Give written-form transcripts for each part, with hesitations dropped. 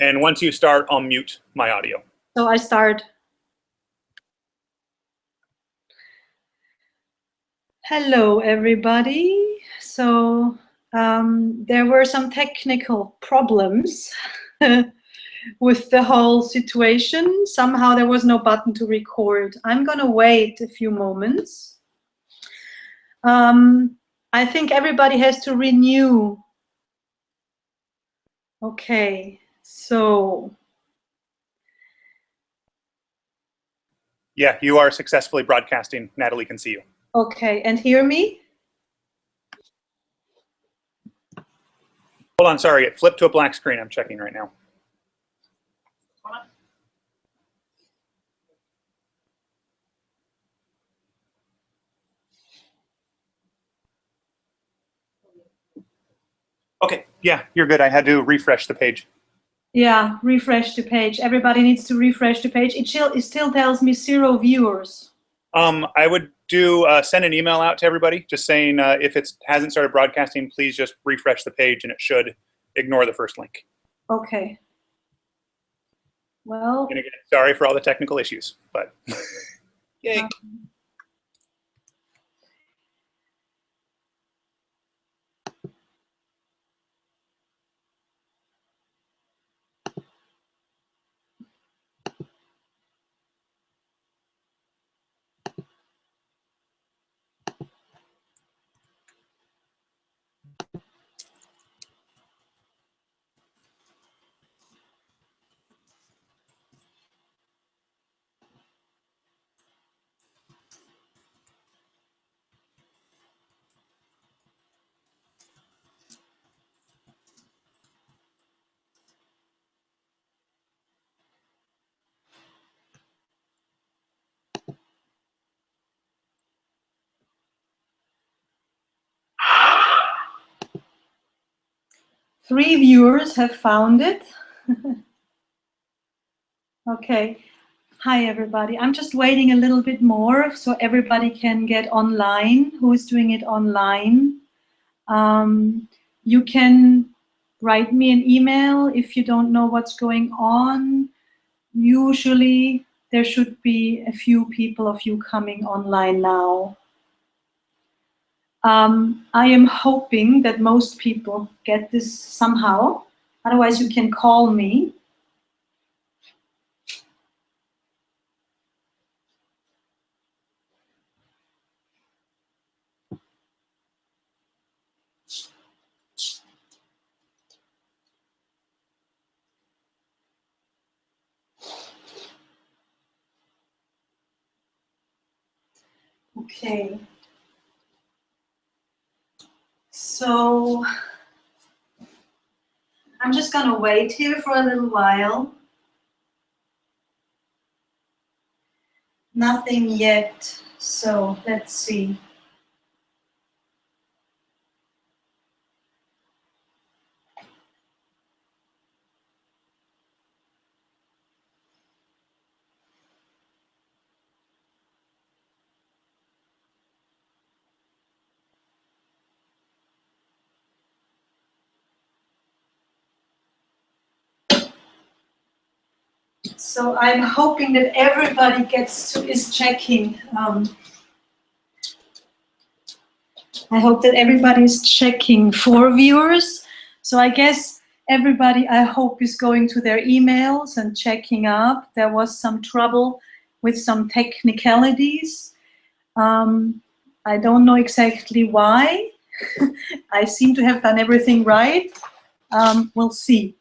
And once you start, I'll mute my audio. So I start. Hello, everybody. So there were some technical problems with the whole situation. Somehow there was no button to record. I'm going to wait a few moments. I think everybody has to renew. Okay, so. Yeah, you are successfully broadcasting. Natalie can see you. Okay, and hear me? Hold on, sorry, it flipped to a black screen. I'm checking right now. Okay, yeah, you're good. I had to refresh the page. Yeah, refresh the page. Everybody needs to refresh the page. It still tells me 0 viewers. I would do send an email out to everybody just saying if it hasn't started broadcasting, please just refresh the page and it should ignore the first link. Okay. Well, and again, sorry for all the technical issues, but yay. 3 viewers have found it. Okay. Hi, everybody. I'm just waiting a little bit more so everybody can get online. Who is doing it online? You can write me an email if you don't know what's going on. Usually, there should be a few people of you coming online now. I am hoping that most people get this somehow. Otherwise, you can call me. Okay. So I'm just going to wait here for a little while. Nothing yet. So let's see. So I'm hoping that everybody is checking. I hope that everybody is checking 4 viewers. So I guess everybody, I hope, is going to their emails and checking up. There was some trouble with some technicalities. I don't know exactly why. I seem to have done everything right. We'll see.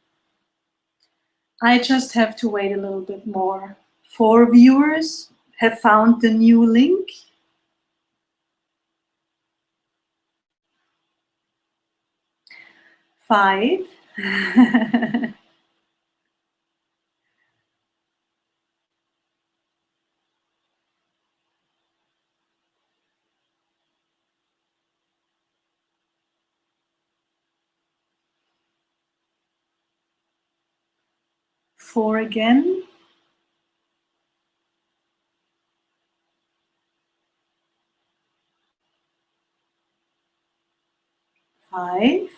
I just have to wait a little bit more. 4 viewers have found the new link. 5. 4 again. 5.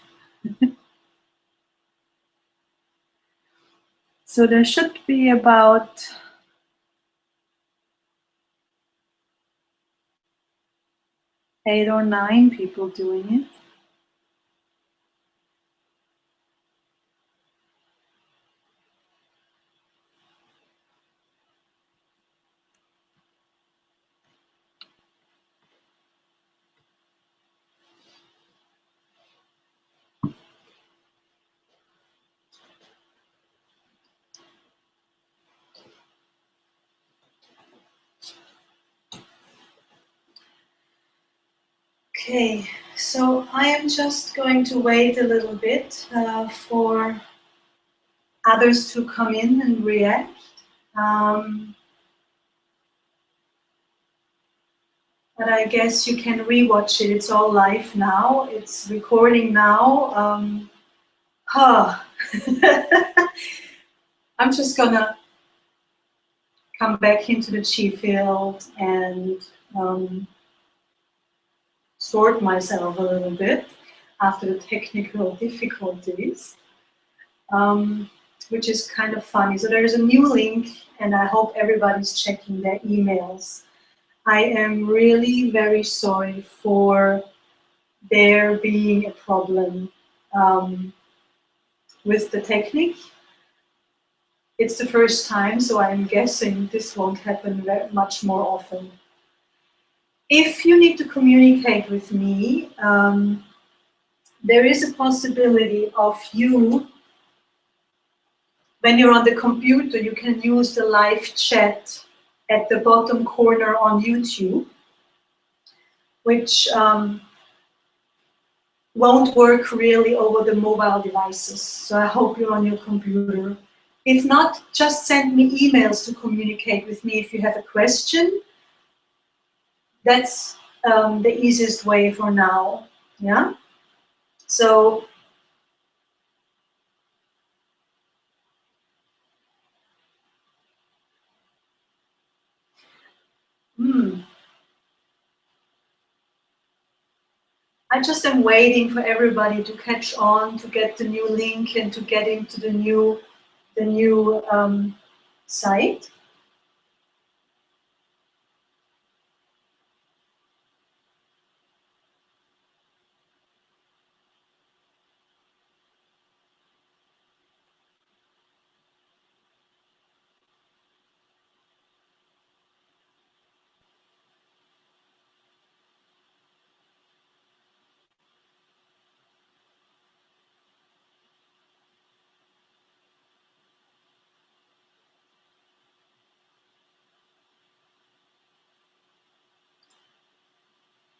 So there should be about 8 or 9 people doing it. Okay, so I am just going to wait a little bit for others to come in and react. But I guess you can rewatch it. It's all live now. It's recording now. I'm just gonna come back into the chi field and sort myself a little bit after the technical difficulties, which is kind of funny. So there's a new link, and I hope everybody's checking their emails. I am really very sorry for there being a problem with the technique. It's the first time, so I'm guessing this won't happen very much more often. If you need to communicate with me, there is a possibility of you, when you're on the computer, you can use the live chat at the bottom corner on YouTube, which won't work really over the mobile devices. So I hope you're on your computer. If not, just send me emails to communicate with me if you have a question. That's the easiest way for now, yeah? So, I just am waiting for everybody to catch on, to get the new link and to get into the new site.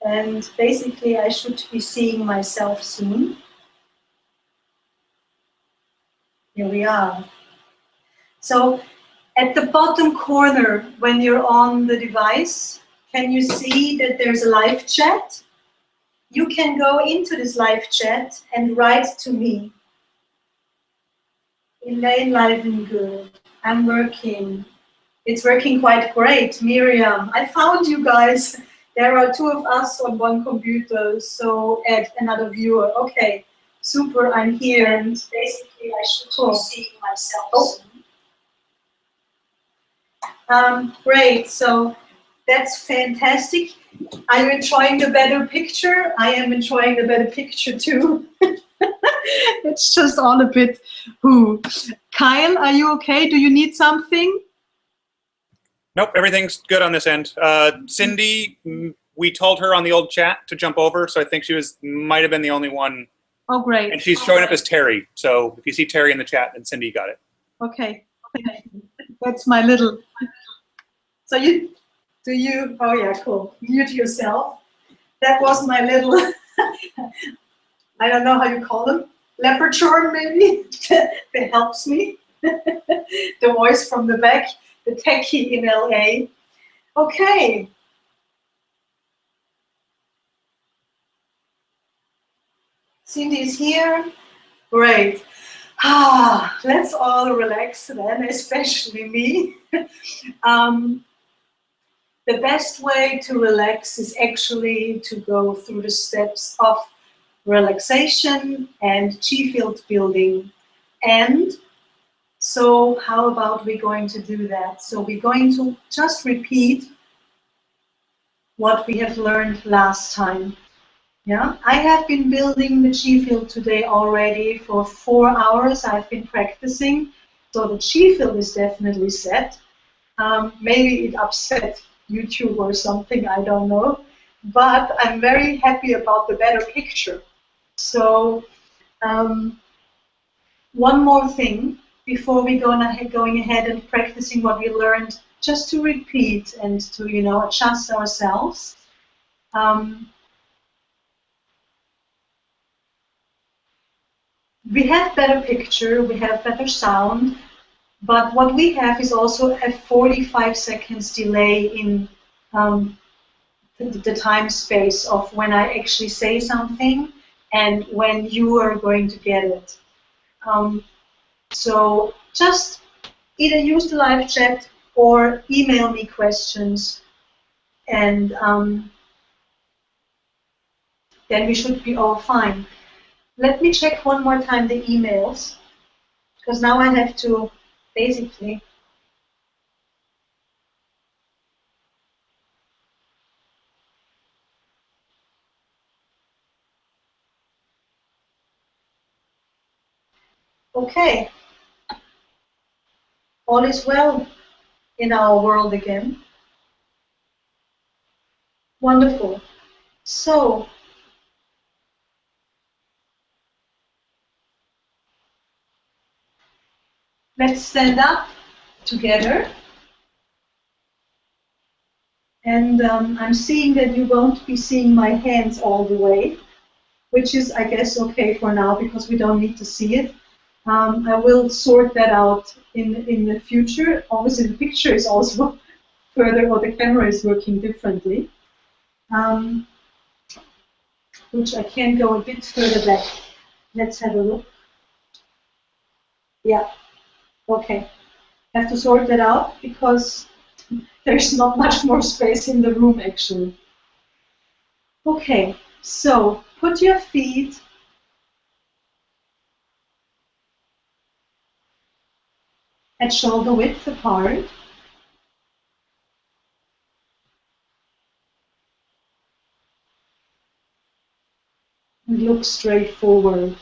And basically, I should be seeing myself soon. Here we are. So at the bottom corner, when you're on the device, can you see that there's a live chat? You can go into this live chat and write to me. Elaine, live and good. I'm working. It's working quite great. Miriam, I found you guys. There are 2 of us on one computer, so add another viewer. Okay, super, I'm here. And basically, I should be seeing myself soon. Great, so that's fantastic. Are you enjoying the better picture? I am enjoying the better picture too. It's just all a bit, ooh. Kyle, are you okay? Do you need something? Nope, everything's good on this end. Cindy, we told her on the old chat to jump over, so I think she might have been the only one. Oh, great. And she's showing up as Terry, so if you see Terry in the chat, then Cindy got it. Okay, that's my little. So oh yeah, cool. Mute yourself. That was my little, I don't know how you call them, leopard charm maybe, that helps me. The voice from the back, the techie in LA. Okay. Cindy is here. Great. Let's all relax then, especially me. The best way to relax is actually to go through the steps of relaxation and chi field building and So how about we going to do that? So we're going to just repeat what we have learned last time. Yeah, I have been building the chi field today already for 4 hours. I've been practicing, so the chi field is definitely set. Maybe it upset YouTube or something, I don't know. But I'm very happy about the better picture. So one more thing before we going ahead and practicing what we learned, just to repeat and to adjust ourselves. We have better picture, we have better sound, but what we have is also a 45 seconds delay in the time space of when I actually say something and when you are going to get it. So just either use the live chat or email me questions, and then we should be all fine. Let me check one more time the emails, because now I have to basically okay. All is well in our world again. Wonderful. So let's stand up together. And I'm seeing that you won't be seeing my hands all the way, which is, I guess, okay for now because we don't need to see it. I will sort that out in the future. Obviously, the picture is also further, or the camera is working differently, which I can go a bit further back. Let's have a look. Yeah, okay. I have to sort that out because there's not much more space in the room, actually. Okay, so put your feet at shoulder width apart. And look straight forward.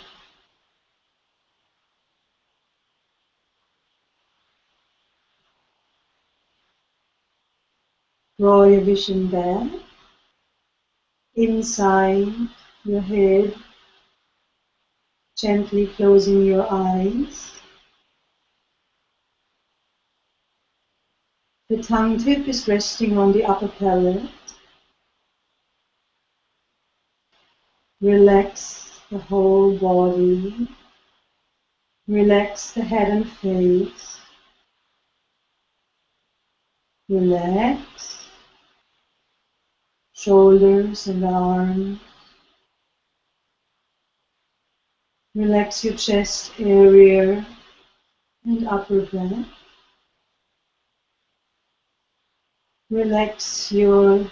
Draw your vision back, inside your head, gently closing your eyes. The tongue tip is resting on the upper palate. Relax the whole body. Relax the head and face. Relax shoulders and arms. Relax your chest area and upper back. Relax your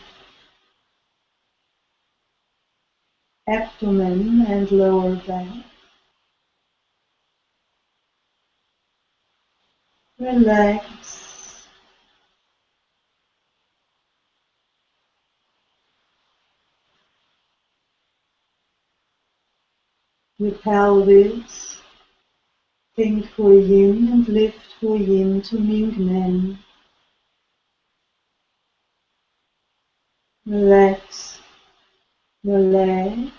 abdomen and lower back. Relax. Your pelvis. Think Hui Yin and lift Hui Yin to Ming Men. Relax your legs.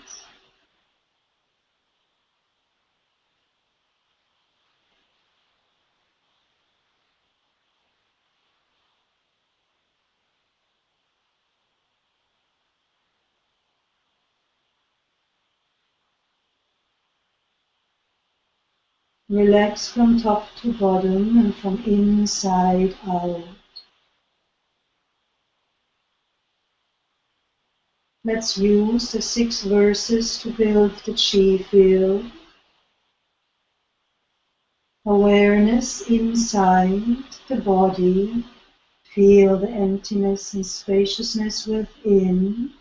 Relax from top to bottom and from inside out. Let's use the 6 verses to build the chi field. Awareness inside the body. Feel the emptiness and spaciousness within.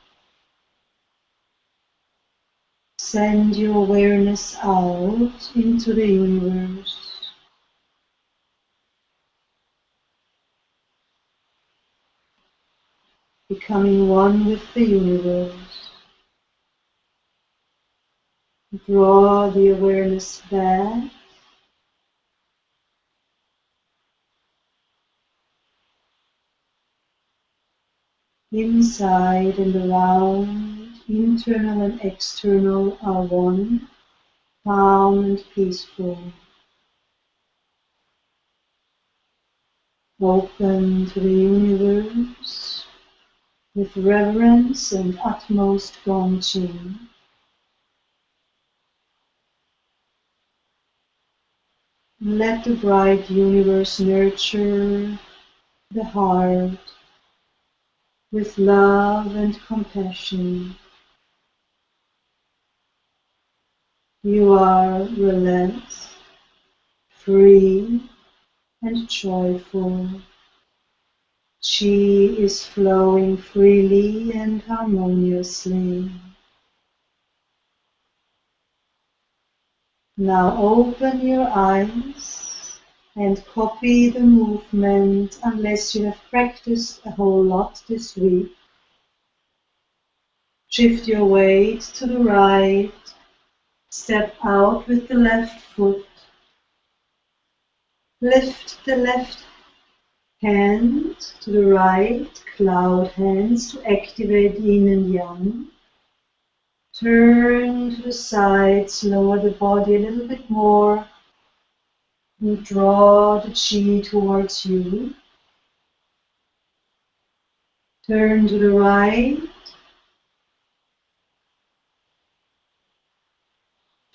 Send your awareness out into the universe. becoming one with the universe. Draw the awareness back. Inside and around, internal and external are one, calm and peaceful. Open to the universe with reverence and utmost Gongqing. Let the bright universe nurture the heart with love and compassion. You are relaxed, free, and joyful. Qi is flowing freely and harmoniously. Now open your eyes and copy the movement unless you have practiced a whole lot this week. Shift your weight to the right, step out with the left foot, lift the left hand to the right, cloud hands to activate yin and yang. Turn to the sides, lower the body a little bit more, and draw the qi towards you. Turn to the right,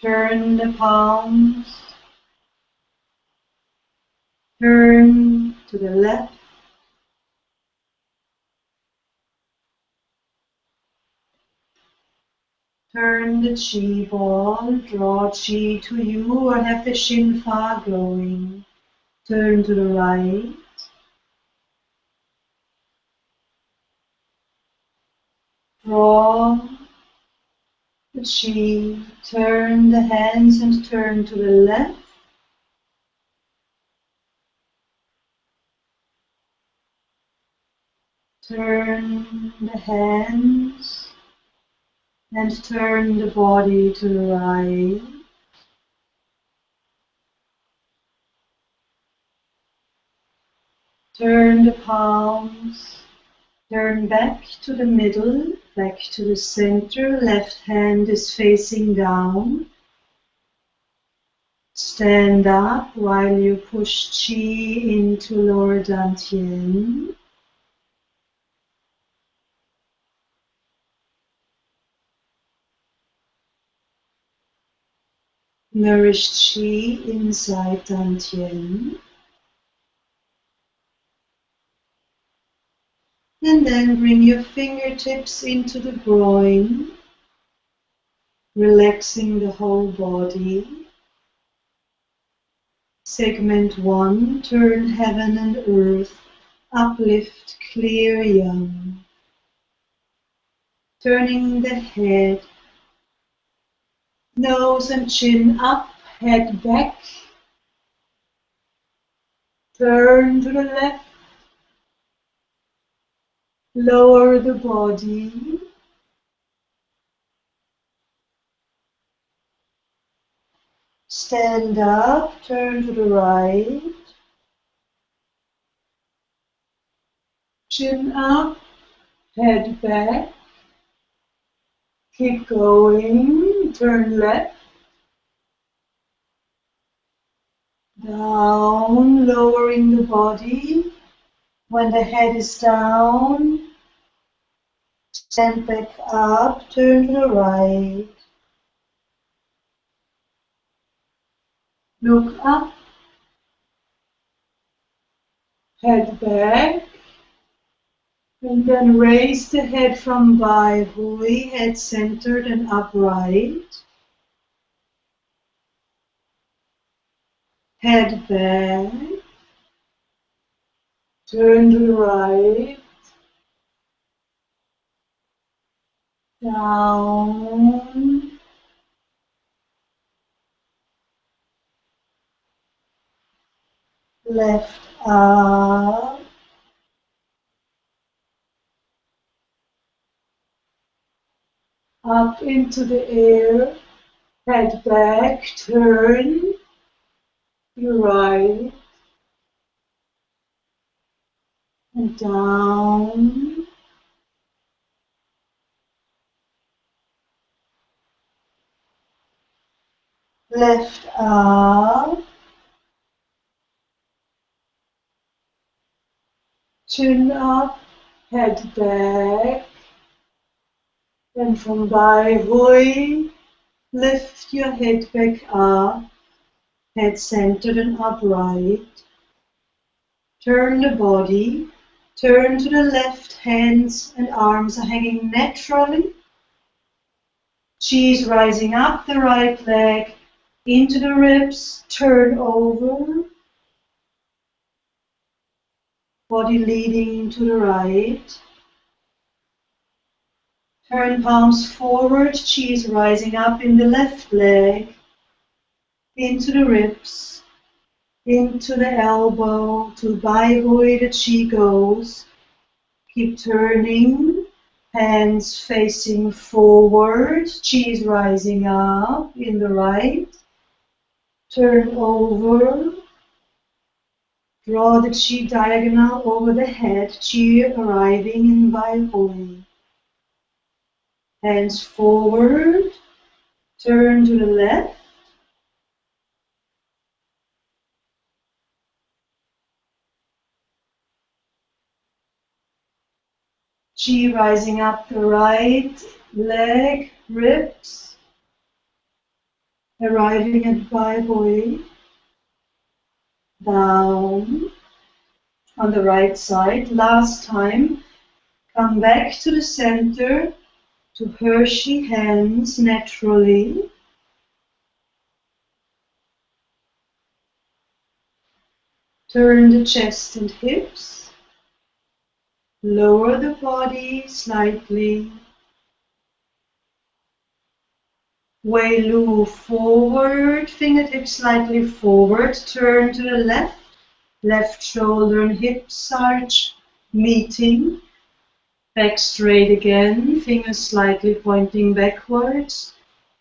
turn the palms, turn to the left, turn the qi ball, draw qi to you and have the shin fa going. Turn to the right, draw the qi, turn the hands and turn to the left. Turn the hands and turn the body to the right. Turn the palms, turn back to the middle, back to the center. Left hand is facing down. Stand up while you push qi into lower dantian. Nourish qi inside dantian. And then bring your fingertips into the groin, relaxing the whole body. Segment 1, turn heaven and earth, uplift, clear yang. Turning the head, nose and chin up, head back. Turn to the left, lower the body. Stand up, turn to the right. Chin up, head back. Keep going, turn left. Down, lowering the body. When the head is down, stand back up, turn to the right. Look up, head back, and then raise the head from Bai Hui, head centered and upright. Head back, turn to the right, down, left up, up into the air, head back, turn your right and down. Left up, chin up, head back, and from Bai lift your head back up, head centered and upright. Turn the body, turn to the left, hands and arms are hanging naturally. Chi is rising up the right leg, into the ribs, turn over. Body leading to the right. Turn palms forward, Chi is rising up in the left leg, into the ribs, into the elbow, to Bai Hui the Chi goes. Keep turning, hands facing forward, Chi is rising up in the right. Turn over, draw the Chi diagonal over the head, Chi arriving in Bai Hui. Hands forward, turn to the left. Chi rising up the right leg, ribs, arriving at Bai Hui. Down on the right side. Last time, come back to the center, to Hershey hands naturally. Turn the chest and hips. Lower the body slightly. Wei Lu forward, fingertips slightly forward. Turn to the left. Left shoulder and hips arch meeting. Back straight again, fingers slightly pointing backwards.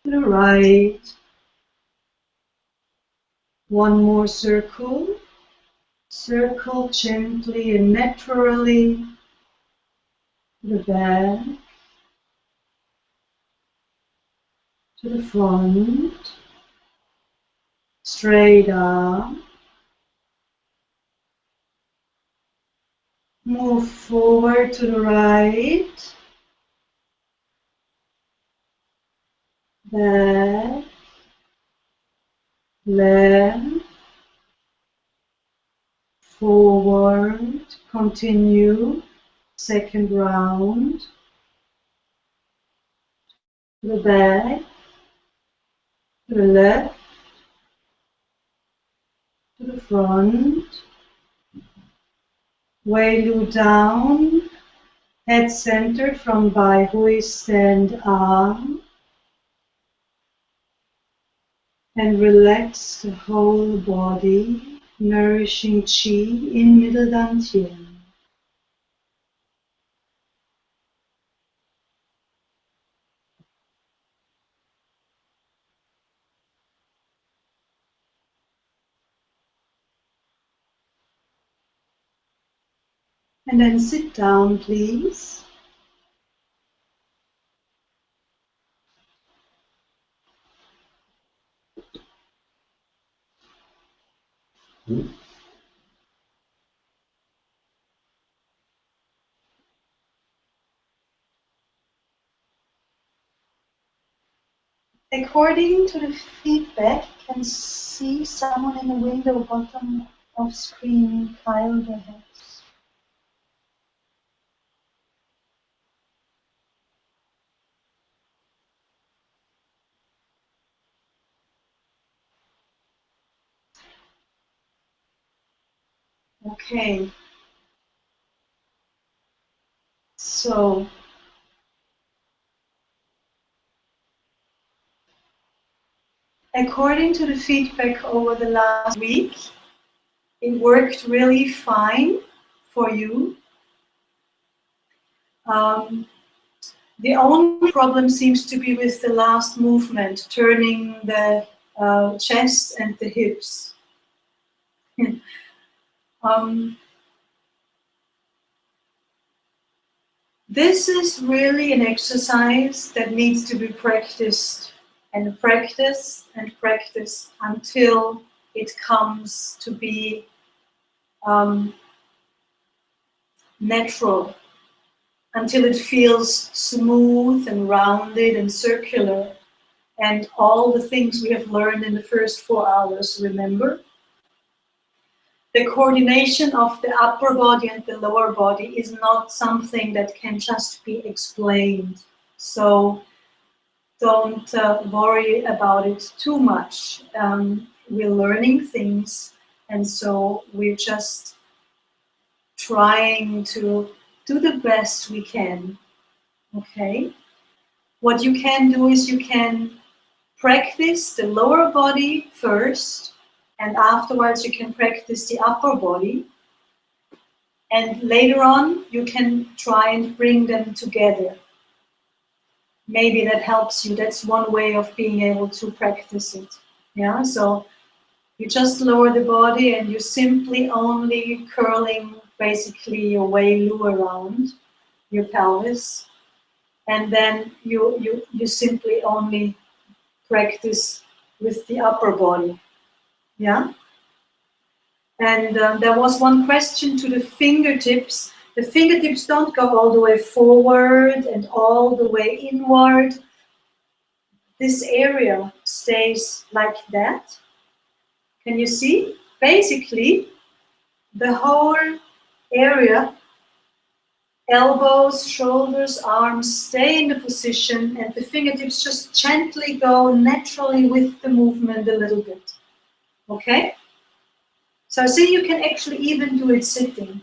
To the right. One more circle. Circle gently and naturally. To the back. To the front. Straight up. Move forward to the right. Back. Left. Forward. Continue. Second round. To the back. To the left. To the front. Wei Lu down. Head centered from Bai Hui, stand up. And relax the whole body, nourishing Qi in middle dantian. And then sit down, please. According to the feedback, you can see someone in the window bottom of screen file their heads. Okay. So, according to the feedback over the last week, it worked really fine for you. The only problem seems to be with the last movement, turning the chest and the hips. This is really an exercise that needs to be practiced and practiced and practiced until it comes to be natural, until it feels smooth and rounded and circular, and all the things we have learned in the first 4 hours, remember? The coordination of the upper body and the lower body is not something that can just be explained. So don't worry about it too much. We're learning things, and so we're just trying to do the best we can. Okay? What you can do is you can practice the lower body first, and afterwards you can practice the upper body. And later on, you can try and bring them together. Maybe that helps you. That's one way of being able to practice it. Yeah, so you just lower the body and you simply only curling basically your Wei-Lu around your pelvis. And then you simply only practice with the upper body. Yeah? And there was one question to the fingertips. The fingertips don't go all the way forward and all the way inward. This area stays like that. Can you see? Basically, the whole area, elbows, shoulders, arms, stay in the position, and the fingertips just gently go naturally with the movement a little bit. Okay? So see, you can actually even do it sitting.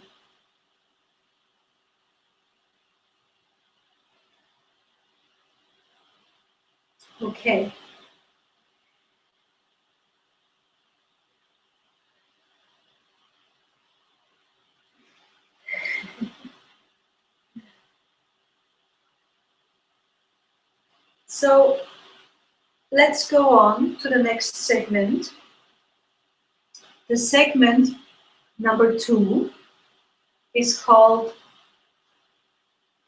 Okay. So let's go on to the next segment. The segment number 2 is called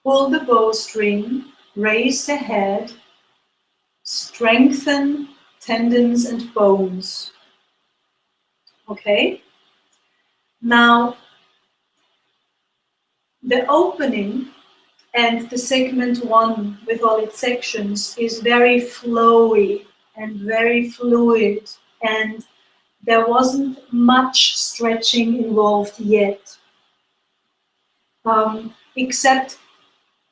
Pull the bowstring, raise the head, strengthen tendons and bones. Okay? Now, the opening and the segment 1 with all its sections is very flowy and very fluid, and there wasn't much stretching involved yet, except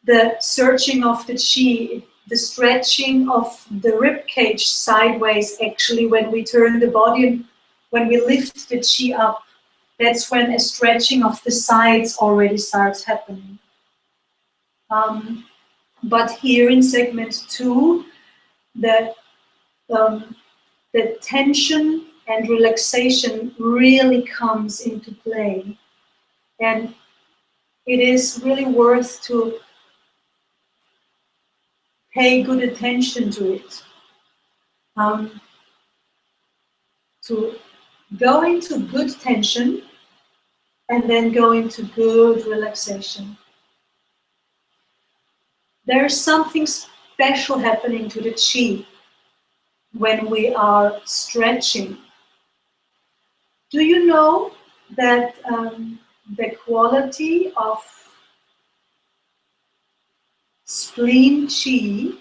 the searching of the chi, the stretching of the rib cage sideways. Actually, when we turn the body, when we lift the chi up, that's when a stretching of the sides already starts happening. But here in segment 2, the tension and relaxation really comes into play, and it is really worth to pay good attention to it, to go into good tension and then go into good relaxation. There's something special happening to the chi when we are stretching. Do you know that the quality of spleen chi,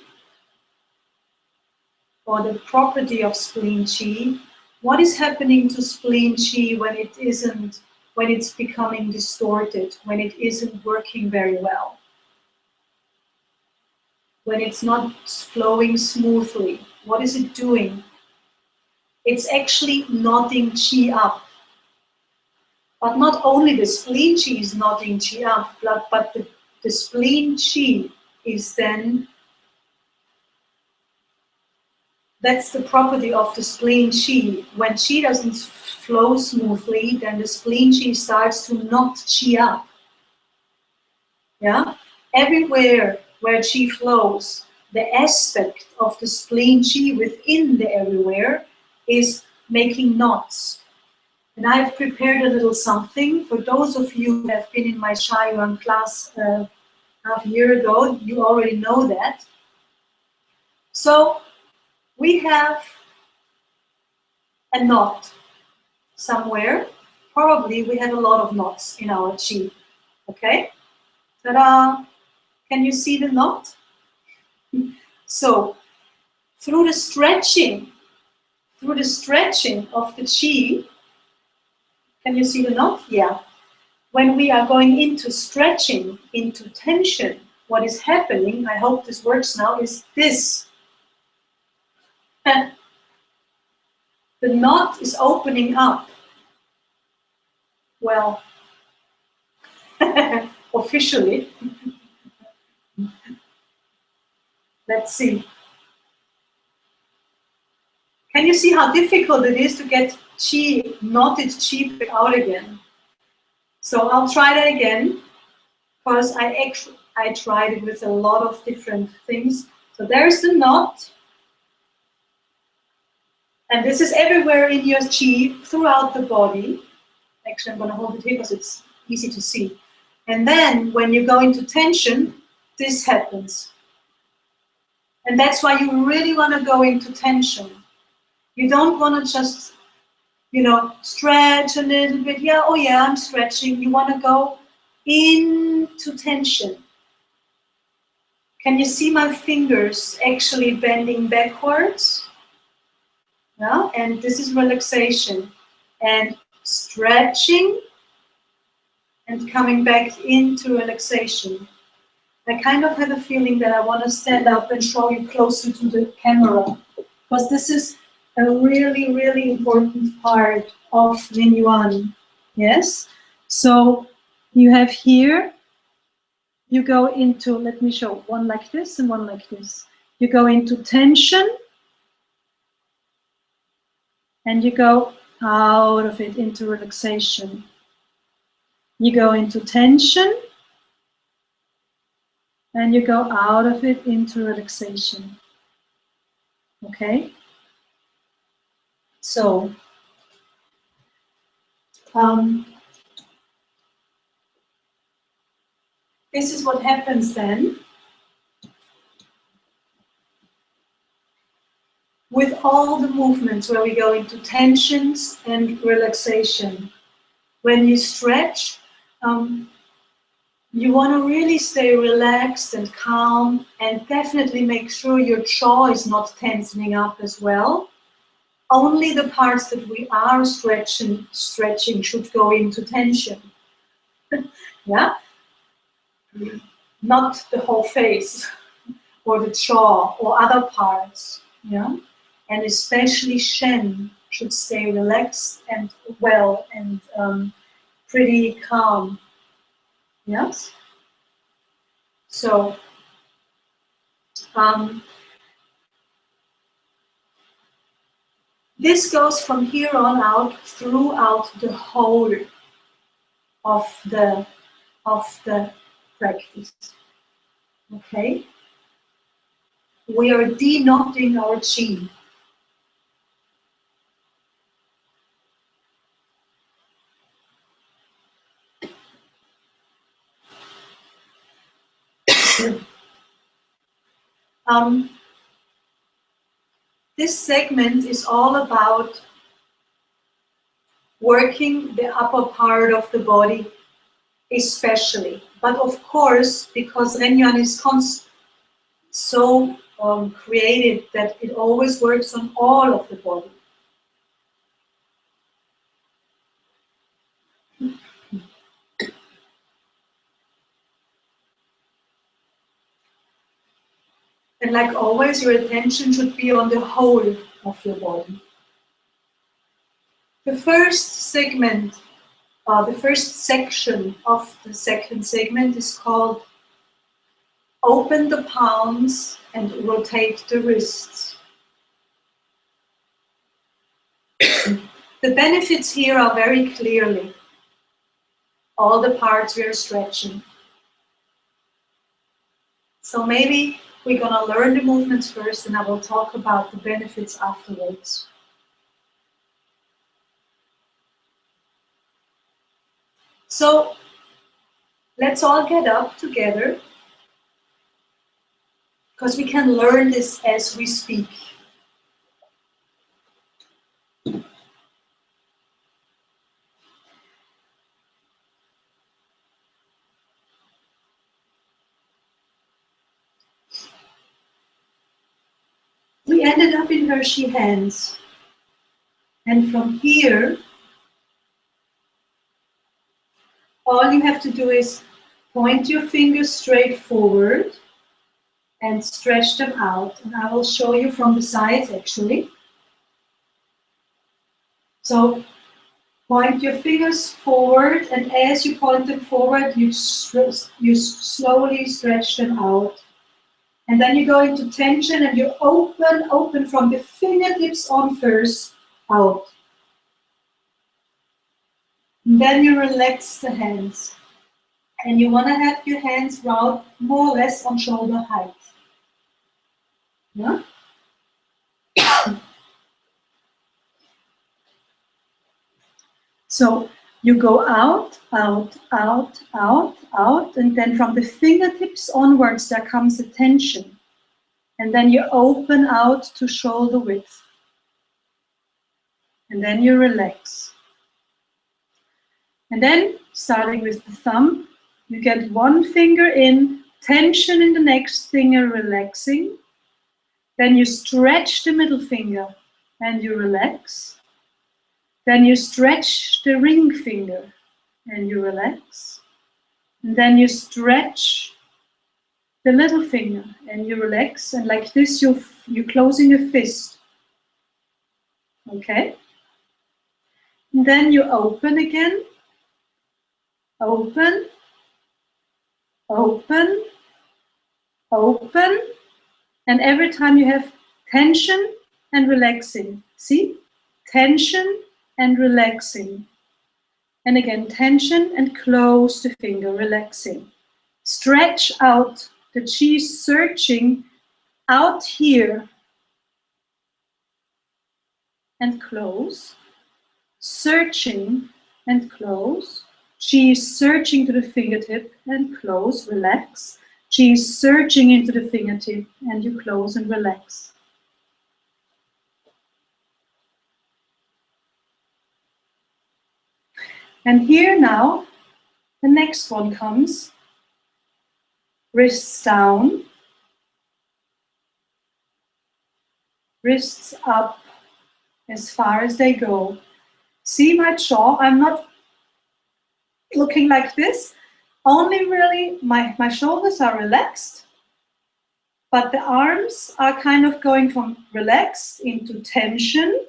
or the property of spleen chi, what is happening to spleen chi when it's becoming distorted, when it isn't working very well, when it's not flowing smoothly? What is it doing? It's actually knotting chi up. But not only the spleen chi is knotting chi up, but the spleen chi is then, that's the property of the spleen chi. When chi doesn't flow smoothly, then the spleen chi starts to knot chi up. Yeah? Everywhere where qi flows, the aspect of the spleen qi within the everywhere is making knots. And I've prepared a little something. For those of you who have been in my Yuan class half a year ago, you already know that. So we have a knot somewhere. Probably we have a lot of knots in our qi. Okay? Ta-da! Can you see the knot? So through the stretching of the qi, can you see the knot? Yeah. When we are going into stretching, into tension, what is happening, I hope this works now, is this. The knot is opening up. Well, officially. Let's see. Can you see how difficult it is to get qi, knotted qi back out again? So I'll try that again, because I tried it with a lot of different things. So there's the knot. And this is everywhere in your qi, throughout the body. Actually, I'm going to hold it here because it's easy to see. And then when you go into tension, this happens. And that's why you really want to go into tension. You don't want to just, stretch a little bit. Yeah, oh yeah, I'm stretching. You want to go into tension. Can you see my fingers actually bending backwards? Yeah, and this is relaxation. And stretching and coming back into relaxation. I kind of have a feeling that I want to stand up and show you closer to the camera, because this is a really, really important part of Yuan. Yes? So you have here, you go into, let me show, one like this and one like this. You go into tension, and you go out of it into relaxation. You go into tension, and you go out of it into relaxation. Okay? So, this is what happens then with all the movements where we go into tensions and relaxation. When you stretch, you want to really stay relaxed and calm, and definitely make sure your jaw is not tensing up as well. Only the parts that we are stretching should go into tension. Yeah? Not the whole face or the jaw or other parts. Yeah? And especially Shen should stay relaxed and well and pretty calm. Yes? So, this goes from here on out throughout the whole of the practice. Okay? We are de-knotting our qi. This segment is all about working the upper part of the body especially. But of course, because Yuan is so created that it always works on all of the body. And like always, your attention should be on the whole of your body. The first segment, the first section of the second segment is called Open the palms and rotate the wrists. The benefits here are very clearly all the parts we are stretching. So maybe we're going to learn the movements first, and I will talk about the benefits afterwards. So let's all get up together, because we can learn this as we speak. We ended up in Hershey hands. And from here, all you have to do is point your fingers straight forward and stretch them out. And I will show you from the sides actually. So point your fingers forward, and as you point them forward, you slowly stretch them out. And then you go into tension and you open from the fingertips on first, out. And then you relax the hands. And you want to have your hands round more or less on shoulder height. Yeah? So you go out, out, out, out, out, and then from the fingertips onwards there comes a tension. And then you open out to shoulder width. And then you relax. And then, starting with the thumb, you get one finger in, tension in the next finger, relaxing. Then you stretch the middle finger and you relax. Then you stretch the ring finger and you relax. And then you stretch the little finger and you relax. And like this, you're closing a fist. Okay? And then you open again. Open, open, open. And every time you have tension and relaxing. See? Tension and relaxing. And again, tension and close the finger, relaxing. Stretch out the chi, searching out here and close. Searching and close. Chi searching to the fingertip and close, relax. Chi searching into the fingertip and you close and relax. And here now, the next one comes. Wrists down. Wrists up as far as they go. See my jaw? I'm not looking like this. Only really my shoulders are relaxed, but the arms are kind of going from relaxed into tension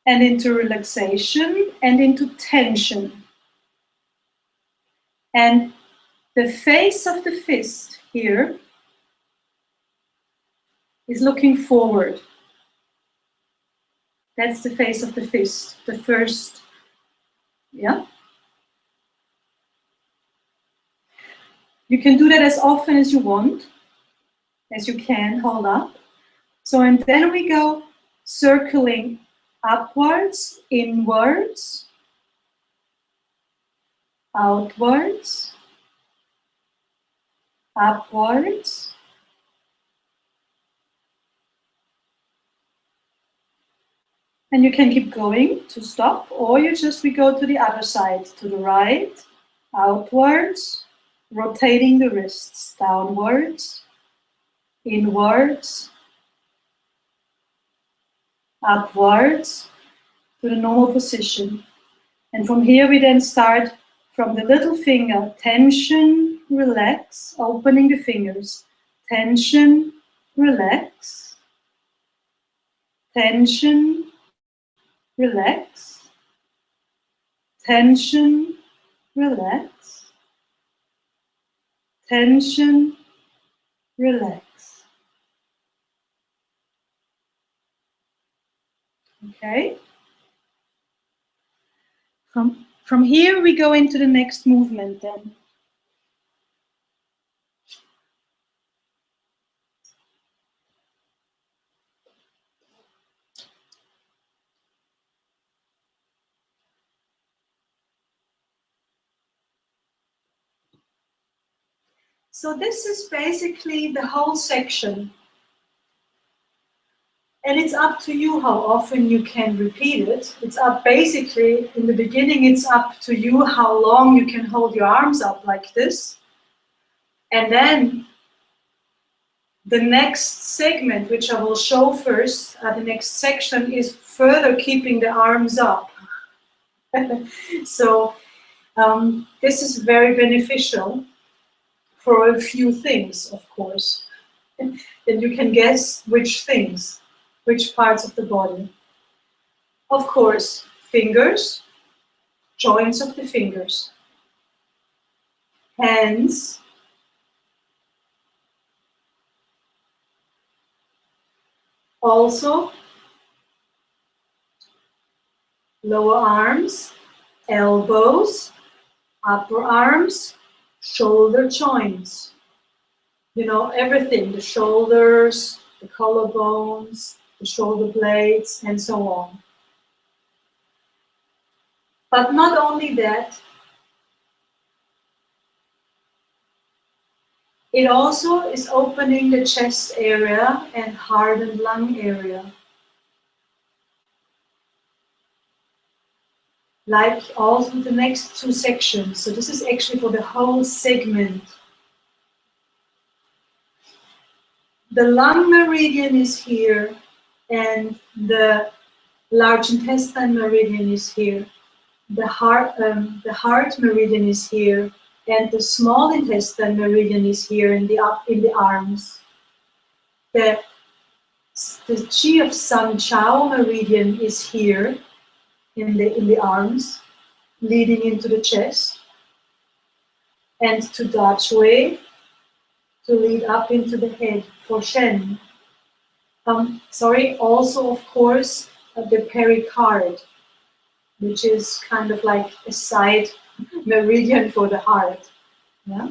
and into relaxation and into tension. And the face of the fist here is looking forward. That's the face of the fist, the first, yeah? You can do that as often as you want, as you can, hold up. So, and then we go circling upwards, inwards, outwards, upwards, and you can keep going to stop, or we go to the other side, to the right, outwards, rotating the wrists, downwards, inwards, upwards, to the normal position. And from here we then start from the little finger, tension, relax, opening the fingers, tension, relax, tension, relax, tension, relax, tension, relax. Okay? From here we go into the next movement then. So this is basically the whole section. And it's up to you how often you can repeat it. It's up basically, in the beginning, it's up to you how long you can hold your arms up like this. And then the next segment, which I will show first, the next section, is further keeping the arms up. So this is very beneficial for a few things, of course. And you can guess which things, which parts of the body. Of course, fingers, joints of the fingers, hands, also lower arms, elbows, upper arms, shoulder joints. You know, everything, the shoulders, the collarbones, the shoulder blades, and so on. But not only that, it also is opening the chest area and heart and lung area. Like also the next two sections. So this is actually for the whole segment. The lung meridian is here and the large intestine meridian is here. The heart meridian is here and the small intestine meridian is here in the arms. The Chi of Sun Chao meridian is here in the arms, leading into the chest, and to Da Chui to lead up into the head for Shen. Also of course the pericard, which is kind of like a side meridian for the heart. Yeah?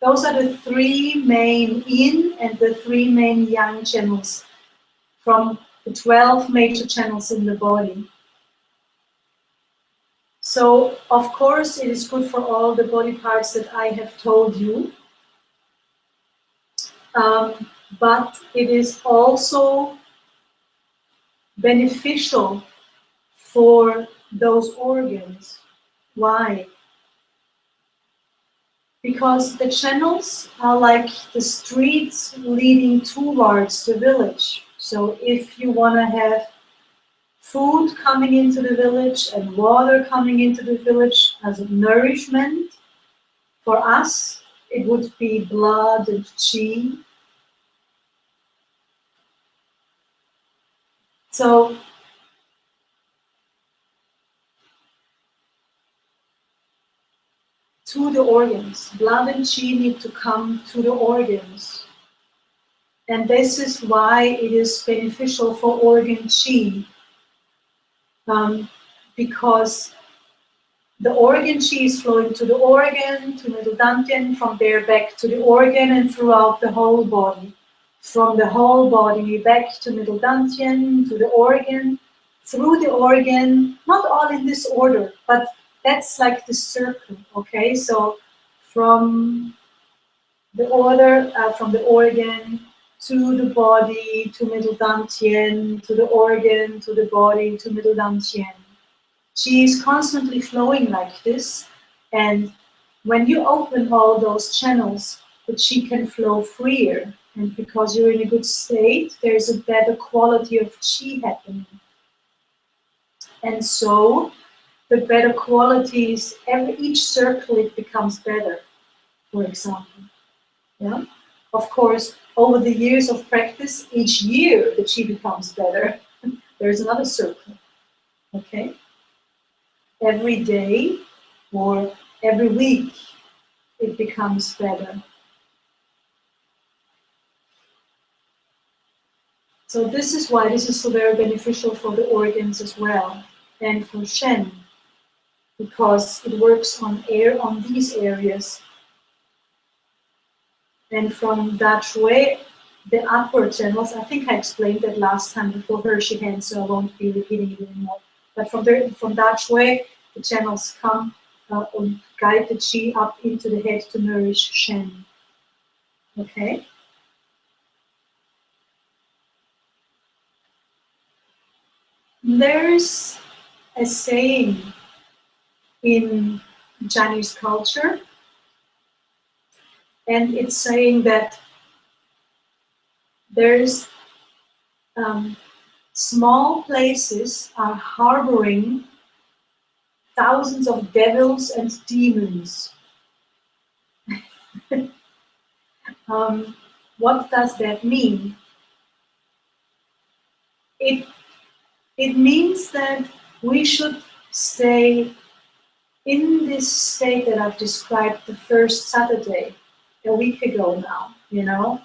Those are the three main yin and the three main yang channels from the 12 major channels in the body. So, of course, it is good for all the body parts that I have told you. But it is also beneficial for those organs. Why? Because the channels are like the streets leading towards the village. So if you want to have food coming into the village and water coming into the village as a nourishment, for us it would be blood and qi. So to the organs, blood and qi need to come to the organs. And this is why it is beneficial for organ qi. Because the organ qi is flowing to the organ, to middle dantian, from there back to the organ and throughout the whole body. From the whole body back to middle dantian, to the organ, through the organ, not all in this order, but that's like the circle, okay? So from the organ to the body, to middle dantian, to the organ, to the body, to middle dantian. Qi is constantly flowing like this, and when you open all those channels, the qi can flow freer, and because you're in a good state, there's a better quality of qi happening. And so, the better qualities, each circle it becomes better, for example. Yeah? Of course, over the years of practice, each year the qi becomes better. There's another circle, okay? Every day or every week it becomes better. So this is why this is so very beneficial for the organs as well, and for Shen, because it works on these areas. And from that way, the upper channels, I think I explained that last time before Hershey hand, so I won't be repeating it anymore. But from that way, the channels come und guide the chi up into the head to nourish Shen. Okay? There's a saying in Chinese culture, and it's saying that there's small places are harboring thousands of devils and demons. What does that mean? It means that we should stay in this state that I've described the first Saturday, a week ago now, you know?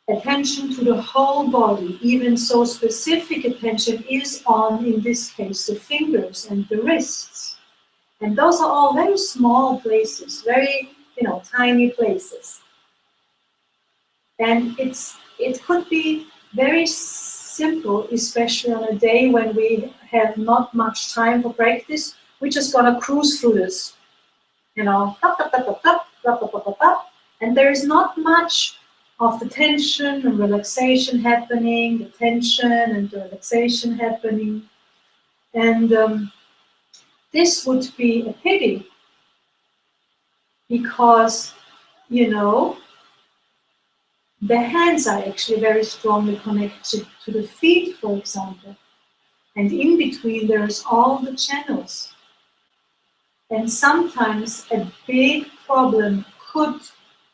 Attention to the whole body, even so specific attention is on, in this case, the fingers and the wrists. And those are all very small places, very, tiny places. And it could be very simple, especially on a day when we have not much time for practice. We're just gonna cruise through this, tap, tap, tap, tap, tap, tap, tap, tap, tap, and there is not much of the tension and relaxation happening, the tension and the relaxation happening. And this would be a pity, because, the hands are actually very strongly connected to the feet, for example. And in between, there's all the channels. And sometimes a big problem could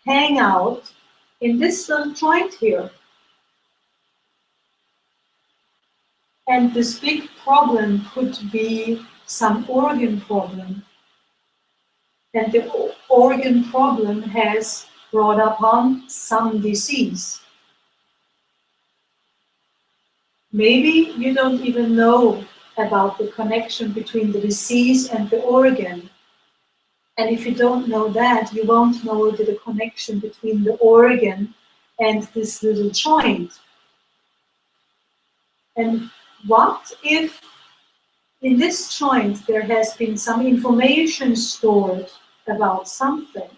hang out in this little joint here. And this big problem could be some organ problem. And the organ problem has brought upon some disease. Maybe you don't even know about the connection between the disease and the organ. And if you don't know that, you won't know the connection between the organ and this little joint. And what if in this joint there has been some information stored about something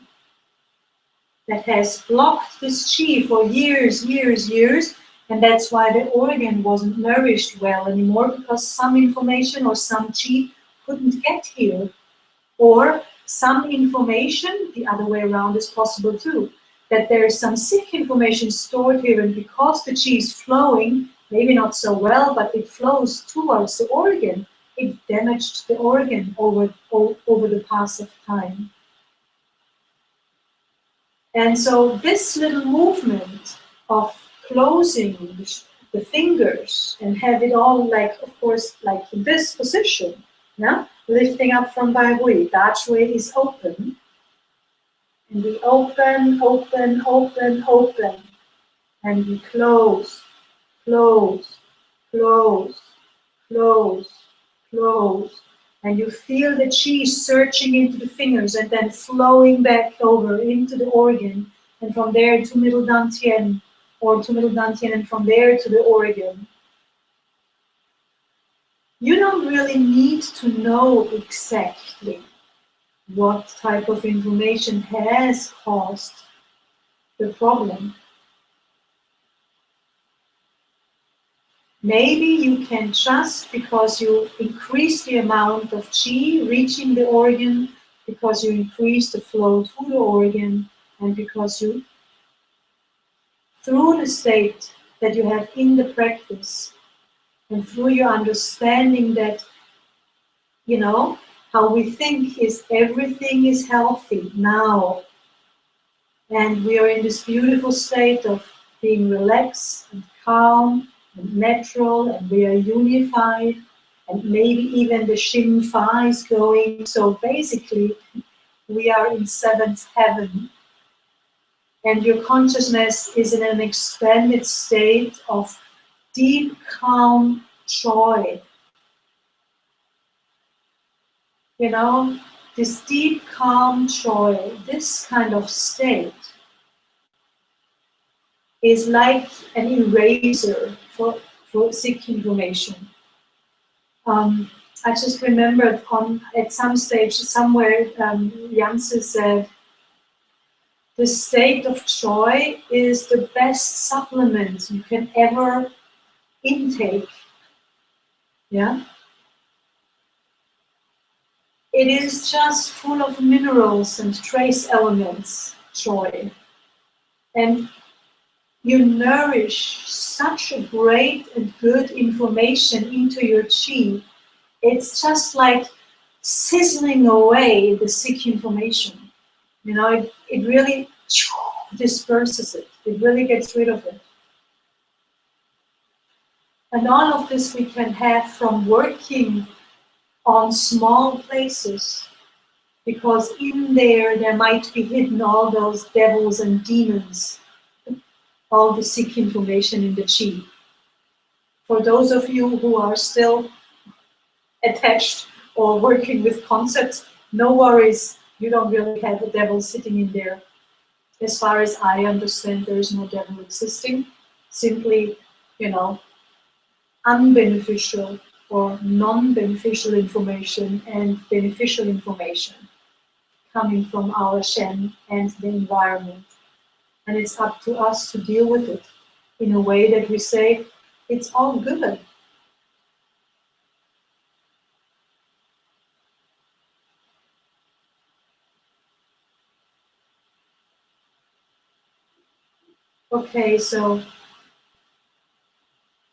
that has blocked this chi for years, and that's why the organ wasn't nourished well anymore, because some information or some chi couldn't get here. Or some information, the other way around is possible too, that there is some sick information stored here, and because the chi is flowing, maybe not so well, but it flows towards the organ, it damaged the organ over the pass of time. And so this little movement of closing the fingers and have it all, like, of course, like in this position, yeah? Lifting up from Bai Hui, that way is open. And we open, open, open, open. And we close, close, close, close, close. And you feel the chi searching into the fingers and then flowing back over into the organ, and from there to middle dantian, or to middle dantian, and from there to the organ. You don't really need to know exactly what type of information has caused the problem. Maybe you can just, because you increase the amount of chi reaching the organ, because you increase the flow to the organ, and because you, through the state that you have in the practice, and through your understanding that, how we think is everything is healthy now, and we are in this beautiful state of being relaxed and calm and natural, and we are unified, and maybe even the Shin Fa is going. So basically, we are in seventh heaven, and your consciousness is in an expanded state of deep, calm joy. This deep, calm joy, this kind of state is like an eraser for sick information. I just remembered at some stage somewhere, Janssen said, the state of joy is the best supplement you can ever intake. Yeah? It is just full of minerals and trace elements, joy. And you nourish such a great and good information into your chi. It's just like sizzling away the sick information. You know, it really disperses it. It really gets rid of it. And all of this we can have from working on small places, because in there might be hidden all those devils and demons, all the sick information in the chi. For those of you who are still attached or working with concepts, no worries, you don't really have a devil sitting in there. As far as I understand, there is no devil existing. Simply, you know, unbeneficial or non-beneficial information and beneficial information coming from our Shen and the environment. And it's up to us to deal with it in a way that we say, it's all good. Okay, so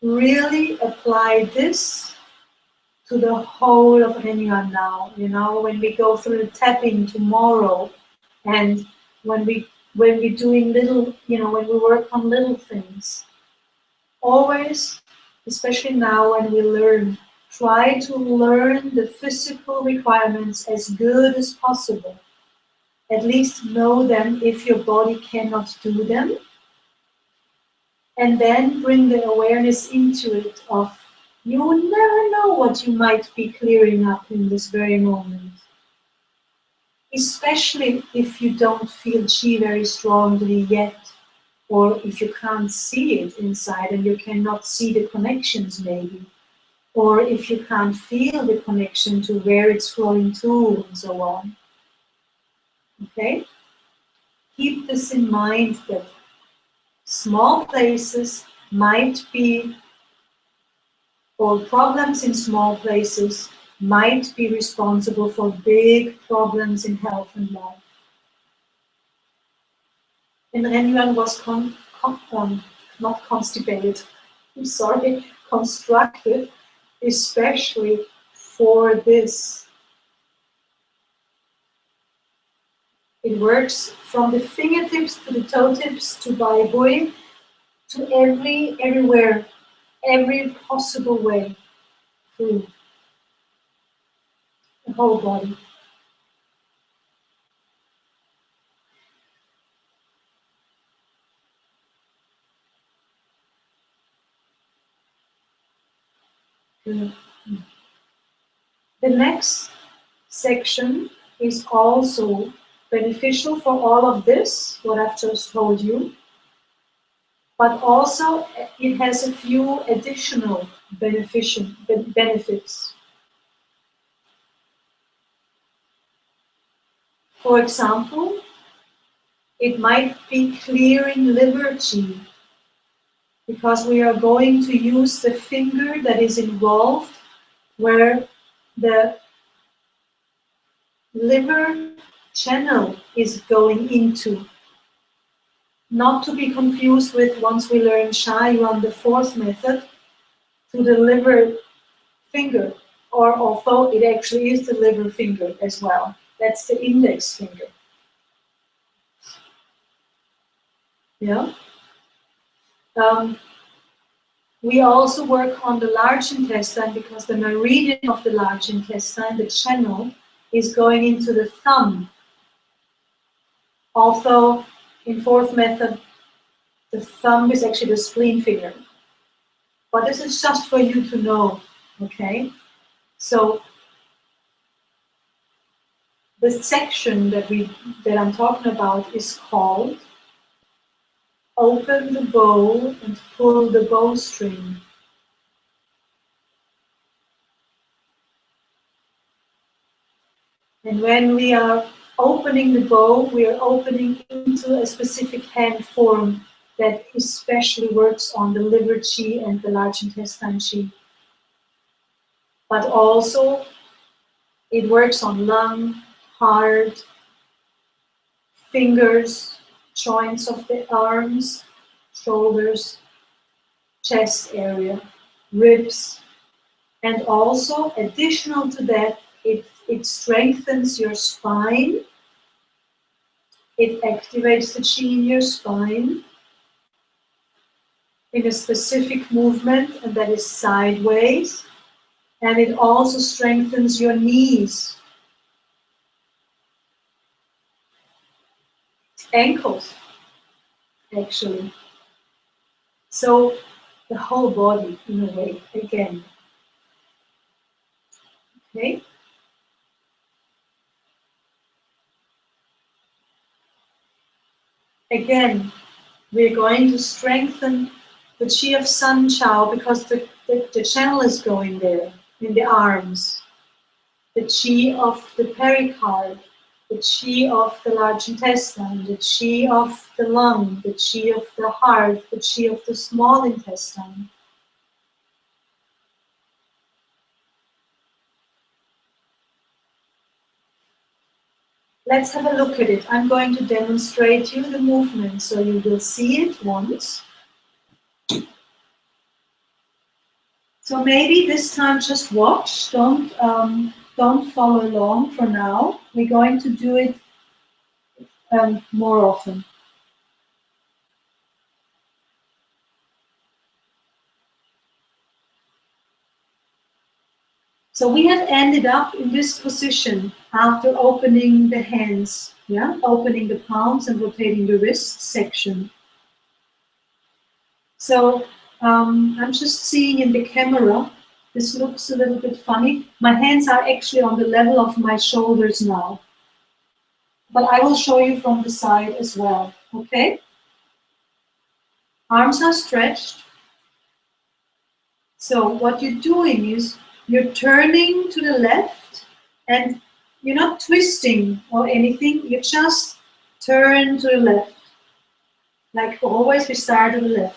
really apply this to the whole of Yuan now. You know, when we go through the tapping tomorrow, and when we're doing little, you know, when we work on little things, always, especially now when we learn, try to learn the physical requirements as good as possible. At least know them if your body cannot do them. And then bring the awareness into it of, you will never know what you might be clearing up in this very moment. Especially if you don't feel chi very strongly yet, or if you can't see it inside and you cannot see the connections maybe, or if you can't feel the connection to where it's flowing to and so on. Okay? Keep this in mind that small places might be, or problems in small places might be responsible for big problems in health and life. And Yuan was not constipated, I'm sorry, constructed especially for this. It works from the fingertips to the toe tips to Bai Hui, to everywhere, every possible way through the whole body. Good. The next section is also beneficial for all of this, what I've just told you, but also it has a few additional benefits. For example, it might be clearing liver chi, because we are going to use the finger that is involved where the liver channel is going into. Not to be confused with, once we learn Sha Yuan, the fourth method, to the liver finger, or although it actually is the liver finger as well. That's the index finger. Yeah. We also work on the large intestine, because the meridian of the large intestine, the channel, is going into the thumb. Although in fourth method, the thumb is actually the spleen finger. But this is just for you to know, okay? So the section that I'm talking about is called Open the Bow and Pull the Bowstring. And when we are opening the bow, we are opening into a specific hand form that especially works on the liver chi and the large intestine chi. But also it works on lung, heart, fingers, joints of the arms, shoulders, chest area, ribs, and also additional to that, it strengthens your spine. It activates the chi in your spine in a specific movement, and that is sideways. And it also strengthens your knees, ankles, actually. So the whole body, in a way, again. Okay? Again, we're going to strengthen the chi of Sun Chao because the channel is going there in the arms. The chi of the pericard, the chi of the large intestine, the chi of the lung, the chi of the heart, the chi of the small intestine. Let's have a look at it. I'm going to demonstrate you the movement so you will see it once. So maybe this time just watch, don't follow along for now. We're going to do it more often. So we have ended up in this position after opening the hands, yeah, opening the palms and rotating the wrist section. So I'm just seeing in the camera, this looks a little bit funny. My hands are actually on the level of my shoulders now. But I will show you from the side as well, okay? Arms are stretched. So what you're doing is you're turning to the left and you're not twisting or anything, you just turn to the left. Like always, we start to the left.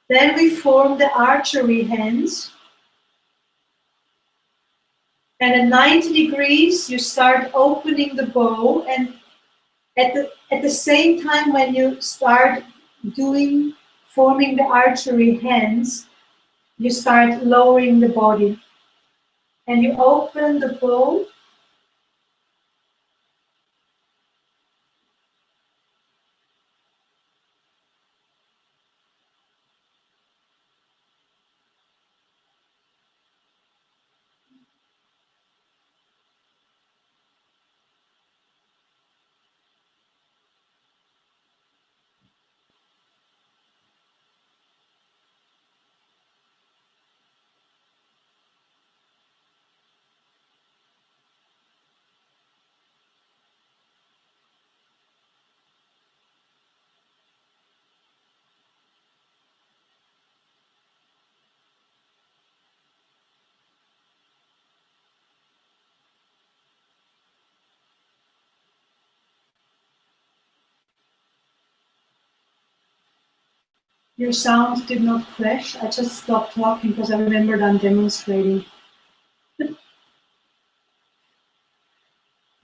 Then we form the archery hands. And at 90 degrees, you start opening the bow. And at the same time, when you start forming the archery hands, you start lowering the body. And you open the bow. Your sound did not crash. I just stopped talking because I remembered I'm demonstrating. I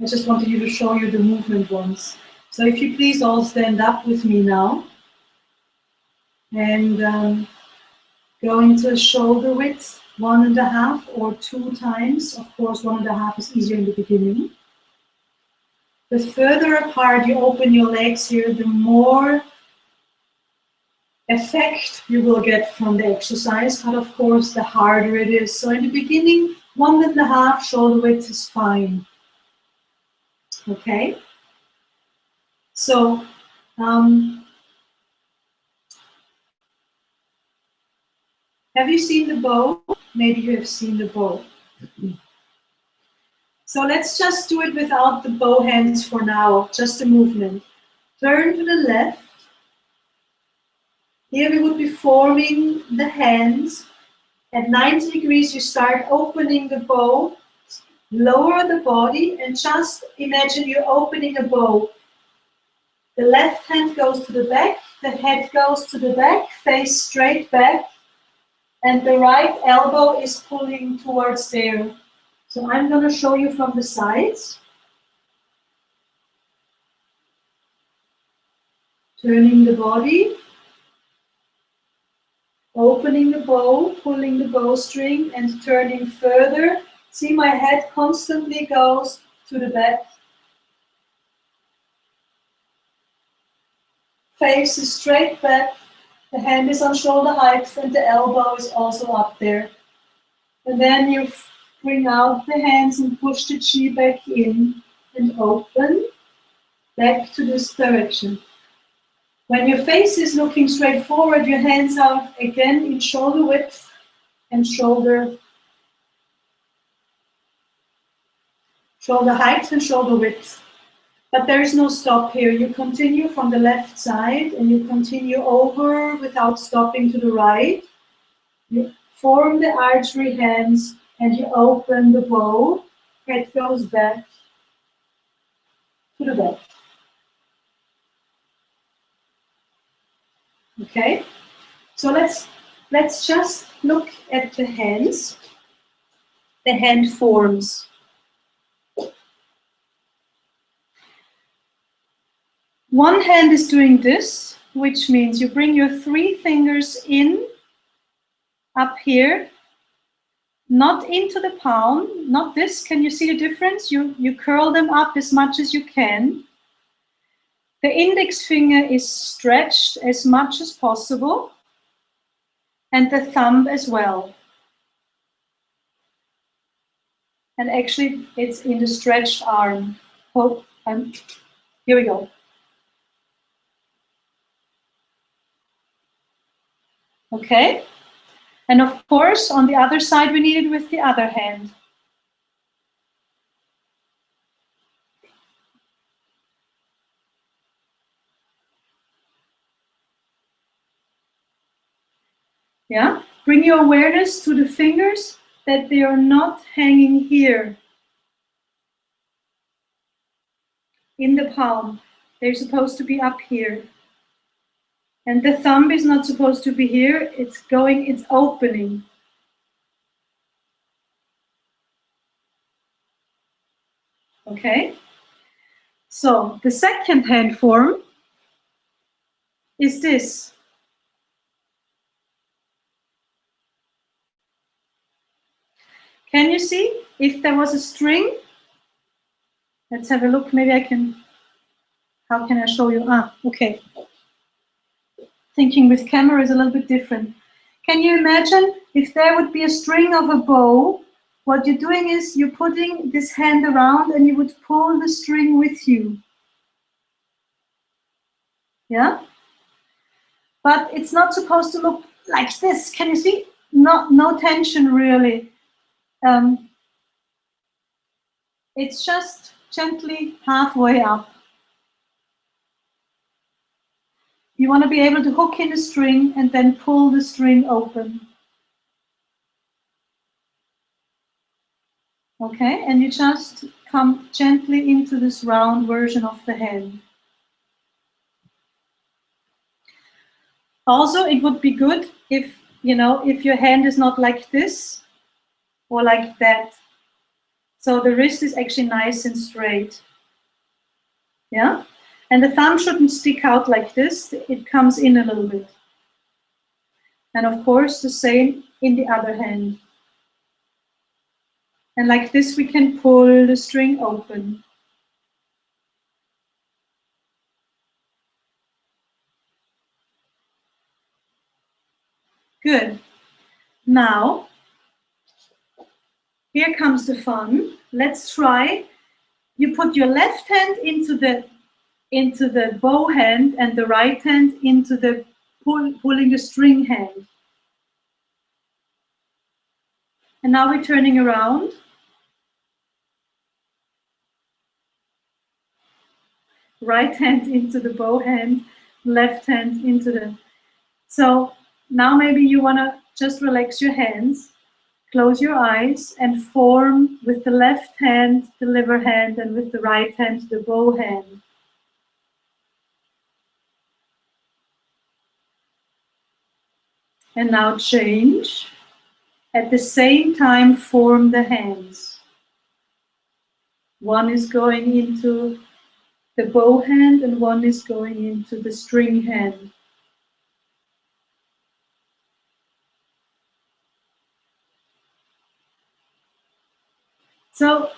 just wanted you to show you the movement once. So if you please all stand up with me now. And go into shoulder width, 1.5 or 2 times. Of course, 1.5 is easier in the beginning. The further apart you open your legs here, the more effect you will get from the exercise, but of course the harder it is. So in the beginning, 1.5 shoulder width is fine. Okay? So have you seen the bow? Maybe you have seen the bow. So let's just do it without the bow hands for now, just a movement. Turn to the left. Here we would be forming the hands. At 90 degrees, you start opening the bow, Lower the body and just imagine you're opening a bow. The left hand goes to the back, the head goes to the back, face straight back, and the right elbow is pulling towards there. So I'm going to show you from the sides. Turning the body, opening the bow, pulling the bowstring, and turning further. See, my head constantly goes to the back. Face is straight back, the hand is on shoulder height, and the elbow is also up there. And then you bring out the hands and push the chi back in and open back to this direction. When your face is looking straight forward, your hands are again in shoulder width and shoulder height and shoulder width. But there is no stop here. You continue from the left side and you continue over without stopping to the right. You form the archery hands and you open the bow. Head goes back to the back. Okay, so let's just look at the hands, the hand forms. One hand is doing this, which means you bring your 3 fingers in, up here, not into the palm, not this. Can you see the difference? You curl them up as much as you can. The index finger is stretched as much as possible, and the thumb as well. And actually, it's in the stretched arm. Oh, here we go. Okay, and of course, on the other side, we need it with the other hand. Yeah, bring your awareness to the fingers, that they are not hanging here in the palm. They're supposed to be up here. And the thumb is not supposed to be here, it's opening. Okay? So the second hand form is this. Can you see if there was a string? Let's have a look, maybe I can, how can I show you? Ah, okay. Thinking with camera is a little bit different. Can you imagine if there would be a string of a bow? What you're doing is you're putting this hand around and you would pull the string with you. Yeah? But it's not supposed to look like this. Can you see? No tension really. It's just gently halfway up. You want to be able to hook in a string and then pull the string open. Okay, and you just come gently into this round version of the hand. Also, it would be good if, if your hand is not like this or like that. So the wrist is actually nice and straight. Yeah? And the thumb shouldn't stick out like this. It comes in a little bit. And of course, the same in the other hand. And like this, we can pull the string open. Good. Now, here comes the fun. Let's try. You put your left hand into the bow hand and the right hand into the pulling the string hand. And now we're turning around. Right hand into the bow hand, left hand into the... So now maybe you want to just relax your hands, close your eyes and form with the left hand the liver hand and with the right hand the bow hand. And now change. At the same time, form the hands. One is going into the bow hand and one is going into the string hand. So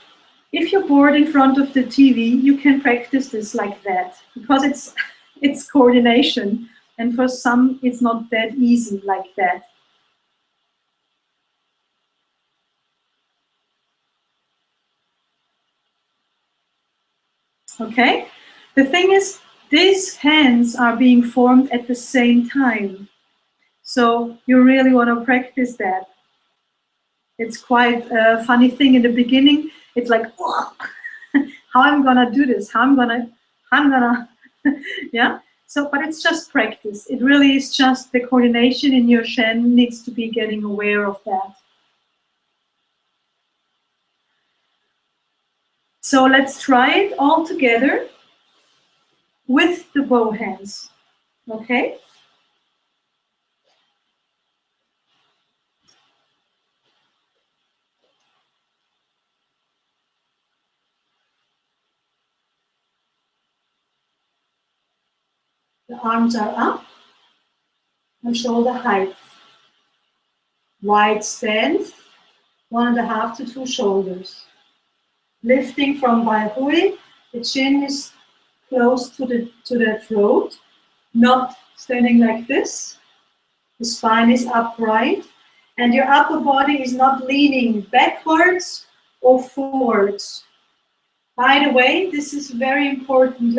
if you're bored in front of the TV, you can practice this like that, because it's coordination, and for some it's not that easy like that. Okay? The thing is, these hands are being formed at the same time. So you really want to practice that. It's quite a funny thing in the beginning. It's like, oh, how I'm gonna do this? How I'm gonna, yeah. So, but it's just practice. It really is just the coordination in your Shen needs to be getting aware of that. So let's try it all together with the bow hands. Okay? The arms are up and shoulder height. Wide stance, 1.5 to 2 shoulders. Lifting from Bai Hui, the chin is close to the throat, not standing like this. The spine is upright, and your upper body is not leaning backwards or forwards. By the way, this is very important.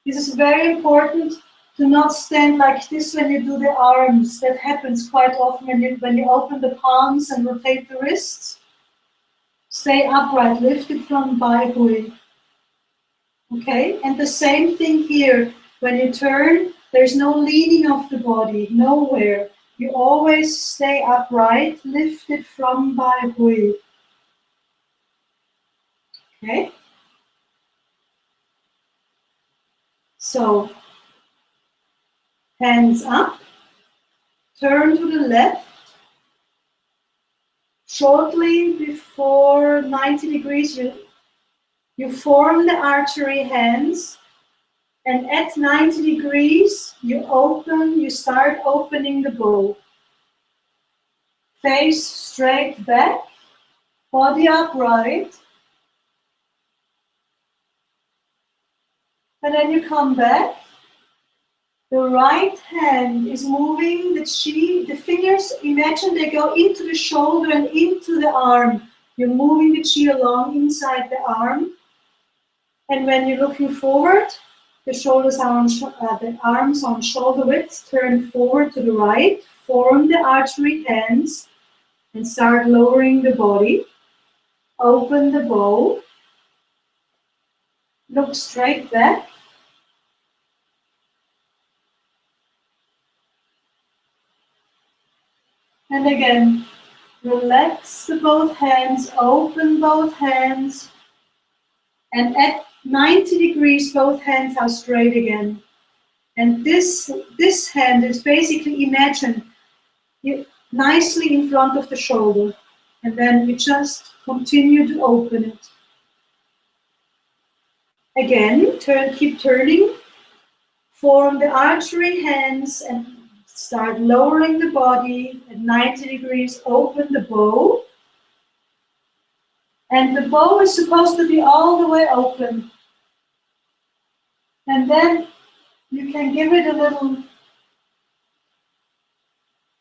This is very important to not stand like this when you do the arms. That happens quite often when you open the palms and rotate the wrists. Stay upright, lifted from Bai Hui. Okay, and the same thing here. When you turn, there's no leaning of the body, nowhere. You always stay upright, lifted from Bai Hui. Okay? So, hands up, turn to the left. Shortly before 90 degrees, you form the archery hands, and at 90 degrees, you start opening the bow. Face straight back, body upright, and then you come back. The right hand is moving the chi, the fingers, imagine they go into the shoulder and into the arm. You're moving the chi along inside the arm. And when you're looking forward, the arms on shoulder width, turn forward to the right, form the archery hands, and start lowering the body. Open the bow. Look straight back. And again, relax both hands, open both hands, and at 90 degrees, both hands are straight again. And this hand is basically, imagine, nicely in front of the shoulder. And then you just continue to open it. Again, keep turning, form the archery hands, and start lowering the body at 90 degrees, open the bow. And the bow is supposed to be all the way open. And then you can give it a little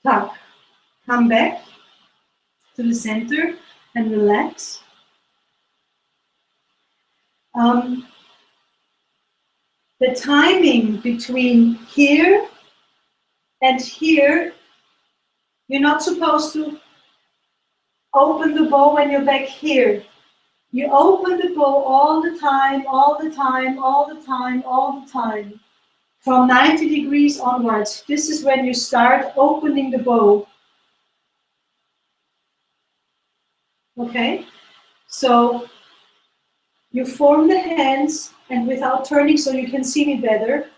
tuck. Come back to the center and relax. The timing between here and here, you're not supposed to open the bow when you're back here. You open the bow all the time, all the time, all the time, all the time. From 90 degrees onwards. This is when you start opening the bow. Okay, so you form the hands and without turning so you can see me better.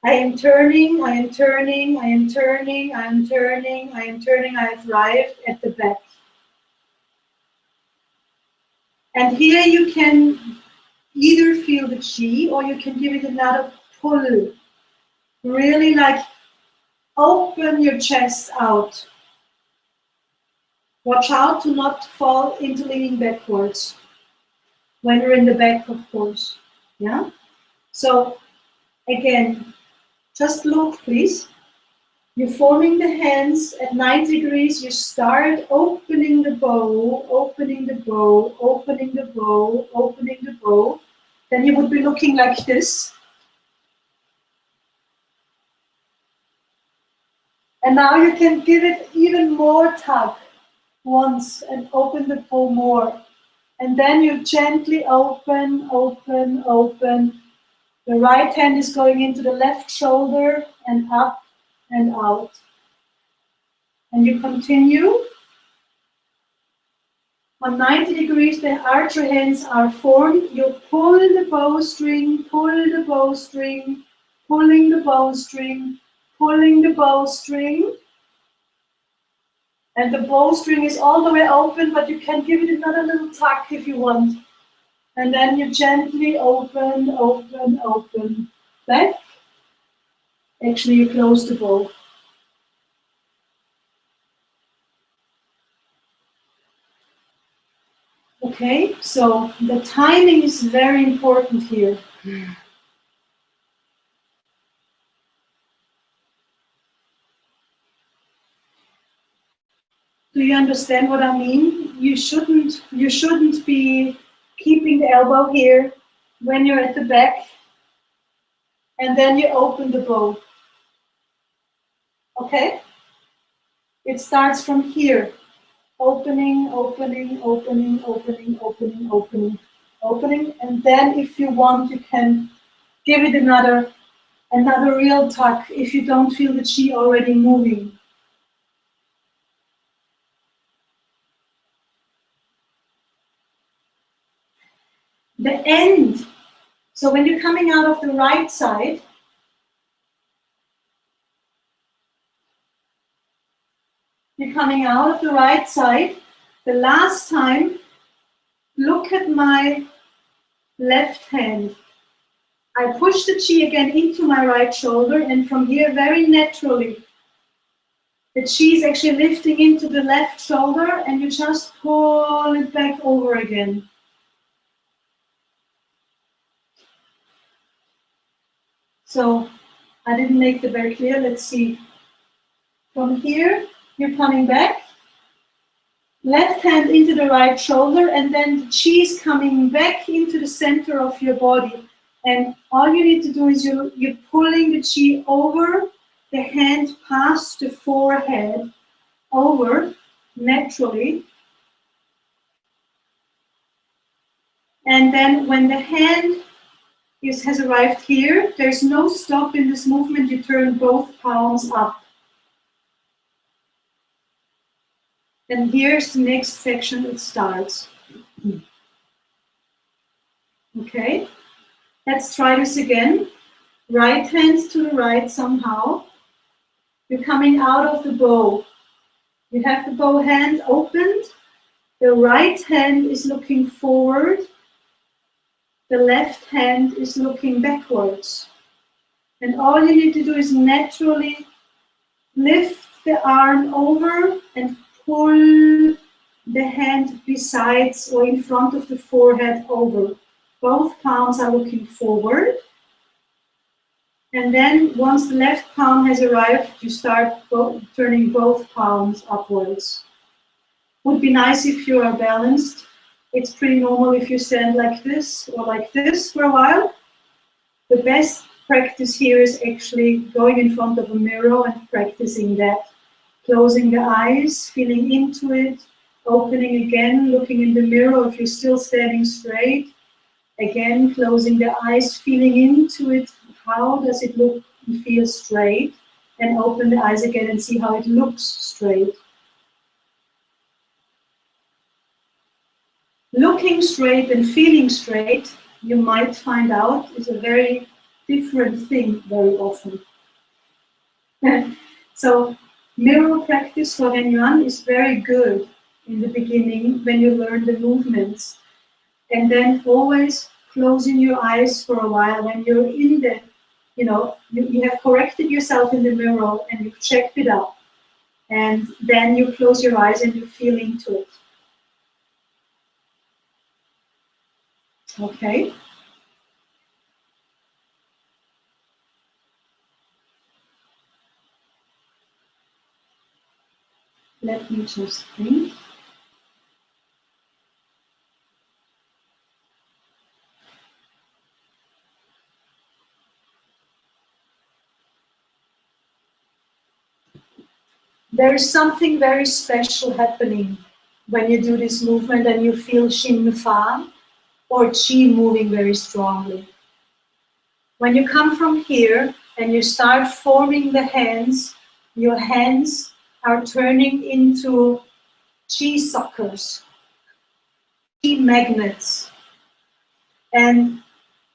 I am turning, I am turning, I am turning, I am turning, I am turning, I have arrived at the back. And here you can either feel the chi or you can give it another pull. Really like open your chest out. Watch out to not fall into leaning backwards. When you're in the back, of course. Yeah? So again, just look, please. You're forming the hands at 90 degrees. You start opening the bow, opening the bow, opening the bow, opening the bow. Then you would be looking like this. And now you can give it even more tug once and open the bow more. And then you gently open, open, open. The right hand is going into the left shoulder and up and out. And you continue. On 90 degrees, the archer hands are formed. You pull the bowstring, pull the bowstring, pulling the bowstring, pulling the bowstring. And the bowstring is all the way open, but you can give it another little tuck if you want. And then you gently open, open, open. Back. Actually, you close the bow. Okay, so the timing is very important here. Do you understand what I mean? You shouldn't be keeping the elbow here when you're at the back and then you open the bow. Okay? It starts from here. Opening, opening, opening, opening, opening, opening, opening, and then if you want you can give it another real tuck if you don't feel the chi already moving. The end. So when you're coming out of the right side, you're coming out of the right side. The last time, look at my left hand. I push the chi again into my right shoulder, and from here, very naturally, the chi is actually lifting into the left shoulder, and you just pull it back over again. So I didn't make it very clear. Let's see. From here, you're coming back. Left hand into the right shoulder, and then the chi is coming back into the center of your body. And all you need to do is you're pulling the chi over, the hand past the forehead, over, naturally. And then when the hand has arrived here, there's no stop in this movement, you turn both palms up. And here's the next section that starts. Okay, let's try this again. Right hand to the right somehow. You're coming out of the bow. You have the bow hand opened. The right hand is looking forward. The left hand is looking backwards. And all you need to do is naturally lift the arm over and pull the hand besides or in front of the forehead over. Both palms are looking forward. And then once the left palm has arrived, you start turning both palms upwards. Would be nice if you are balanced. It's pretty normal if you stand like this or like this for a while. The best practice here is actually going in front of a mirror and practicing that. Closing the eyes, feeling into it, opening again, looking in the mirror if you're still standing straight. Again, closing the eyes, feeling into it. How does it look and feel straight? And open the eyes again and see how it looks straight. Looking straight and feeling straight, you might find out, is a very different thing very often. So mirror practice for Yuan is very good in the beginning when you learn the movements. And then always closing your eyes for a while when you're in the, you have corrected yourself in the mirror and you've checked it out. And then you close your eyes and you feel into it. Okay. Let me just think. There is something very special happening when you do this movement and you feel Shin Fa or Qi moving very strongly. When you come from here and you start forming the hands, your hands are turning into Qi suckers, Qi magnets. And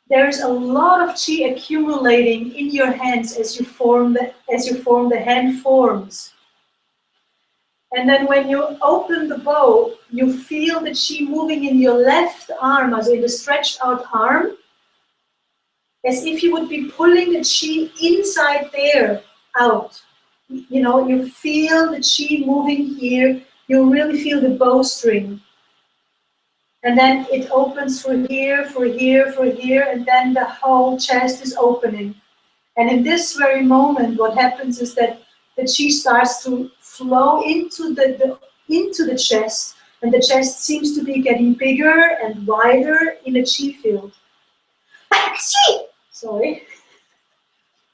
there's a lot of Qi accumulating in your hands as you form the hand forms. And then when you open the bow, you feel the Qi moving in your left arm, as in the stretched out arm, as if you would be pulling the Qi inside there out. You feel the Qi moving here, you really feel the bowstring. And then it opens for here, for here, for here, and then the whole chest is opening. And in this very moment, what happens is that the Qi starts to flow into the chest, and the chest seems to be getting bigger and wider in a Qi field. Sorry.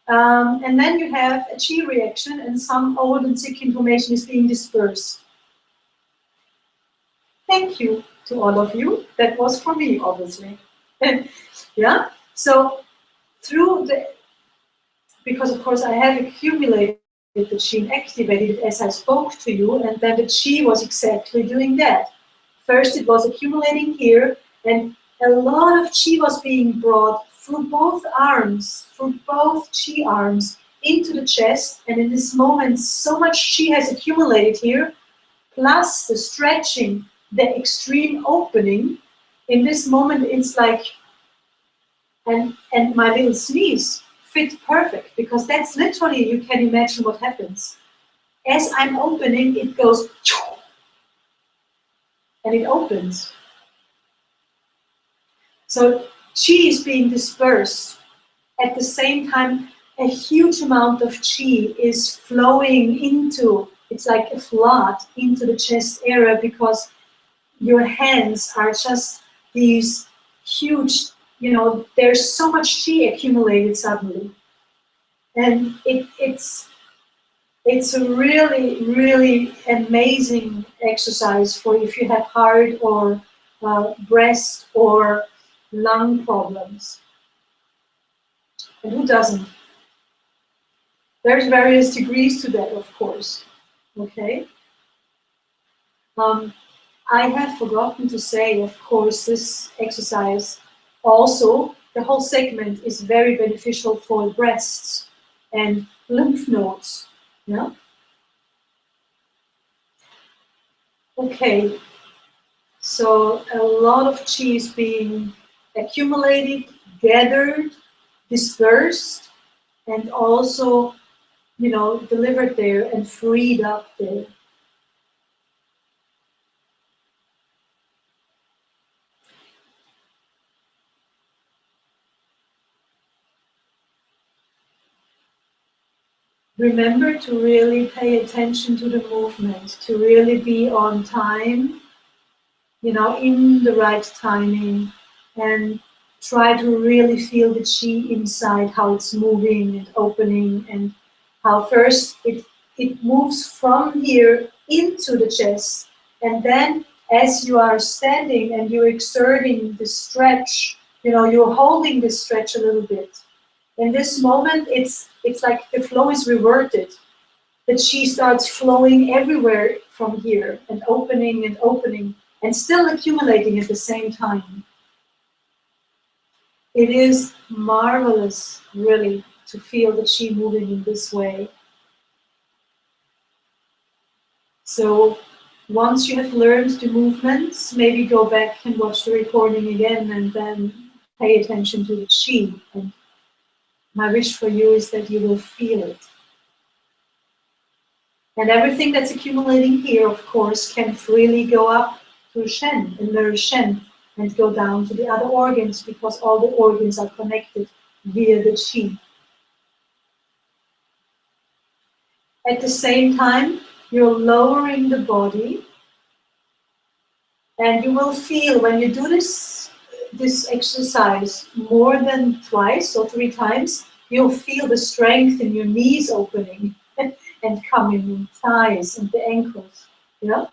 And then you have a Qi reaction, and some old and sick information is being dispersed. Thank you to all of you. That was for me, obviously. Yeah. So because of course I have accumulated the Qi and activated it as I spoke to you, and then the Qi was exactly doing that. First it was accumulating here, and a lot of Qi was being brought through both arms, through both Qi arms, into the chest, and in this moment so much Qi has accumulated here, plus the stretching, the extreme opening. In this moment it's like, and my little sneeze fit perfect, because that's literally, you can imagine what happens. As I'm opening, it goes, and it opens. So Qi is being dispersed. At the same time, a huge amount of Qi is flowing into, it's like a flood into the chest area, because your hands are just these huge, there's so much Qi accumulated suddenly. And it's a really, really amazing exercise for if you have heart or breast or lung problems. And who doesn't? There's various degrees to that, of course. Okay. I have forgotten to say, of course, this exercise also, the whole segment is very beneficial for breasts and lymph nodes. Yeah. Okay. So a lot of Qi is being accumulated, gathered, dispersed, and also, delivered there and freed up there. Remember to really pay attention to the movement, to really be on time, in the right timing, and try to really feel the Qi inside, how it's moving and opening, and how first it moves from here into the chest, and then as you are standing and you're exerting the stretch, you're holding the stretch a little bit. In this moment, it's like the flow is reverted. The Qi starts flowing everywhere from here and opening and opening. and still accumulating at the same time. It is marvelous, really, to feel the chi moving in this way. So once you have learned the movements, maybe go back and watch the recording again and then pay attention to the chi. And my wish for you is that you will feel it. And everything that's accumulating here, of course, can freely go up to Shen and nourish Shen and go down to the other organs, because all the organs are connected via the chi. At the same time, you're lowering the body, and you will feel when you do this exercise more than twice or 3 times, you'll feel the strength in your knees opening and coming in thighs and the ankles. Yeah?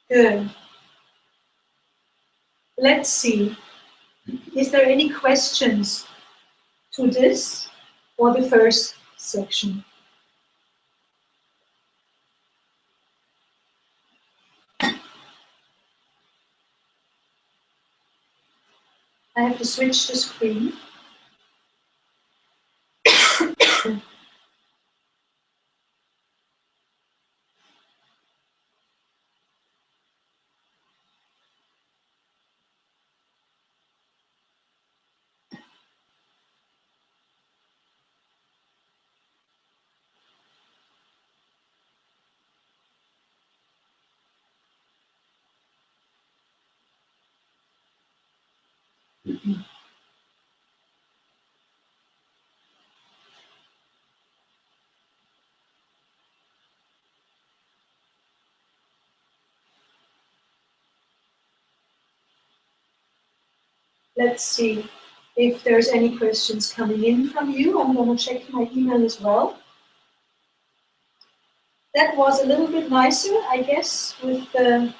Good. Let's see. Is there any questions to this or the first section? I have to switch the screen. Let's see if there's any questions coming in from you. I'm going to check my email as well. That was a little bit nicer, I guess, with the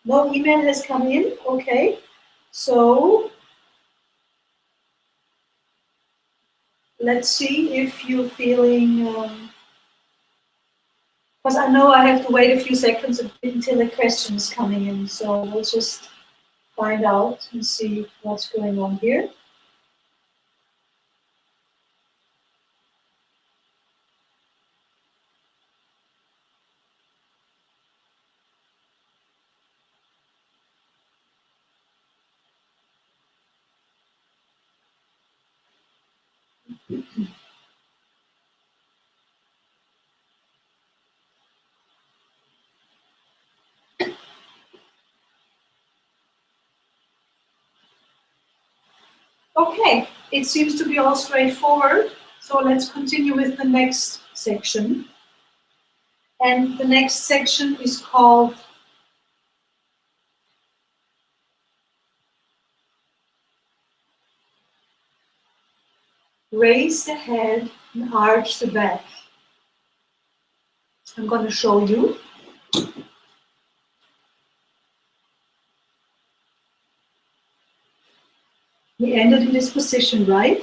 no email has come in. Okay, so let's see if you're feeling, because I know I have to wait a few seconds until the question is coming in, so we'll just find out and see what's going on here. Okay, it seems to be all straightforward, so let's continue with the next section. And the next section is called Raise the Head and Arch the Back. I'm going to show you. We ended in this position, right?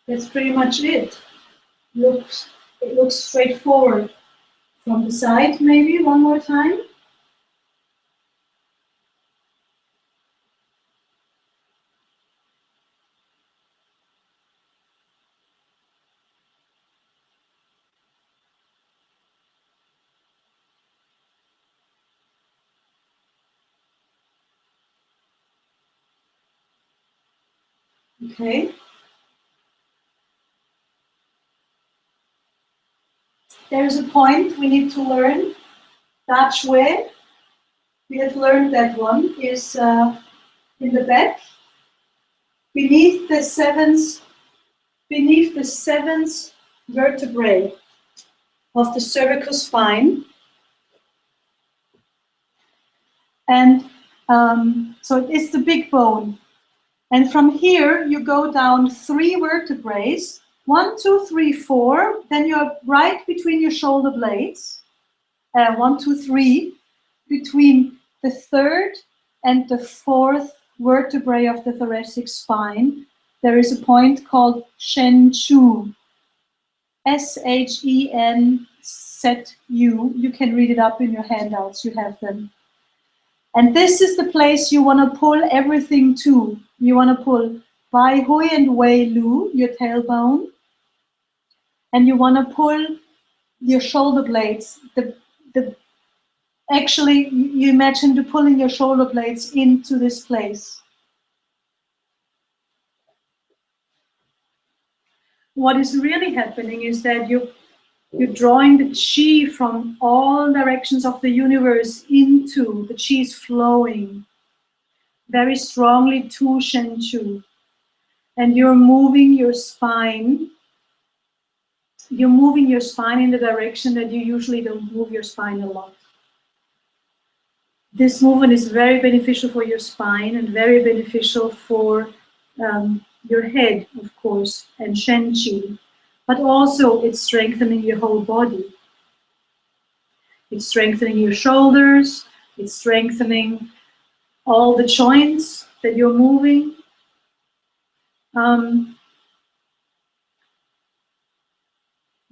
That's pretty much it. It looks straightforward. From the side, maybe one more time. Okay. There's a point we need to learn. Dutch way. We have learned that one is in the back, beneath the seventh vertebrae of the cervical spine. And so it is the big bone. And from here, you go down 3 vertebrae, 1, 2, 3, 4. Then you're right between your shoulder blades. 1, 2, 3, between the 3rd and the 4th vertebrae of the thoracic spine. There is a point called Shen Chu. SHENZU. You can read it up in your handouts, you have them. And this is the place you want to pull everything to. You want to pull Bai Hui and Wei Lu, your tailbone. And you want to pull your shoulder blades. Actually, you imagine to pulling your shoulder blades into this place. What is really happening is that you're drawing the chi from all directions of the universe into, the chi is flowing very strongly to Shen Chu. And you're moving your spine. You're moving your spine in the direction that you usually don't move your spine a lot. This movement is very beneficial for your spine and very beneficial for your head, of course, and Shen Qi. But also it's strengthening your whole body. It's strengthening your shoulders. It's strengthening all the joints that you're moving.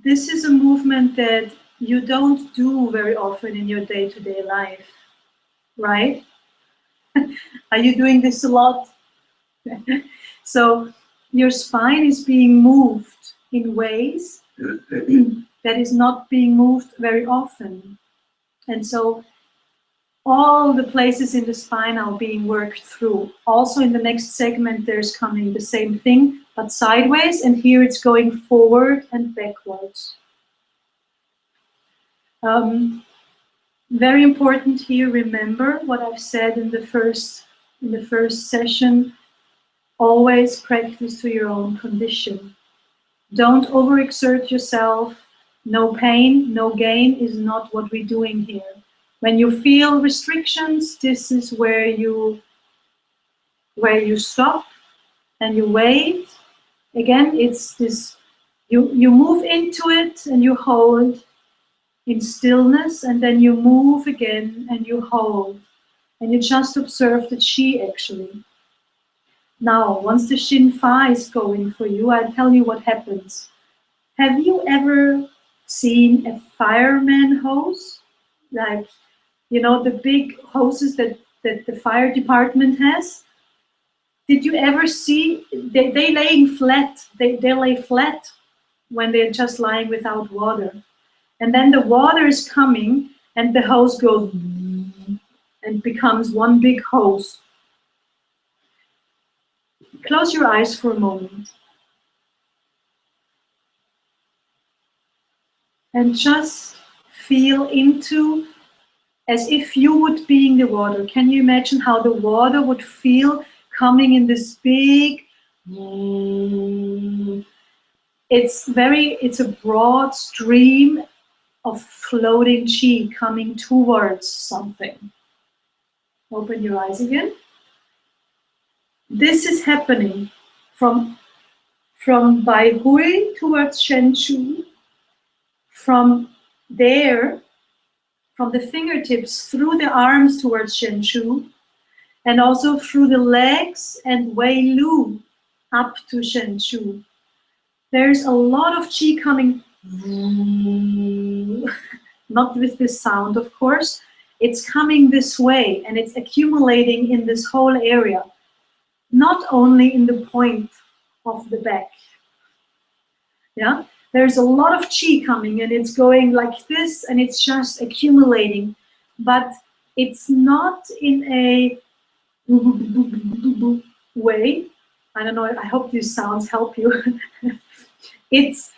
This is a movement that you don't do very often in your day-to-day life, right? Are you doing this a lot? So your spine is being moved in ways that is not being moved very often. And so all the places in the spine are being worked through. Also in the next segment, there's coming the same thing, but sideways, and here it's going forward and backwards. Very important here, remember what I've said in the first session, always practice to your own condition. Don't overexert yourself. No pain, no gain is not what we're doing here. When you feel restrictions, this is where you stop and you wait. Again, it's this, you move into it and you hold in stillness, and then you move again and you hold. And you just observe the chi actually. Now, once the Shin Fa is going for you, I'll tell you what happens. Have you ever seen a fireman hose? Like, you know, the big hoses that the fire department has? Did you ever see, they laying flat, they lay flat when they're just lying without water. And then the water is coming and the hose goes and becomes one big hose. Close your eyes for a moment. And just feel into, as if you would be in the water. Can you imagine how the water would feel coming in this big, it's a broad stream of floating chi coming towards something. Open your eyes again. This is happening from Bai Hui towards Shen Chu, from there, from the fingertips through the arms towards Shen Chu, and also through the legs and Wei Lu up to Shen Chu. There's a lot of chi coming, not with this sound, of course. It's coming this way and it's accumulating in this whole area, not only in the point of the back. Yeah, there's a lot of chi coming and it's going like this and it's just accumulating, but it's not in a way. I don't know, I hope these sounds help you. It's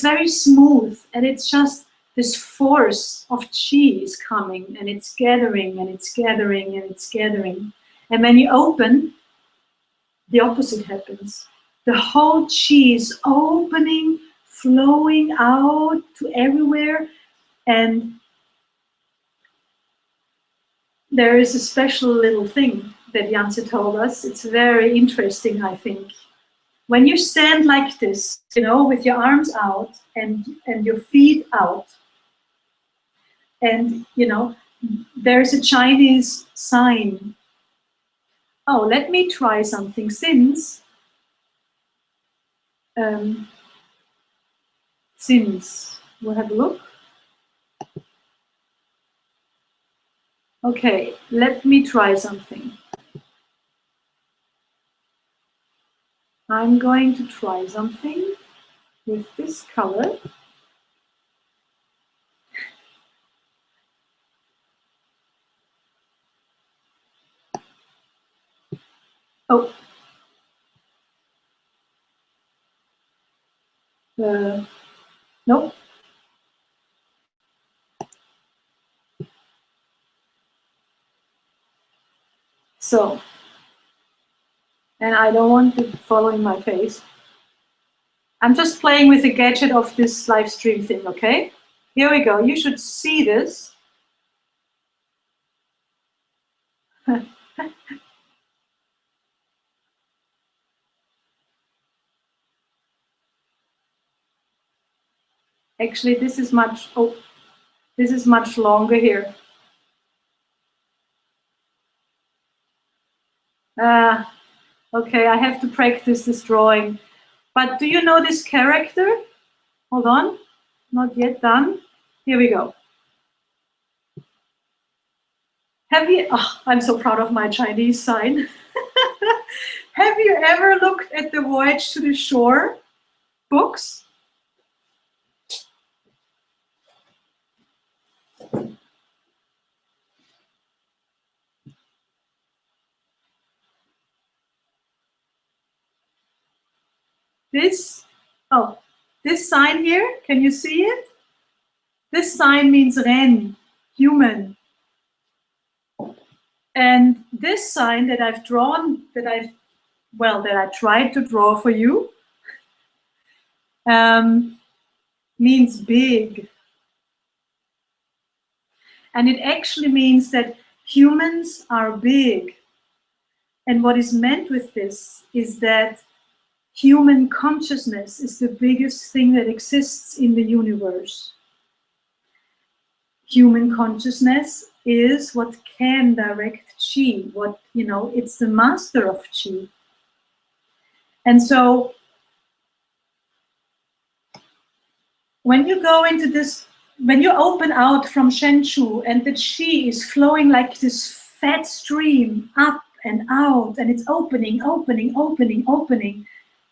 very smooth, and it's just this force of chi is coming, and it's gathering, and it's gathering, and it's gathering. And when you open, the opposite happens. The whole chi is opening, flowing out to everywhere, and there is a special little thing that Janse told us. It's very interesting, I think. When you stand like this, you know, with your arms out and your feet out, and, you know, there's a Chinese sign. Oh, let me try something since we'll have a look. Okay, let me try something. I'm going to try something with this color. Oh. Nope. So, and I don't want to follow in my face. I'm just playing with the gadget of this live stream thing, okay? Here we go. You should see this. Actually, this is much longer here. Okay, I have to practice this drawing. But do you know this character? Hold on, not yet done. Here we go. Have you, oh, I'm so proud of my Chinese sign. Have you ever looked at the Voyage to the Shore books? This sign here, can you see it? This sign means Ren, human. And this sign that I've drawn, that I tried to draw for you, means big. And it actually means that humans are big. And what is meant with this is that human consciousness is the biggest thing that exists in the universe. Human consciousness is what can direct chi, what, you know, it's the master of chi. And so when you go into this, when you open out from Shen Chu and the chi is flowing like this fat stream up and out, and it's opening, opening, opening, opening,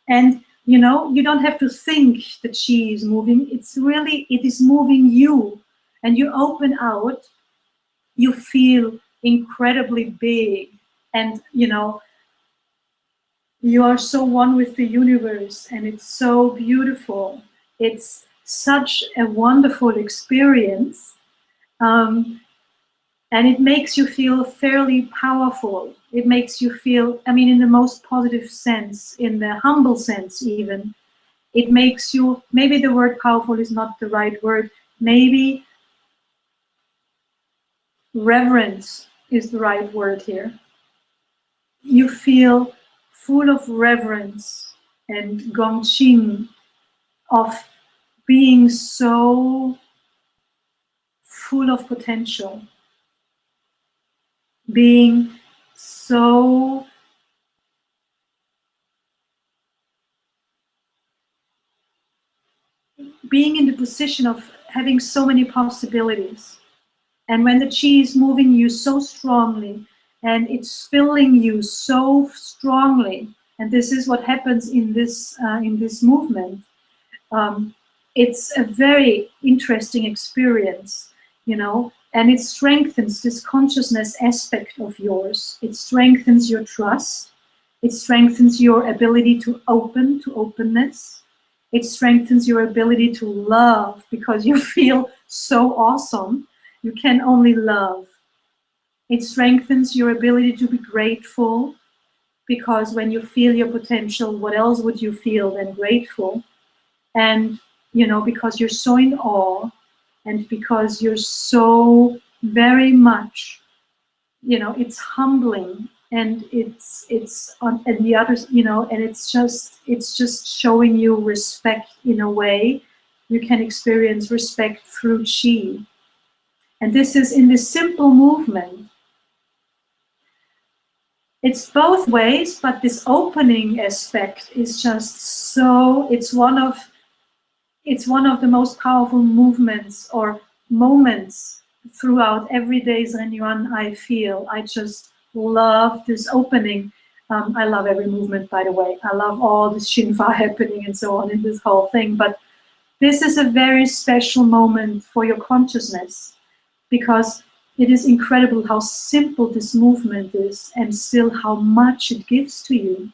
and you know, you don't have to think the chi is moving, it's really, it is moving you. And you open out, you feel incredibly big, and you know, you are so one with the universe, and it's so beautiful. It's such a wonderful experience, and it makes you feel fairly powerful. It makes you feel, I mean, in the most positive sense, in the humble sense even. It makes you, maybe the word powerful is not the right word, maybe reverence is the right word here. You feel full of reverence and gongqing, of being so full of potential, being so being in the position of having so many possibilities. And when the chi is moving you so strongly and it's filling you so strongly, and this is what happens in this movement, it's a very interesting experience, you know, and it strengthens this consciousness aspect of yours. It strengthens your trust. It strengthens your ability to open, to openness. It strengthens your ability to love because you feel so awesome. You can only love. It strengthens your ability to be grateful because when you feel your potential, what else would you feel than grateful? And, because you're so in awe and because you're so very much, it's humbling and it's on and the others, and it's just showing you respect in a way. You can experience respect through chi. And this is in this simple movement. It's both ways, but this opening aspect is just so, it's one of the most powerful movements or moments throughout everyday Zen Yuan. I feel I just love this opening. I love every movement, by the way. I love all this Shinfa happening and so on in this whole thing. But this is a very special moment for your consciousness because it is incredible how simple this movement is and still how much it gives to you.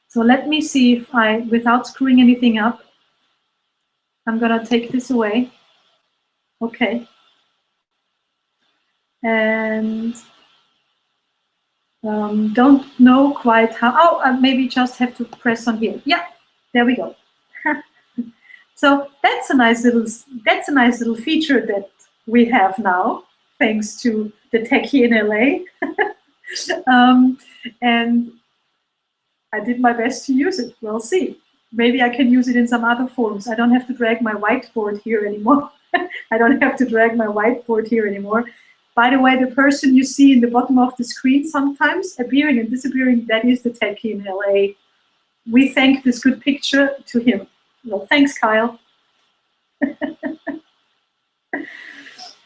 So let me see if I, without screwing anything up, I'm gonna take this away. Okay. And don't know quite how, oh, I maybe just have to press on here. Yeah, there we go. So that's a nice little feature that we have now, thanks to the techie in LA. And I did my best to use it. We'll see. Maybe I can use it in some other forms. I don't have to drag my whiteboard here anymore. I don't have to drag my whiteboard here anymore. By the way, the person you see in the bottom of the screen sometimes appearing and disappearing, that is the techie in LA. We thank this good picture to him. Well, thanks, Kyle.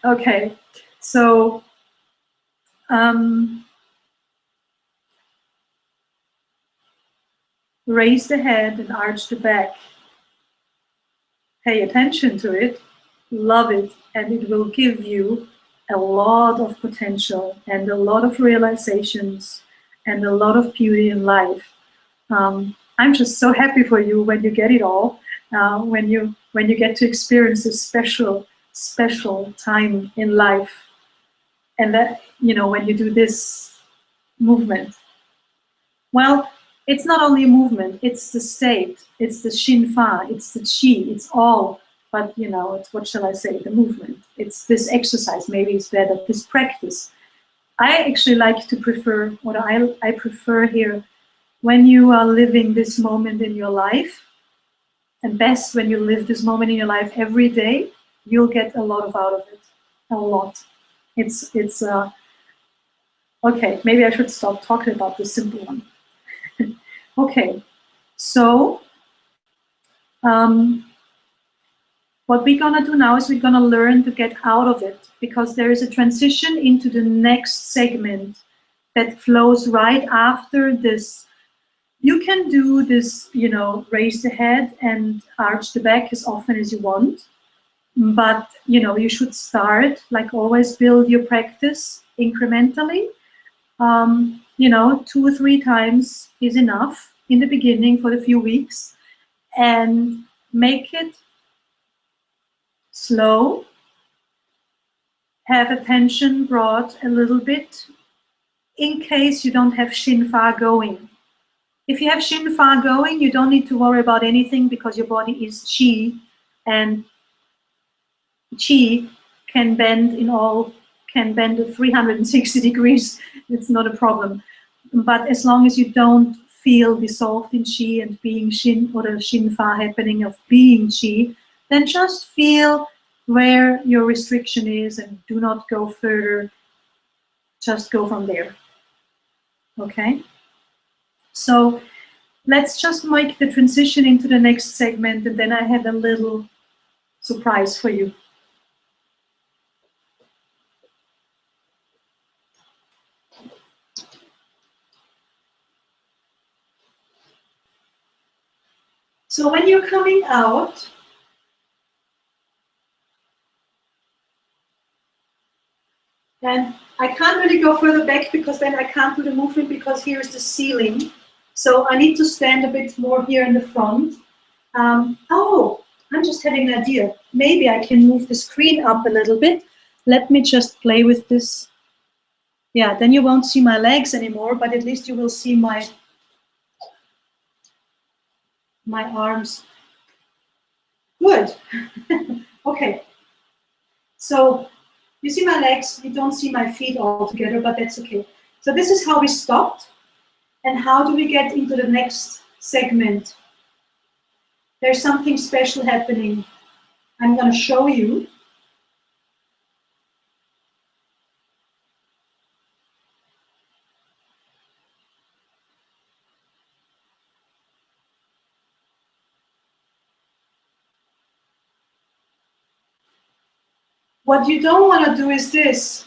Okay, so raise the head and arch the back. Pay attention to it, love it, and it will give you a lot of potential and a lot of realizations and a lot of beauty in life. I'm just so happy for you when you get it all, when you get to experience this special time in life, and that when you do this movement. Well, it's not only a movement, it's the state, it's the Shinfa, it's the Qi, it's all, but it's, what shall I say, the movement. It's this exercise, maybe it's better, this practice. I actually like to prefer, what I prefer here, when you are living this moment in your life, and best when you live this moment in your life every day, you'll get a lot out of it, a lot. It's okay, maybe I should stop talking about the simple one. Okay, so what we're gonna do now is we're gonna learn to get out of it, because there is a transition into the next segment that flows right after this. You can do this, raise the head and arch the back as often as you want, but you should start, like always, build your practice incrementally. 2 or 3 times is enough in the beginning for a few weeks, and make it slow. Have attention brought a little bit in case you don't have Shinfa going. If you have Shinfa going, you don't need to worry about anything because your body is Qi, and Qi can bend to 360 degrees. It's not a problem. But as long as you don't feel dissolved in Qi and being Shin, or the Shinfa happening of being Qi, then just feel where your restriction is and do not go further. Just go from there. Okay? So let's just make the transition into the next segment, and then I have a little surprise for you. So when you're coming out, and I can't really go further back because then I can't do the movement because here's the ceiling. So I need to stand a bit more here in the front. Oh, I'm just having an idea. Maybe I can move the screen up a little bit. Let me just play with this. Yeah, then you won't see my legs anymore, but at least you will see my arms. Good. Okay. So you see my legs, you don't see my feet all together, but that's okay. So this is how we stopped. And how do we get into the next segment? There's something special happening. I'm going to show you. What you don't want to do is this.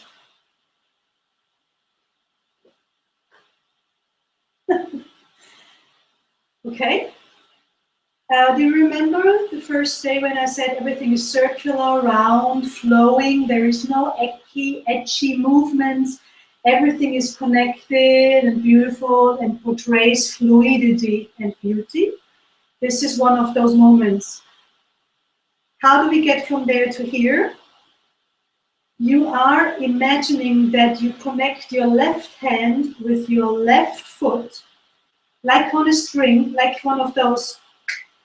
Okay? Do you remember the first day when I said everything is circular, round, flowing, there is no edgy movements, everything is connected and beautiful and portrays fluidity and beauty? This is one of those moments. How do we get from there to here? You are imagining that you connect your left hand with your left foot, like on a string, like one of those,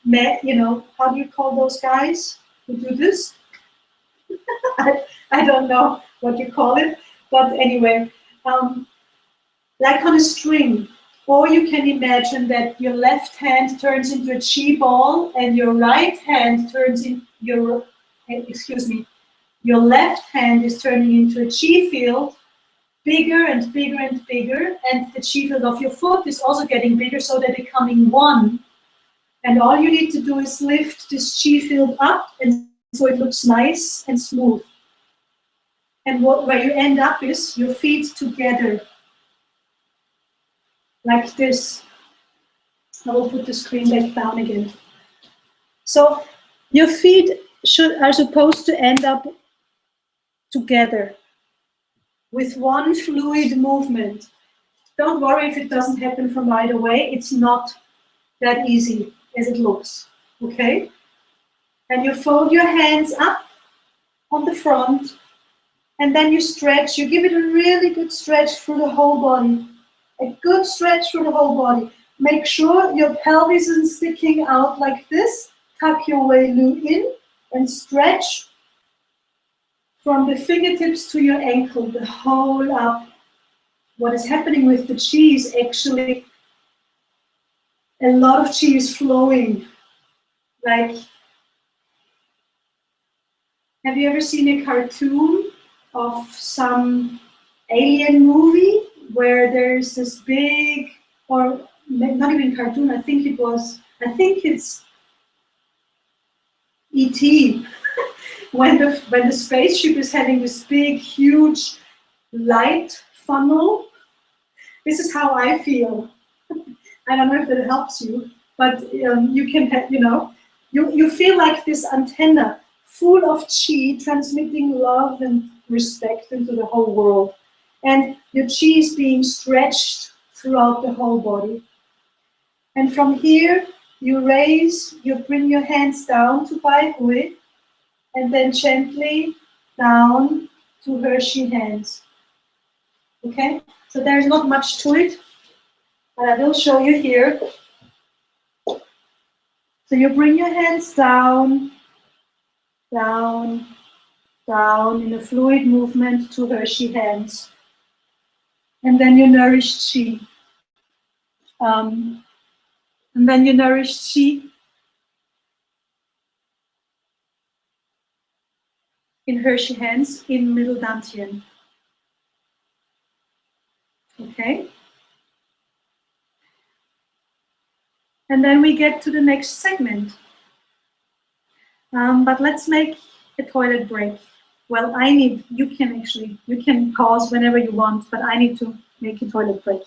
you know, how do you call those guys who do this? I don't know what you call it, but anyway, like on a string. Or you can imagine that your left hand turns into a chi ball and your right hand turns in your, your left hand is turning into a chi field, bigger and bigger and bigger, and the chi field of your foot is also getting bigger, so they're becoming one. And all you need to do is lift this chi field up, and so it looks nice and smooth. And where you end up is your feet together, like this. I will put the screen back down again. So your feet are supposed to end up together with one fluid movement. Don't worry if it doesn't happen from right away. It's not that easy as it looks, okay? And you fold your hands up on the front, and then you stretch. You give it a really good stretch through the whole body. A good stretch through the whole body. Make sure your pelvis isn't sticking out like this. Tuck your weilu in and stretch from the fingertips to your ankle, the whole up. What is happening with the chi is actually a lot of chi is flowing. Like, have you ever seen a cartoon of some alien movie where there's this big, or not even cartoon, I think it's E.T. when the spaceship is having this big, huge light funnel. This is how I feel. I don't know if that helps you, but you can have, you feel like this antenna full of chi transmitting love and respect into the whole world. And your chi is being stretched throughout the whole body. And from here, you bring your hands down to Bai Hui, and then gently down to Hershey hands. Okay? So there's not much to it, but I will show you here. So you bring your hands down, down, down in a fluid movement to Hershey hands. And then you nourish chi. And then you nourish chi in Hershey hands in middle dantian. Okay? And then we get to the next segment. But let's make a toilet break. Well, you can pause whenever you want, but I need to make a toilet break.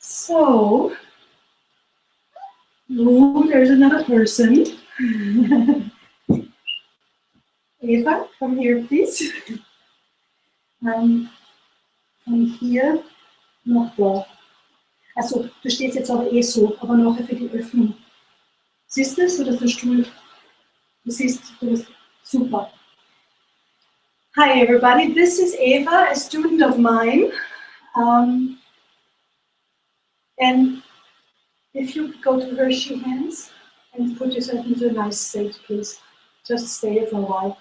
So, oh, there's another person. Eva, come here, please. Von hier nach da. Also, du stehst jetzt aber eh so, aber nachher für die Öffnung. Siehst du es oder ist der Stuhl? Du siehst, du bist super. Hi, everybody. This is Eva, a student of mine. And if you go to her, she hands and put yourself into a nice state, please. Just stay there for a while.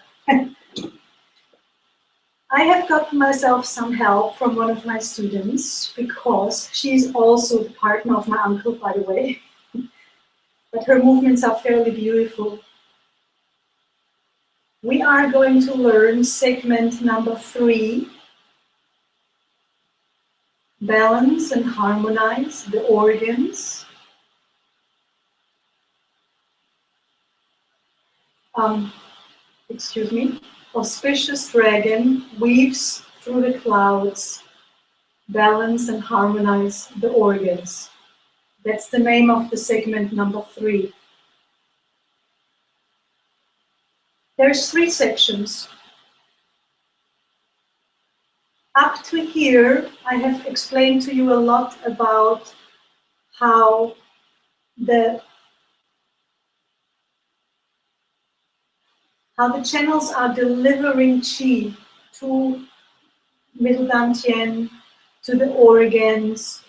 I have gotten myself some help from one of my students because she's also the partner of my uncle, by the way. But her movements are fairly beautiful. We are going to learn segment number 3, balance and harmonize the organs. Excuse me. Auspicious dragon weaves through the clouds, balance and harmonize the organs. That's the name of the segment number 3. There's 3 sections. Up to here, I have explained to you a lot about how the channels are delivering qi to middle dantian, to the organs,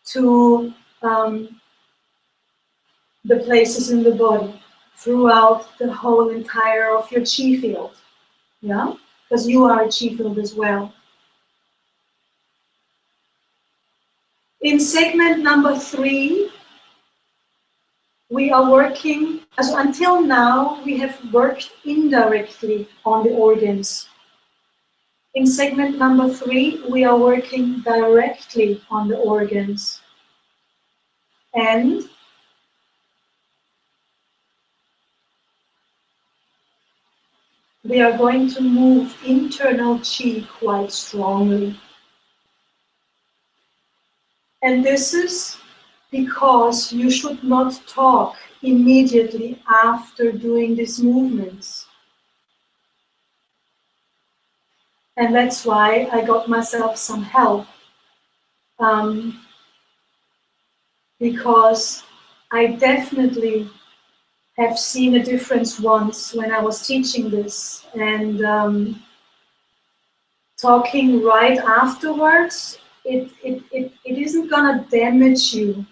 to the places in the body, throughout the whole entire of your qi field. Yeah? Because you are a qi field as well. In segment number 3, we are working, so until now, we have worked indirectly on the organs. In segment number 3, we are working directly on the organs. And we are going to move internal qi quite strongly. And this is because you should not talk immediately after doing these movements. And that's why I got myself some help. Because I definitely have seen a difference once when I was teaching this, and talking right afterwards, it isn't gonna damage you,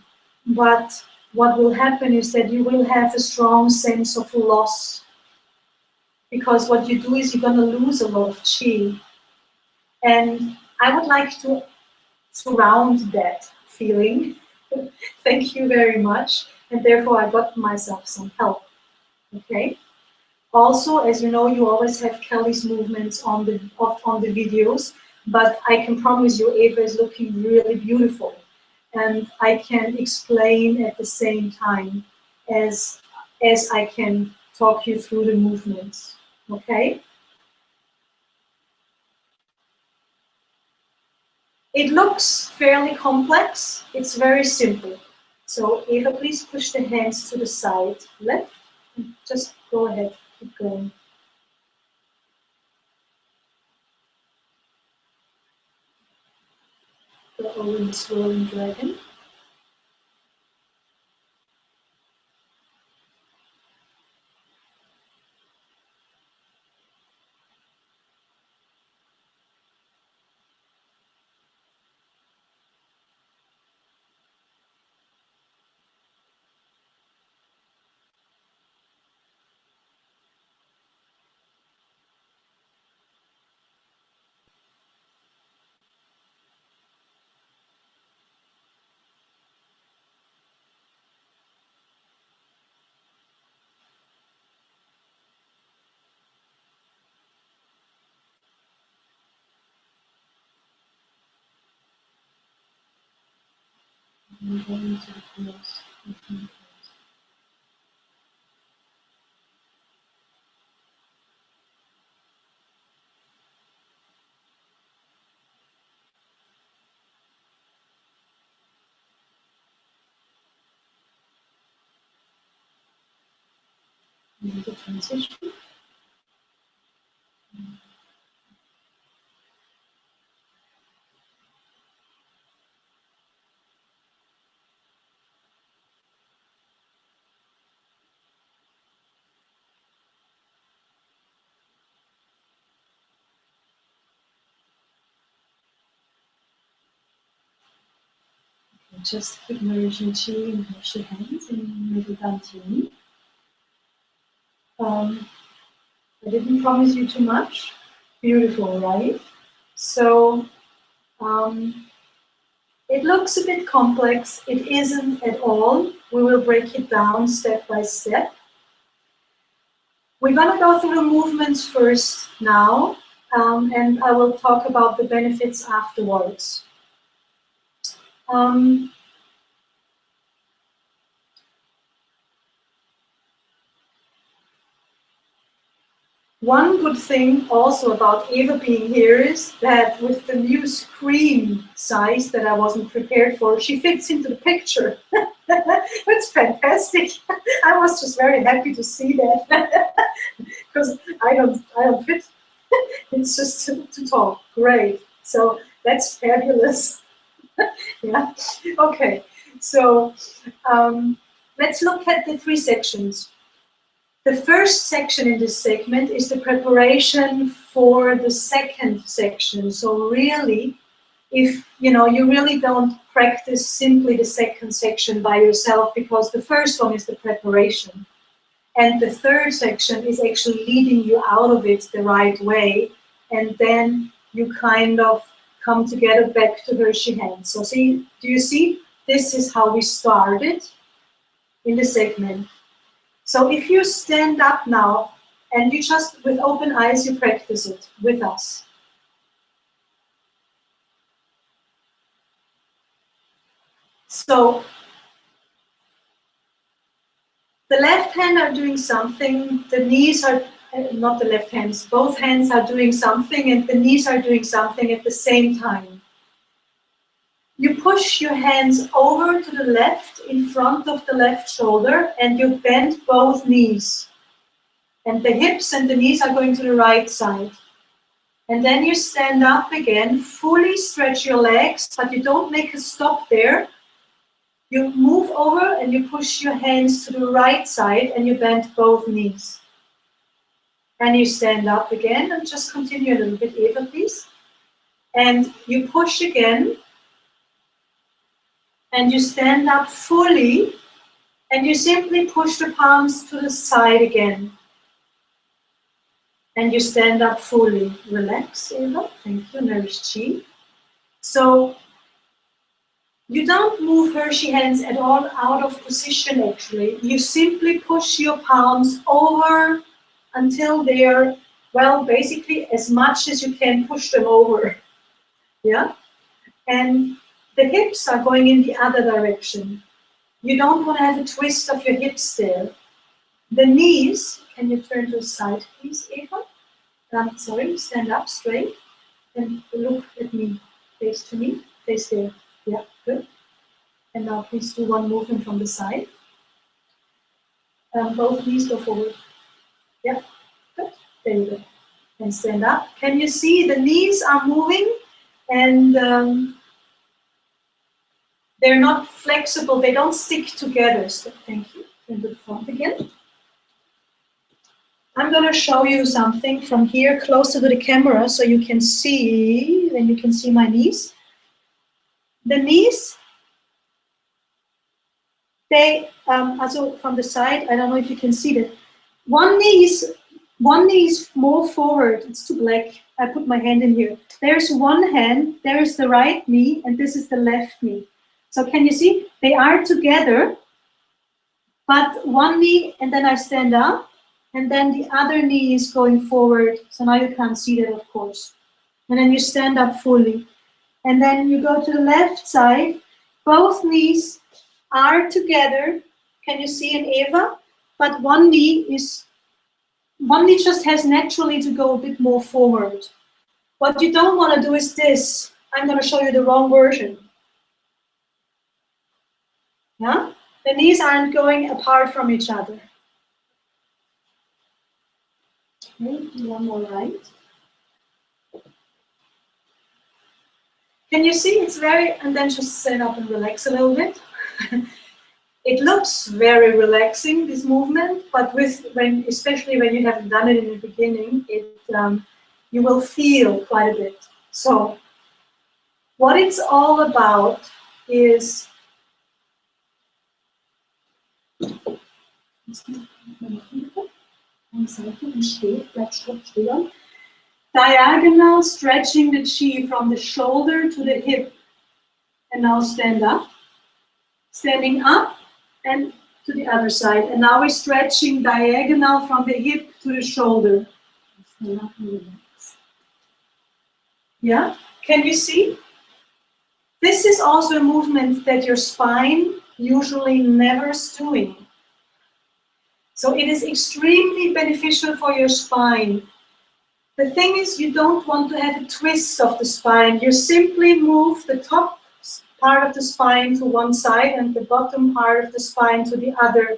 but what will happen is that you will have a strong sense of loss, because what you do is you're gonna lose a lot of qi. And I would like to surround that feeling. Thank you very much. And therefore I got myself some help. Okay. Also, as you know, you always have Kelly's movements on the videos, but I can promise you Eva is looking really beautiful. And I can explain at the same time as I can talk you through the movements. Okay? It looks fairly complex. It's very simple. So Eva, please push the hands to the side, left, and just go ahead, keep going. The orange swirling dragon. And going to the cross. The transition. Just put nourishing chi in your hands in middle dantian. I didn't promise you too much. Beautiful, right? So it looks a bit complex. It isn't at all. We will break it down step by step. We're going to go through the movements first now, and I will talk about the benefits afterwards. One good thing also about Eva being here is that with the new screen size that I wasn't prepared for, she fits into the picture. It's fantastic. I was just very happy to see that because I don't fit. It's just too tall. Great. So that's fabulous. Yeah. Okay. So let's look at the 3 sections. The first section in this segment is the preparation for the second section. So really, if you really don't practice simply the second section by yourself, because the first one is the preparation. And the third section is actually leading you out of it the right way. And then you kind of come together back to Hershey hands. So see, do you see? This is how we started in the segment. So if you stand up now and you just, with open eyes, you practice it with us. So the left hand are doing something, the knees are, not the left hands, both hands are doing something and the knees are doing something at the same time. You push your hands over to the left in front of the left shoulder and you bend both knees. And the hips and the knees are going to the right side. And then you stand up again, fully stretch your legs, but you don't make a stop there. You move over and you push your hands to the right side and you bend both knees. And you stand up again and just continue a little bit, Eva, please. And you push again. And you stand up fully and you simply push the palms to the side again. And you stand up fully. Relax, Eva. Thank you. Nourish chi. So you don't move Hershey hands at all out of position, actually. You simply push your palms over until they're, well, basically as much as you can push them over. Yeah? And the hips are going in the other direction. You don't want to have a twist of your hips there. The knees, can you turn to the side, please, Eva? Sorry, stand up straight and look at me. Face to me, face there. Yeah, good. And now please do one movement from the side. Both knees go forward. Yeah, good. There you go. And stand up. Can you see the knees are moving and they're not flexible. They don't stick together. So thank you. Turn to the front again. I'm going to show you something from here closer to the camera so you can see, then you can see my knees. The knees, they, also from the side, I don't know if you can see that. One knee is more forward, it's too black. I put my hand in here. There's one hand, there is the right knee, and this is the left knee. So can you see? They are together, but one knee, and then I stand up. And then the other knee is going forward. So now you can't see that, of course. And then you stand up fully. And then you go to the left side. Both knees are together. Can you see in Eva? But one knee just has naturally to go a bit more forward. What you don't want to do is this. I'm going to show you the wrong version. Yeah? The knees aren't going apart from each other. Okay, one more right. Can you see it's very, and then just stand up and relax a little bit. It looks very relaxing, this movement, but especially when you haven't done it in the beginning, you will feel quite a bit. So what it's all about is diagonal stretching the chi from the shoulder to the hip. And now stand up. Standing up and to the other side. And now we're stretching diagonal from the hip to the shoulder. Yeah? Can you see? This is also a movement that your spine usually never is doing. So it is extremely beneficial for your spine. The thing is, you don't want to have a twist of the spine. You simply move the top part of the spine to one side and the bottom part of the spine to the other.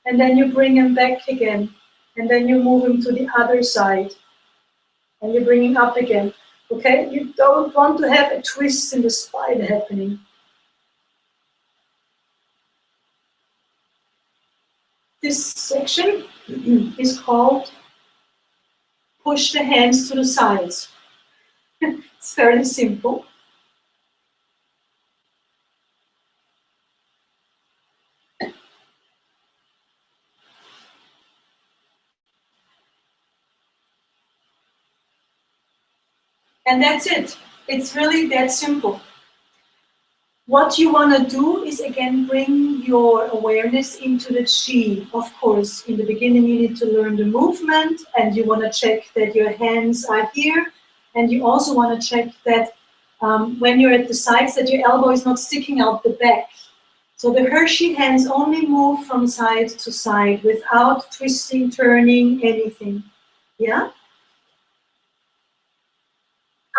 And then you bring them back again. And then you move them to the other side. And you bring him up again. Okay? You don't want to have a twist in the spine happening. This section is called push the hands to the sides. It's fairly simple. And that's it. It's really that simple. What you want to do is, again, bring your awareness into the chi. Of course, in the beginning you need to learn the movement, and you want to check that your hands are here, and you also want to check that when you're at the sides, that your elbow is not sticking out the back. So the Hershey hands only move from side to side without twisting, turning, anything. Yeah?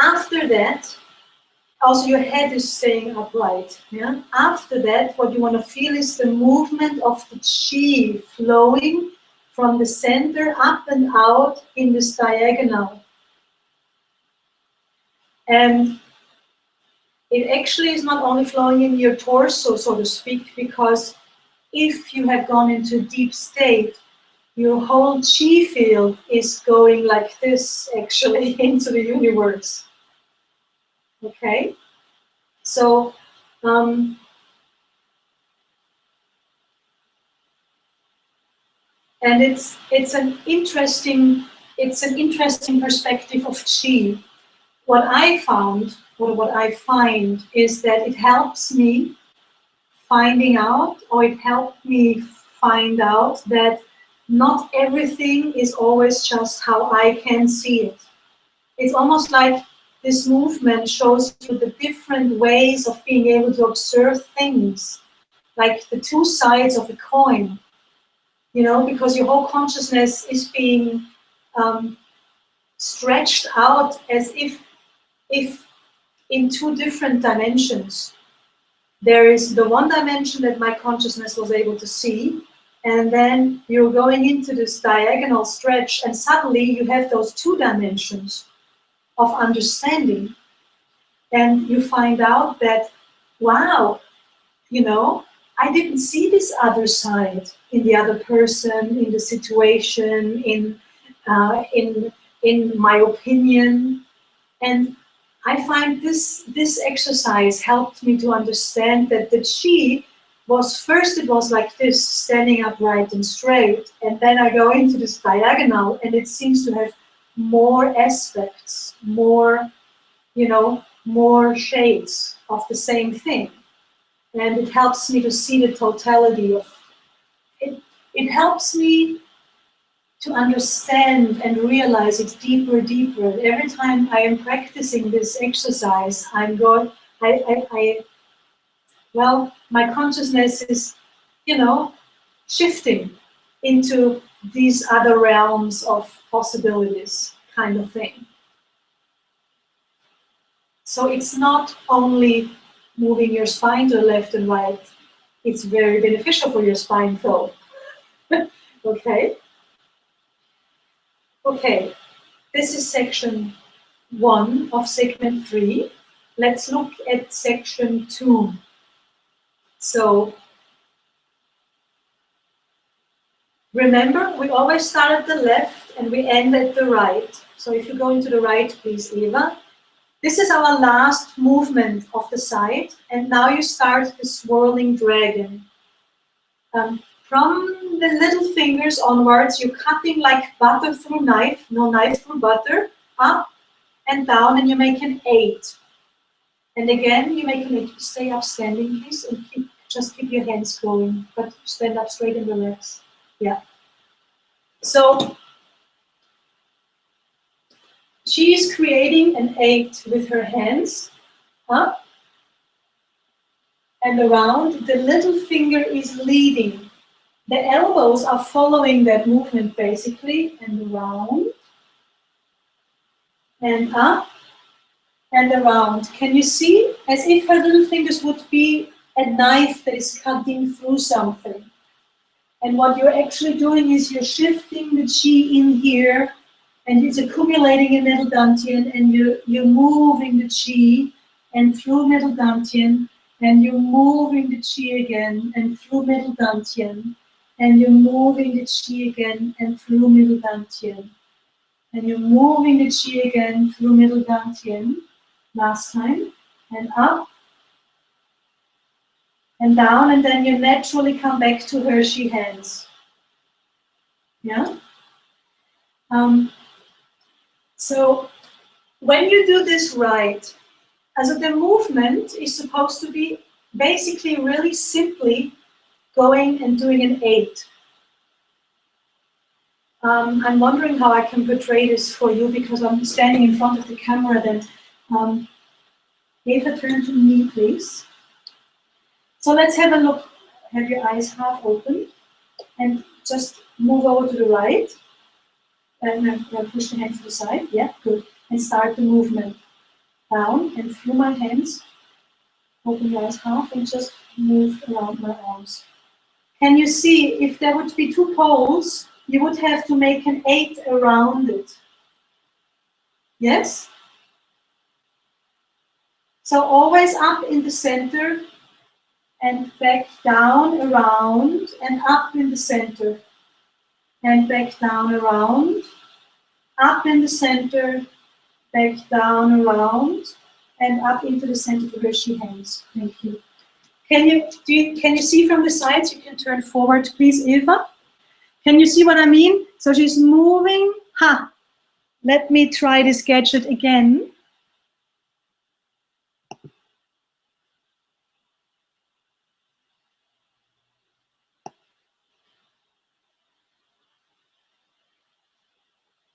After that, also your head is staying upright. Yeah? After that, what you want to feel is the movement of the chi flowing from the center up and out in this diagonal. And it actually is not only flowing in your torso, so to speak, because if you have gone into a deep state, your whole chi field is going like this, actually, into the universe. Okay? So, and it's an interesting perspective of chi. What I found, or what I find, is that it helps me finding out, or it helped me find out that not everything is always just how I can see it. It's almost like this movement shows you the different ways of being able to observe things, like the two sides of a coin, you know, because your whole consciousness is being stretched out as if in two different dimensions. There is the one dimension that my consciousness was able to see, and then you're going into this diagonal stretch, and suddenly you have those two dimensions of understanding. And you find out that, wow, you know, I didn't see this other side in the other person, in the situation, in my opinion. And I find this exercise helped me to understand that the chi was, first it was like this, standing upright and straight, and then I go into this diagonal, and it seems to have more aspects, more, you know, more shades of the same thing. And it helps me to see the totality of it. It helps me to understand and realize it deeper. Every time I am practicing this exercise, I'm going, well, my consciousness is, you know, shifting into these other realms of possibilities, kind of thing. So it's not only moving your spine to the left and right. It's very beneficial for your spine though. Okay? Okay, this is section 1 of segment 3. Let's look at section 2. So remember, we always start at the left and we end at the right. So if you go into the right, please, Eva. This is our last movement of the side, and now you start the swirling dragon. From the little fingers onwards, you're cutting like butter through knife, no knife through butter, up and down, and you make an 8. And again, you make an 8. Stay up standing, please, and just keep your hands going, but stand up straight and relax. Yeah. So she is creating an 8 with her hands up and around. The little finger is leading. The elbows are following that movement basically, and around and up and around. Can you see? As if her little fingers would be a knife that is cutting through something. And what you're actually doing is you're shifting the chi in here, and it's accumulating in middle dantian, and you're moving the chi and through middle dantian, and you're moving the chi again and through middle dantian, and you're moving the chi again and through middle dantian, and you're moving the chi again through middle dantian, last time, and up and down, and then you naturally come back to Hershey hands. Yeah? So when you do this right, as the movement is supposed to be basically really simply going and doing an 8. I'm wondering how I can portray this for you because I'm standing in front of the camera. Then, Eva, turn to me, please. So let's have a look. Have your eyes half open and just move over to the right. And push the hands to the side. Yeah, good. And start the movement. Down and through my hands. Open your eyes half and just move around my arms. Can you see, if there would be 2 poles, you would have to make an 8 around it. Yes? So always up in the center and back down around and up in the center and back down around, up in the center, back down around and up into the center to Hershey hands. Thank you. Can you see from the sides? You can turn forward, please, Eva. Can you see what I mean? So she's moving. Ha! Let me try this gadget again.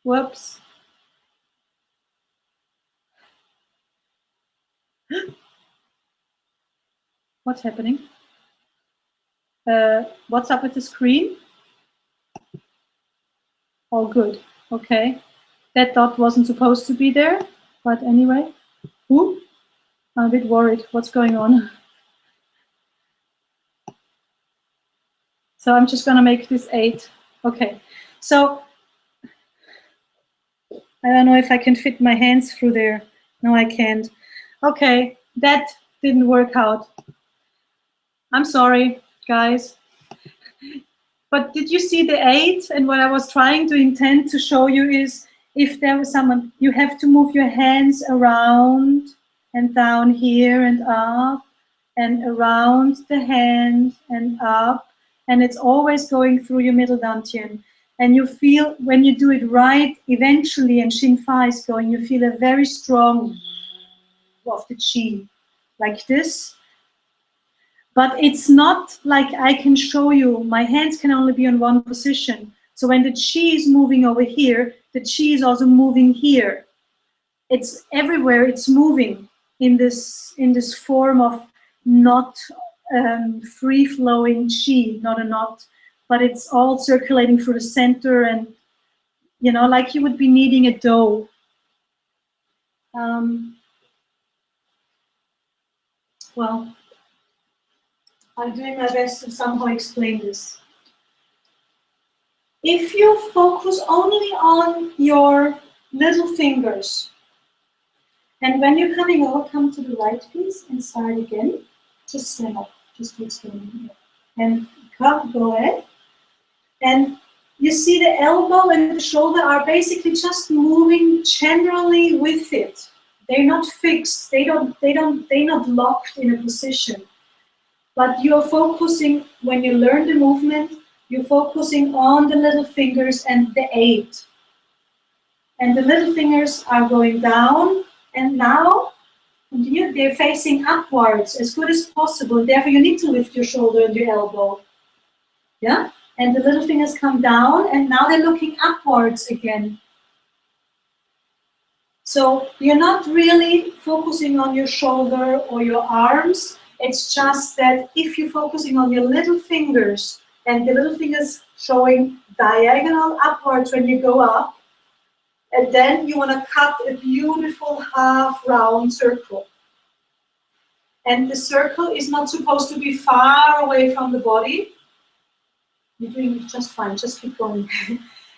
Whoops. What's happening? What's up with the screen? Oh, good. Okay. That dot wasn't supposed to be there, but anyway. Ooh, I'm a bit worried. What's going on? So I'm just going to make this 8. Okay. So I don't know if I can fit my hands through there. No, I can't. Okay, that didn't work out. I'm sorry, guys. But did you see the 8? And what I was trying to intend to show you is, if there was someone, you have to move your hands around and down here and up and around the hand and up. And it's always going through your middle dantian. And you feel, when you do it right, eventually, and Shin Fa is going, you feel a very strong of the chi, like this. But it's not like I can show you, my hands can only be in one position. So when the chi is moving over here, the chi is also moving here. It's everywhere, it's moving in this form of not free-flowing chi, not a knot, but it's all circulating through the center, and, you know, like you would be kneading a dough. Well, I'm doing my best to somehow explain this. If you focus only on your little fingers, and when you're coming over, come to the right, please, and start again. Just stand up, just keep standing here. And come, go ahead. And you see the elbow and the shoulder are basically just moving generally with it. They're not fixed, they're not locked in a position. But you're focusing, when you learn the movement, you're focusing on the little fingers and the 8. And the little fingers are going down, and now they're facing upwards as good as possible. Therefore, you need to lift your shoulder and your elbow. Yeah? And the little fingers come down, and now they're looking upwards again. So you're not really focusing on your shoulder or your arms. It's just that if you're focusing on your little fingers, and the little fingers showing diagonal upwards when you go up, and then you want to cut a beautiful half round circle. And the circle is not supposed to be far away from the body. You're doing just fine, just keep going.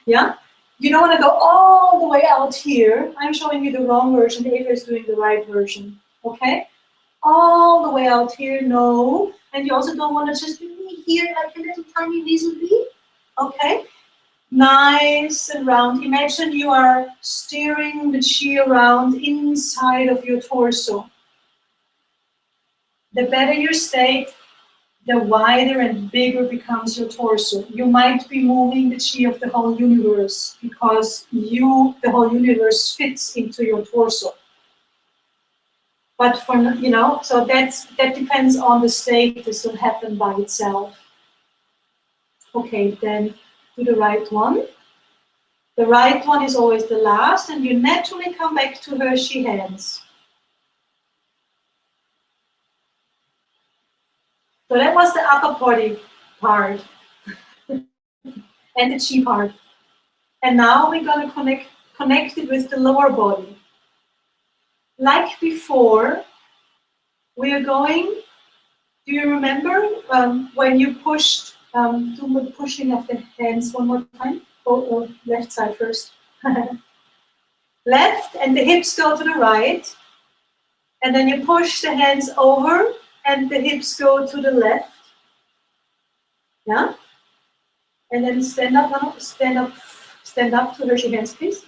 Yeah? You don't want to go all the way out here. I'm showing you the wrong version, Eva is doing the right version. Okay? All the way out here, no. And you also don't want to just be here like a little tiny weasel bee. Okay? Nice and round. Imagine you are steering the chi around inside of your torso. The better your state, the wider and bigger becomes your torso. You might be moving the chi of the whole universe because the whole universe fits into your torso. But for, so that depends on the state. This will happen by itself. Okay, then do the right one. The right one is always the last, and you naturally come back to Hershey hands. So that was the upper body part and the chi part. And now we're going to connect it with the lower body. Like before, we are going, do you remember when you pushed, do the pushing of the hands one more time? Or left side first. Left, and the hips go to the right. And then you push the hands over, and the hips go to the left. Yeah? And then stand up to Hershey hands, please.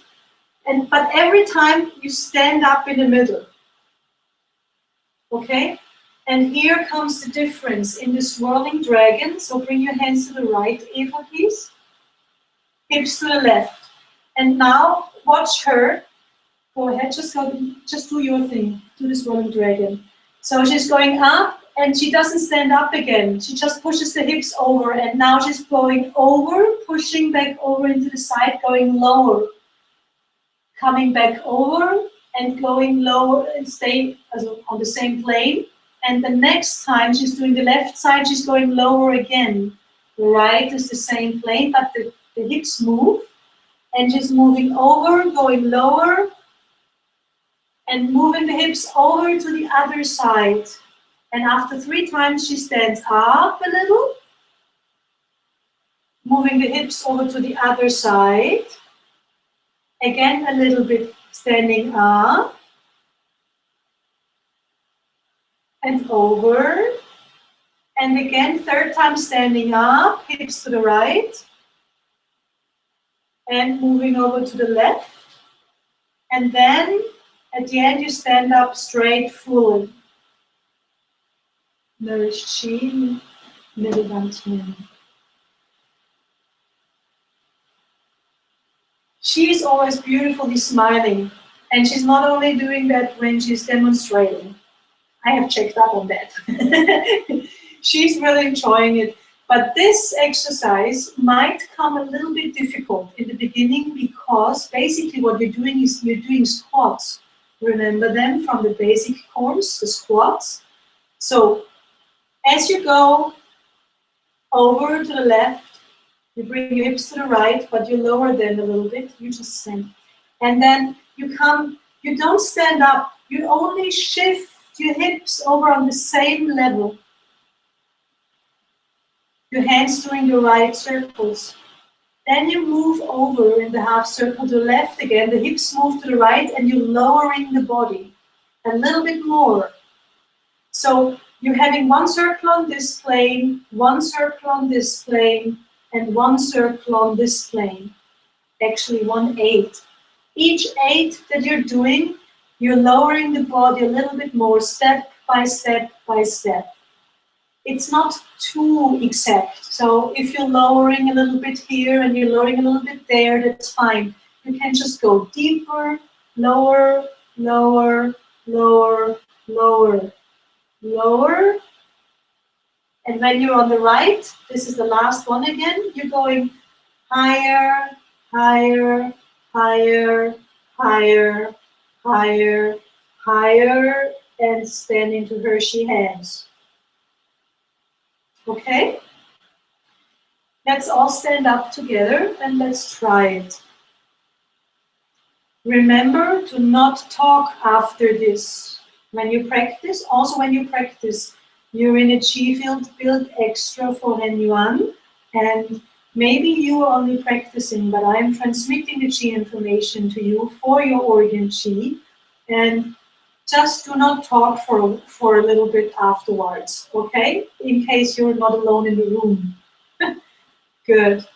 But every time you stand up in the middle. Okay? And here comes the difference in the swirling dragon. So bring your hands to the right, Eva, please. Hips to the left. And now watch her. Go ahead, just do your thing. Do the swirling dragon. So she's going up, and she doesn't stand up again. She just pushes the hips over, and now she's going over, pushing back over into the side, going lower. Coming back over and going lower and stay on the same plane. And the next time she's doing the left side, she's going lower again. The right is the same plane, but the hips move. And she's moving over, going lower, and moving the hips over to the other side. And after 3 times, she stands up a little, moving the hips over to the other side. Again, a little bit standing up and over. And again, 3rd time standing up, hips to the right. And moving over to the left. And then at the end, you stand up straight, full. Nourish chi, middle dantian. She's always beautifully smiling, and she's not only doing that when she's demonstrating. I have checked up on that. She's really enjoying it. But this exercise might come a little bit difficult in the beginning because basically what you're doing is you're doing squats. Remember them from the basic course, the squats. So as you go over to the left, you bring your hips to the right, but you lower them a little bit. You just stand. And then you don't stand up. You only shift your hips over on the same level. Your hands doing the right circles. Then you move over in the half circle to the left again, the hips move to the right, and you're lowering the body a little bit more. So you're having one circle on this plane, one circle on this plane, and one circle on this plane. Actually 1 8. Each 8 that you're doing, you're lowering the body a little bit more, step by step by step. It's not too exact. So if you're lowering a little bit here and you're lowering a little bit there, that's fine. You can just go deeper, lower, lower, lower, lower, lower. And when you're on the right, this is the last one again, you're going higher, higher, higher, higher, higher, higher, and stand into Hershey hands. Okay? Let's all stand up together and let's try it. Remember to not talk after this. When you practice, also when you practice, you're in a chi field built extra for Yuan, and maybe you are only practicing, but I am transmitting the chi information to you for your organ chi, and just do not talk for a little bit afterwards, okay? In case you're not alone in the room. Good.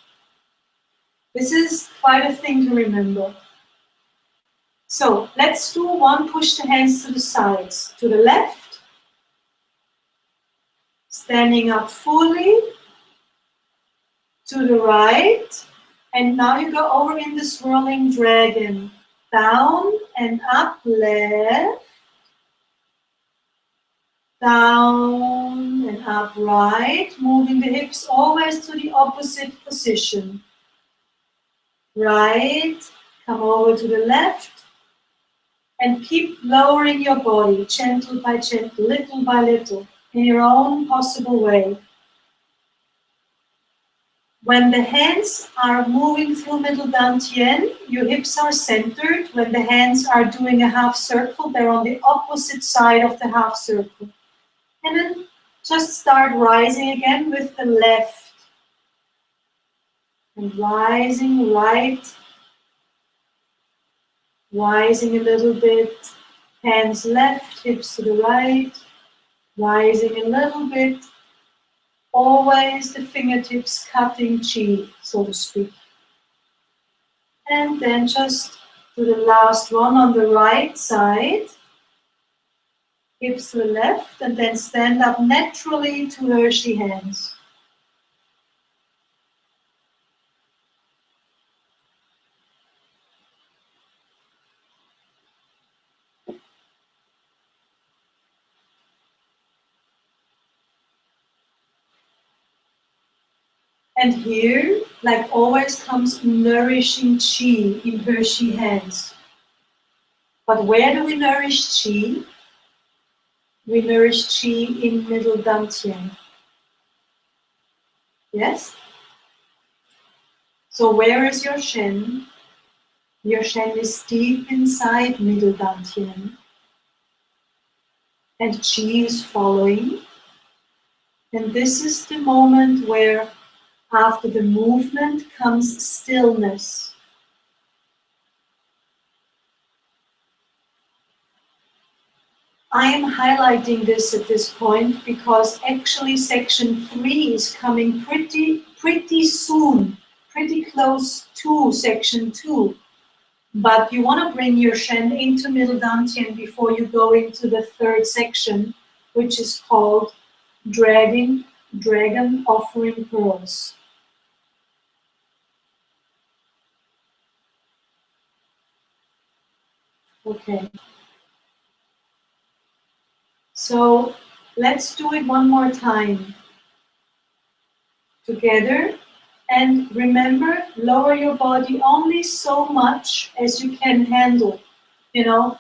This is quite a thing to remember. So let's do one, push the hands to the sides, to the left, standing up fully, to the right, and now you go over in the swirling dragon, down and up, left, down and up, right, moving the hips always to the opposite position. Right, come over to the left, and keep lowering your body, gentle by gentle, little by little, in your own possible way. When the hands are moving through middle dantian, your hips are centered. When the hands are doing a half circle, they're on the opposite side of the half circle. And then just start rising again with the left. And rising right, rising a little bit, hands left, hips to the right, rising a little bit, always the fingertips cutting chi, so to speak. And then just do the last one on the right side, hips to the left, and then stand up naturally to Hershey hands. And here, like always, comes nourishing chi in Hershey hands. But where do we nourish chi? We nourish chi in middle dantian. Yes? So where is your Shen? Your Shen is deep inside middle dantian. And chi is following. And this is the moment where after the movement comes stillness. I am highlighting this at this point because actually section 3 is coming pretty soon, pretty close to section 2. But you want to bring your Shen into middle dantian before you go into the third section, which is called Dragon Offering Pearls. Okay. So let's do it one more time together. And remember, lower your body only so much as you can handle. You know,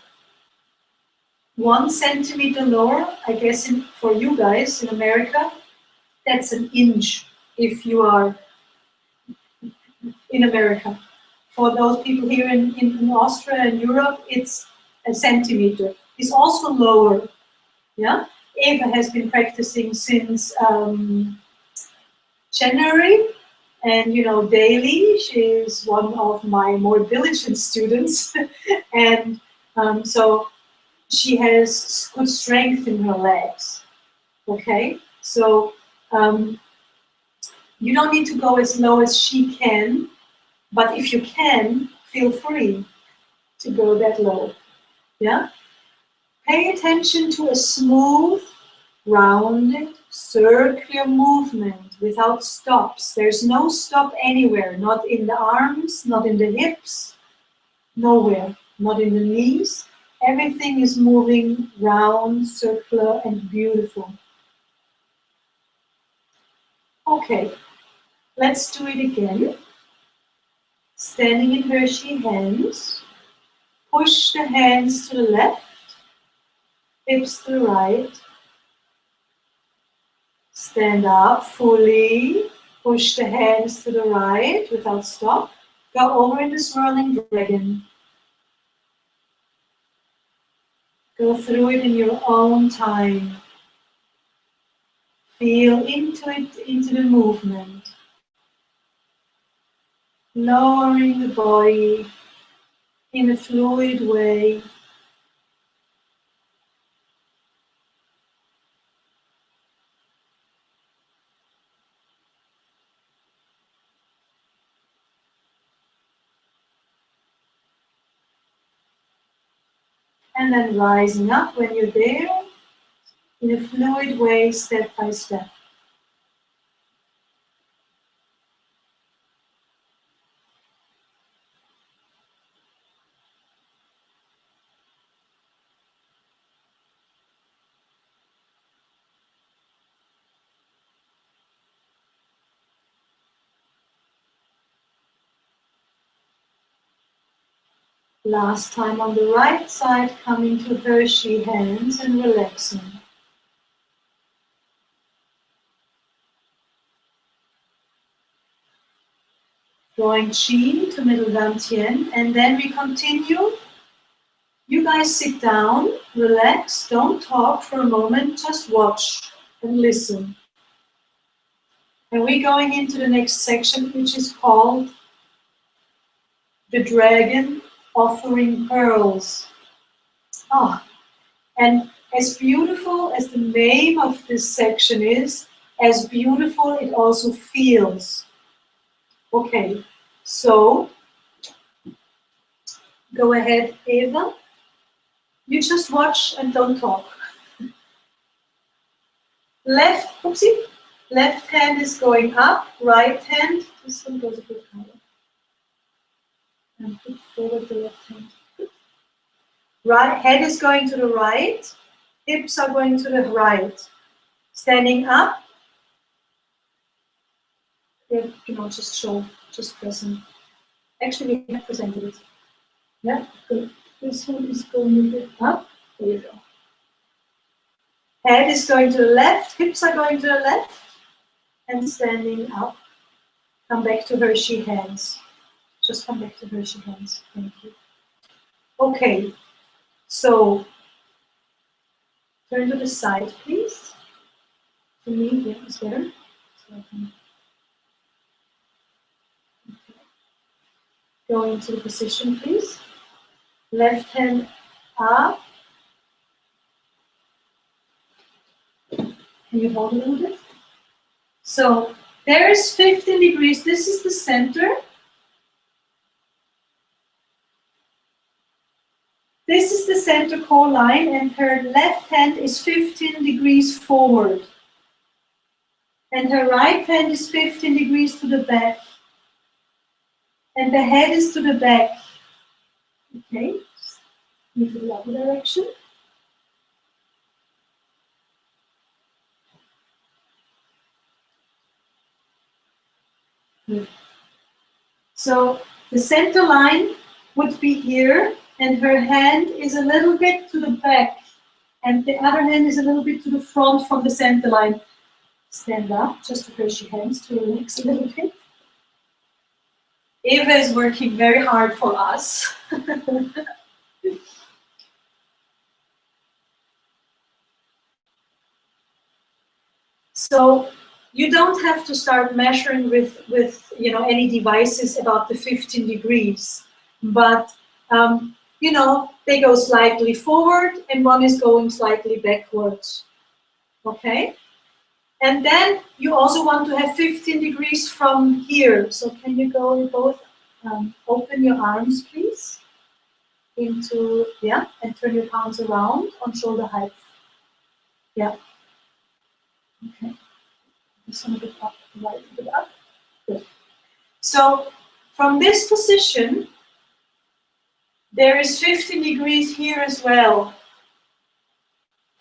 1 centimeter lower, I guess for you guys in America, that's an inch if you are in America. For those people here in Austria and Europe, it's a centimeter. It's also lower. Yeah, Eva has been practicing since January, And you know, daily she is one of my more diligent students, and so she has good strength in her legs. Okay, so you don't need to go as low as she can, but if you can, feel free to go that low. Yeah. Pay attention to a smooth, rounded, circular movement without stops. There's no stop anywhere, not in the arms, not in the hips, nowhere, not in the knees. Everything is moving round, circular, and beautiful. Okay, let's do it again. Standing in Hershey hands, push the hands to the left, hips to the right. Stand up fully, push the hands to the right without stop. Go over in the swirling dragon. Go through it in your own time. Feel into it, into the movement. Lowering the body in a fluid way. And then rising up when you're there in a fluid way, step by step. Last time on the right side, coming to Hershey hands and relaxing. Drawing Qi to middle dantian, and then we continue. You guys sit down, relax, don't talk for a moment, just watch and listen. And we're going into the next section, which is called the dragon offering pearls. Ah, and as beautiful as the name of this section is, as beautiful it also feels. Okay, so go ahead, Eva. You just watch and don't talk. Left, oopsie, left hand is going up, right hand, this one goes a bit higher. And put forward the left hand. Right, head is going to the right, hips are going to the right. Standing up, you know, just show, just present. Actually, we have presented it. Yeah, good. This one is going a bit up. There you go. Head is going to the left, hips are going to the left, and standing up. Come back to Hershey hands. Just come back to Hershey hands. Thank you. Okay, so turn to the side, please. For me, yeah, it's better. So I can go into the position, please. Left hand up. Can you hold a little bit? So there's 15 degrees. This is the center. This is the center core line, and her left hand is 15 degrees forward. And her right hand is 15 degrees to the back. And the head is to the back. Okay, move to the other direction. Good. So the center line would be here, and her hand is a little bit to the back, and the other hand is a little bit to the front from the center line. Stand up, just to push your hands to relax a little bit. Eva is working very hard for us. So you don't have to start measuring with you know, any devices about the 15 degrees, but you know, they go slightly forward and one is going slightly backwards. Okay? And then you also want to have 15 degrees from here. So can you go both open your arms, please? Into, yeah, and turn your palms around on shoulder height. Yeah. Okay. Just a bit up, right, a bit up. Good. So from this position, there is 15 degrees here as well.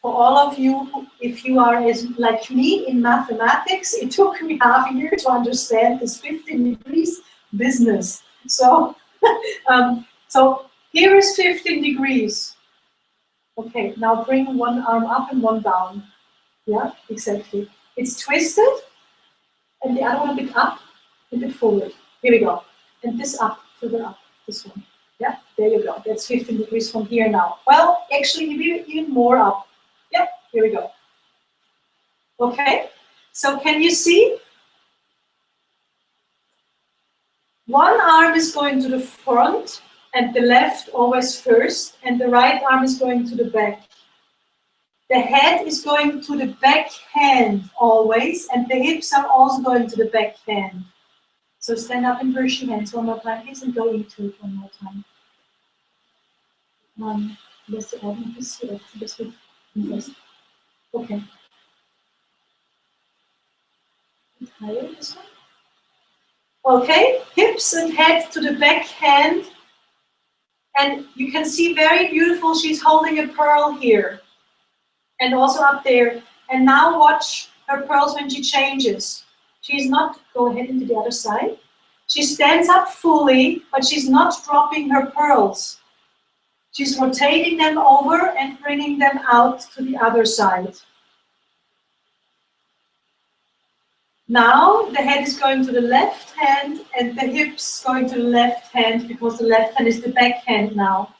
For all of you, if you are as like me in mathematics, it took me half a year to understand this 15 degrees business. So, so here is 15 degrees. Okay, now bring one arm up and one down. Yeah, exactly. It's twisted, and the other one a bit up, a bit forward. Here we go. And this up, further up, this one. Yeah, there you go. That's 15 degrees from here now. Well, actually, even more up. Yeah, here we go. Okay, so can you see? One arm is going to the front, and the left always first, and the right arm is going to the back. The head is going to the back hand always, and the hips are also going to the back hand. So stand up and brush your hands one more time, please, and go into it one more time. Okay. Okay, hips and head to the back hand. And you can see very beautiful, she's holding a pearl here. And also up there. And now watch her pearls when she changes. She's not, go ahead into the other side. She stands up fully, but she's not dropping her pearls. She's rotating them over and bringing them out to the other side. Now the head is going to the left hand and the hips going to the left hand because the left hand is the back hand now.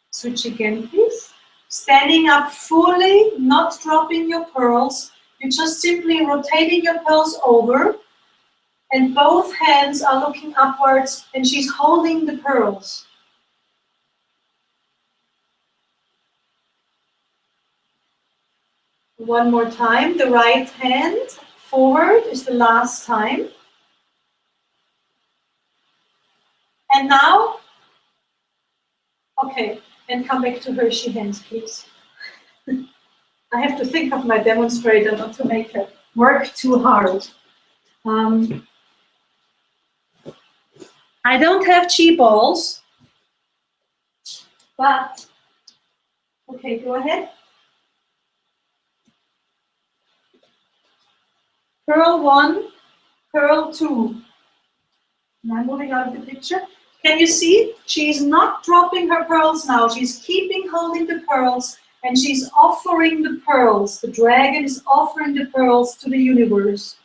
Switch again, please. Standing up fully, not dropping your pearls. You're just simply rotating your pearls over and both hands are looking upwards and she's holding the pearls. One more time, the right hand forward is the last time. And now, okay, and come back to Hershey hands, please. I have to think of my demonstrator not to make her work too hard. I don't have chi balls, but, okay, go ahead. Pearl 1, pearl 2. And I'm moving out of the picture. Can you see? She's not dropping her pearls now. She's keeping holding the pearls and she's offering the pearls. The dragon is offering the pearls to the universe.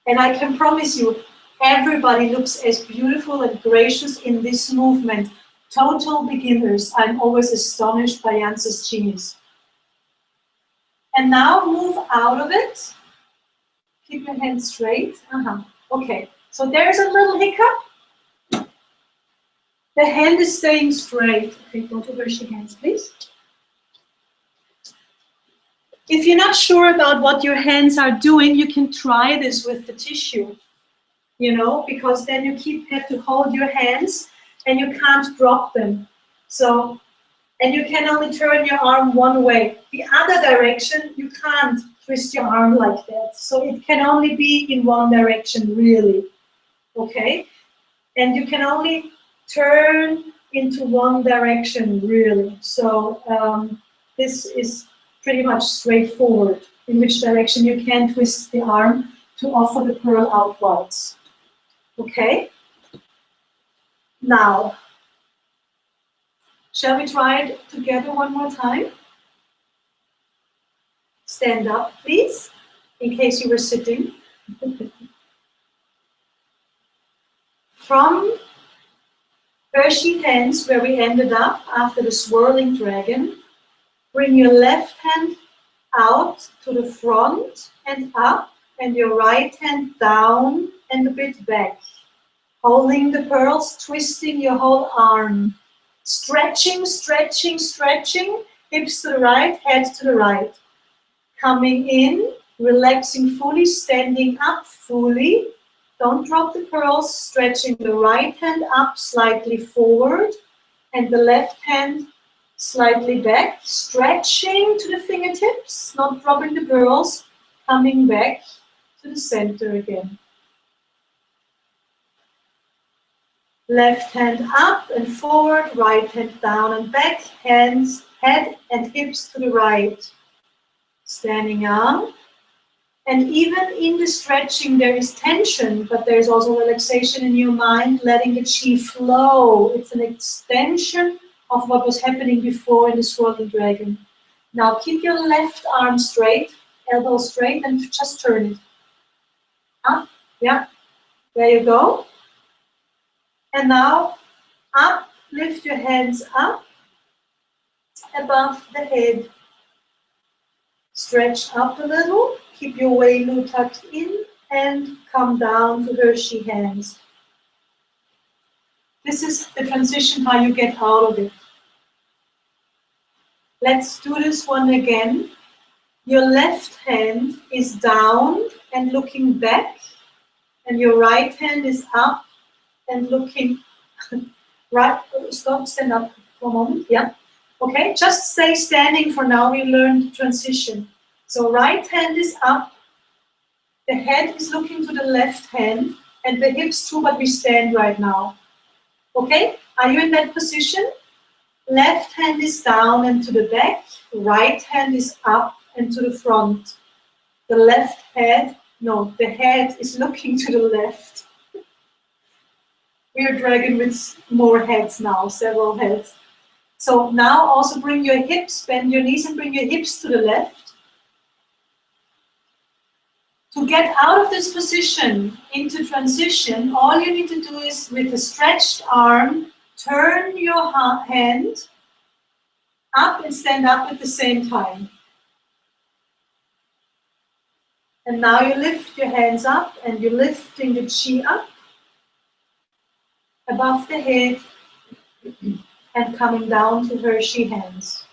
And I can promise you, everybody looks as beautiful and gracious in this movement. Total beginners. I'm always astonished by Jance's genius. And now move out of it. Keep your hands straight. Okay, so there's a little hiccup. The hand is staying straight. Okay, go to wash your hands, please. If you're not sure about what your hands are doing, you can try this with the tissue, you know, because then you have to hold your hands and you can't drop them. So, and you can only turn your arm one way. The other direction, you can't twist your arm like that. So it can only be in one direction, really, okay? And you can only turn into one direction, really. So this is pretty much straightforward, in which direction you can twist the arm to offer the pearl outwards. Okay? Now, shall we try it together one more time? Stand up, please, in case you were sitting. From Hershey hands, where we ended up after the swirling dragon. Bring your left hand out to the front and up, and your right hand down and a bit back. Holding the pearls, twisting your whole arm. Stretching, stretching, stretching. Hips to the right, head to the right. Coming in, relaxing fully, standing up fully. Don't drop the pearls, stretching the right hand up slightly forward and the left hand slightly back, stretching to the fingertips, not dropping the pearls, coming back to the center again. Left hand up and forward, right hand down and back, hands, head and hips to the right. Standing up. And even in the stretching, there is tension, but there's also relaxation in your mind, letting the chi flow. It's an extension of what was happening before in the swirling dragon. Now keep your left arm straight, elbow straight, and just turn it. Up, yeah, there you go. And now up, lift your hands up above the head. Stretch up a little, keep your Wei Lu tucked in, and come down to Hershey hands. This is the transition, how you get out of it. Let's do this one again. Your left hand is down and looking back, and your right hand is up and looking right. Stop, stand up for a moment. Yeah. Okay, just stay standing for now. We learned transition. So right hand is up, the head is looking to the left hand, and the hips too, but we stand right now. Okay, are you in that position? Left hand is down and to the back, right hand is up and to the front. The left head, no, the head is looking to the left. We are dragon with more heads now, several heads. So now also bring your hips, bend your knees and bring your hips to the left. To get out of this position into transition, all you need to do is with a stretched arm, turn your hand up and stand up at the same time. And now you lift your hands up and you're lifting the chi up above the head and coming down to Hershey hands.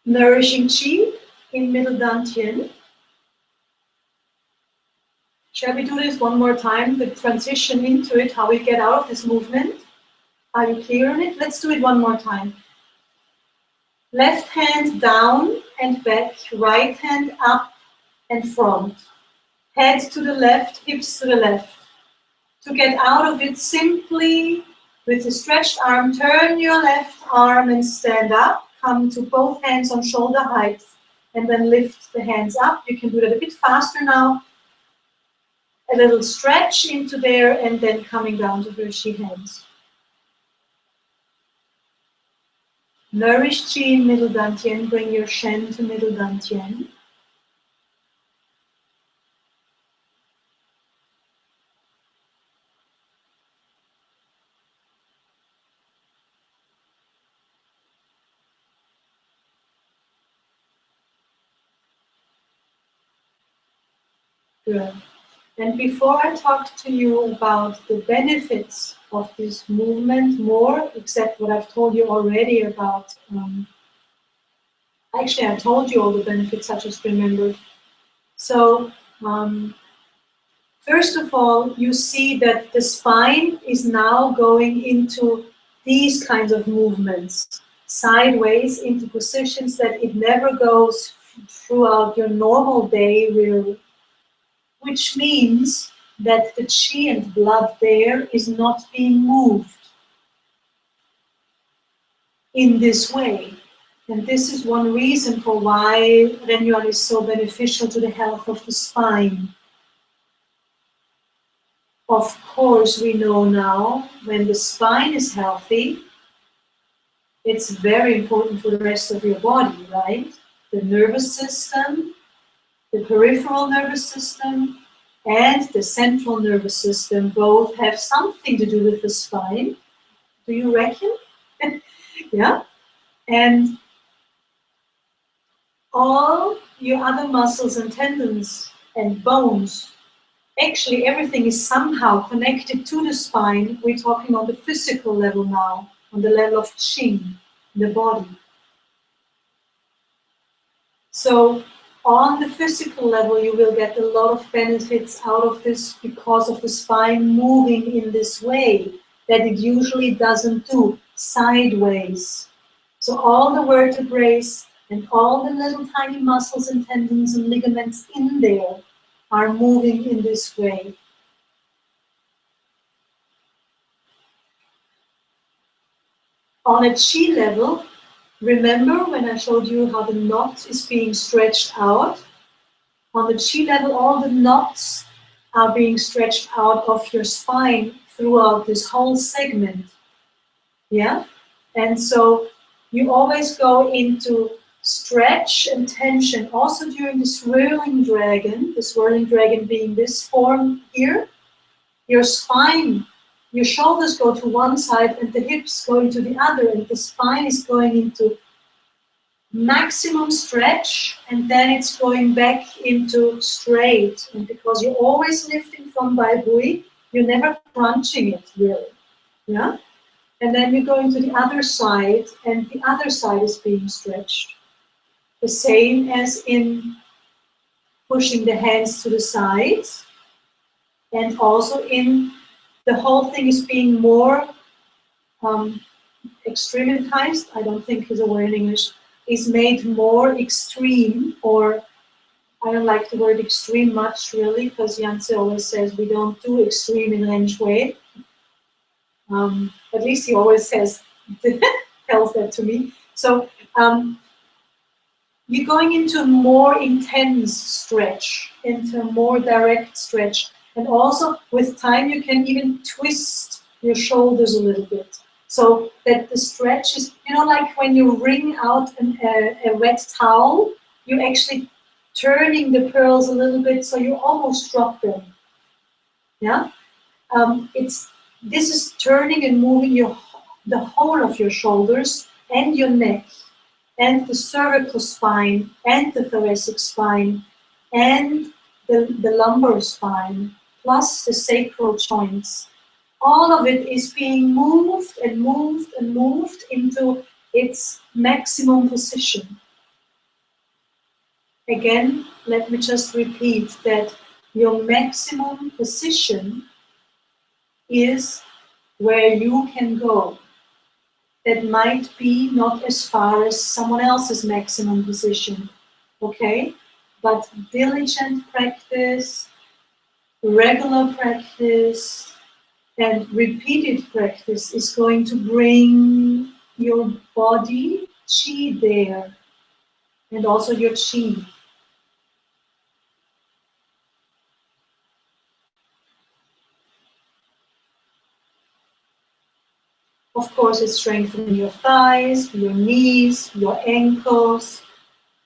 Nourishing chi in middle dantian. Shall we do this one more time, the transition into it, how we get out of this movement? Are you clear on it? Let's do it one more time. Left hand down and back, right hand up and front. Head to the left, hips to the left. To get out of it, simply with a stretched arm, turn your left arm and stand up. Come to both hands on shoulder height and then lift the hands up. You can do that a bit faster now. A little stretch into there and then coming down to Hershey hands. Nourish chi in middle dantian, bring your shen to middle dantian. Good. And before I talk to you about the benefits of this movement more, except what I've told you already about, actually I told you all the benefits I just remembered. So, first of all, you see that the spine is now going into these kinds of movements, sideways into positions that it never goes throughout your normal day, really. Which means that the chi and blood there is not being moved in this way. And this is one reason for why Yuan is so beneficial to the health of the spine. Of course, we know now when the spine is healthy, it's very important for the rest of your body, right? The nervous system, the peripheral nervous system, and the central nervous system both have something to do with the spine. Do you reckon? Yeah. And all your other muscles and tendons and bones, actually everything is somehow connected to the spine. We're talking on the physical level now, on the level of qi, the body. So on the physical level, you will get a lot of benefits out of this because of the spine moving in this way that it usually doesn't do, sideways. So all the vertebrae and all the little tiny muscles and tendons and ligaments in there are moving in this way. On a chi level, remember when I showed you how the knot is being stretched out? On the chi level, all the knots are being stretched out of your spine throughout this whole segment. Yeah? And so you always go into stretch and tension, also during the swirling dragon being this form here. Your spine, your shoulders go to one side and the hips going to the other, and the spine is going into maximum stretch, and then it's going back into straight. And because you're always lifting from Bai Bui, you're never crunching it really. Yeah? And then you're going to the other side, and the other side is being stretched. The same as in pushing the hands to the sides, and also in the whole thing is being more extremitized, I don't think is a word in English, is made more extreme, or I don't like the word extreme much really, because Yance always says we don't do extreme in Ren Shui. At least he always says, tells that to me. So you're going into a more intense stretch, into a more direct stretch. And also with time you can even twist your shoulders a little bit. So that the stretch is, you know, like when you wring out a wet towel, you're actually turning the pearls a little bit so you almost drop them. Yeah? This is turning and moving the whole of your shoulders and your neck and the cervical spine and the thoracic spine and the lumbar spine, plus the sacral joints. All of it is being moved and moved and moved into its maximum position. Again, let me just repeat that your maximum position is where you can go. That might be not as far as someone else's maximum position, okay? But diligent practice, regular practice, and repeated practice is going to bring your body qi there, and also your qi. Of course, it's strengthening your thighs, your knees, your ankles.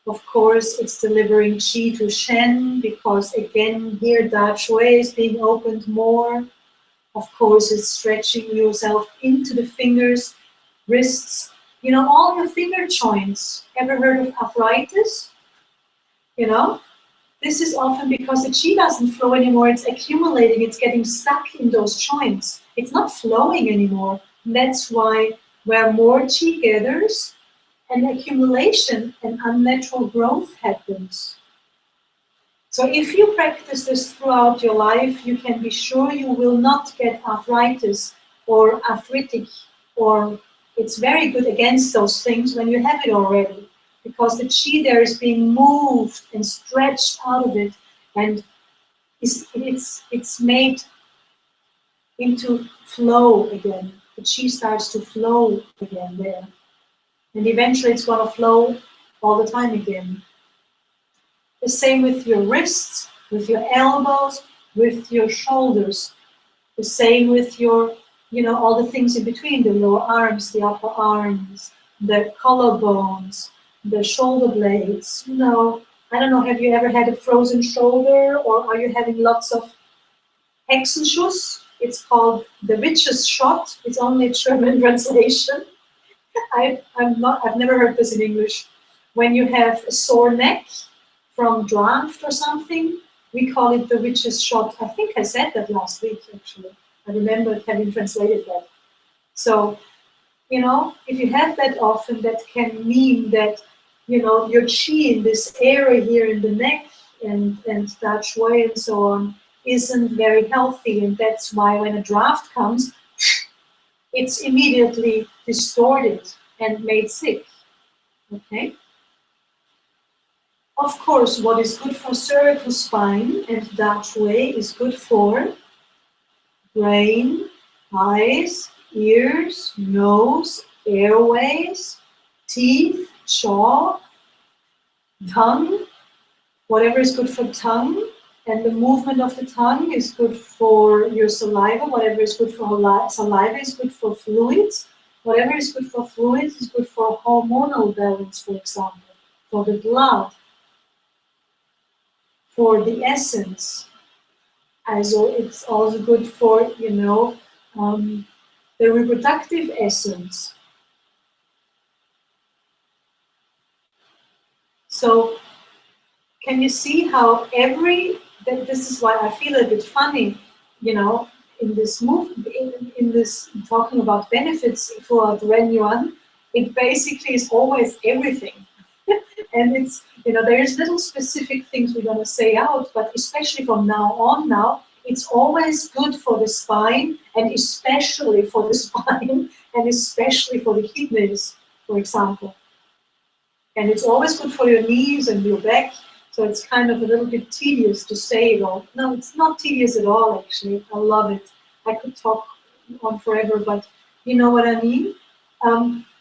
Of course, it's delivering qi to Shen, because again, here Da Shui is being opened more. Of course, it's stretching yourself into the fingers, wrists, you know, all your finger joints. Ever heard of arthritis? You know, this is often because the qi doesn't flow anymore, it's accumulating, it's getting stuck in those joints. It's not flowing anymore. And that's why where more qi gathers, an accumulation and unnatural growth happens. So if you practice this throughout your life, you can be sure you will not get arthritis or arthritic, or it's very good against those things when you have it already, because the qi there is being moved and stretched out of it, and it's made into flow again. The qi starts to flow again there. And eventually it's going to flow all the time again. The same with your wrists, with your elbows, with your shoulders. The same with your, you know, all the things in between, the lower arms, the upper arms, the collarbones, the shoulder blades. You know, I don't know, have you ever had a frozen shoulder, or are you having lots of Hexenschuss? It's called the witch's shot. It's only a German translation. I've never heard this in English. When you have a sore neck from draft or something, we call it the witch's shot. I think I said that last week, actually. I remember having translated that. So, you know, if you have that often, that can mean that, you know, your chi in this area here in the neck and that way and so on isn't very healthy. And that's why when a draft comes, it's immediately distorted and made sick. Okay? Of course, what is good for cervical spine and that way is good for brain, eyes, ears, nose, airways, teeth, jaw, tongue. Whatever is good for tongue, and the movement of the tongue is good for your saliva. Whatever is good for saliva is good for fluids. Whatever is good for fluids is good for hormonal balance, for example, for the blood, for the essence. Also, it's also good for, you know, the reproductive essence. So, can you see how this is why I feel a bit funny, you know, in this in this talking about benefits for the Yuan, it basically is always everything. And it's, you know, there's little specific things we're going to say out, but especially from now on now, it's always good for the spine, and especially for the spine, and especially for the kidneys, for example. And it's always good for your knees and your back, so it's kind of a little bit tedious to say it all. No, it's not tedious at all, actually. I love it. I could talk on forever, but you know what I mean?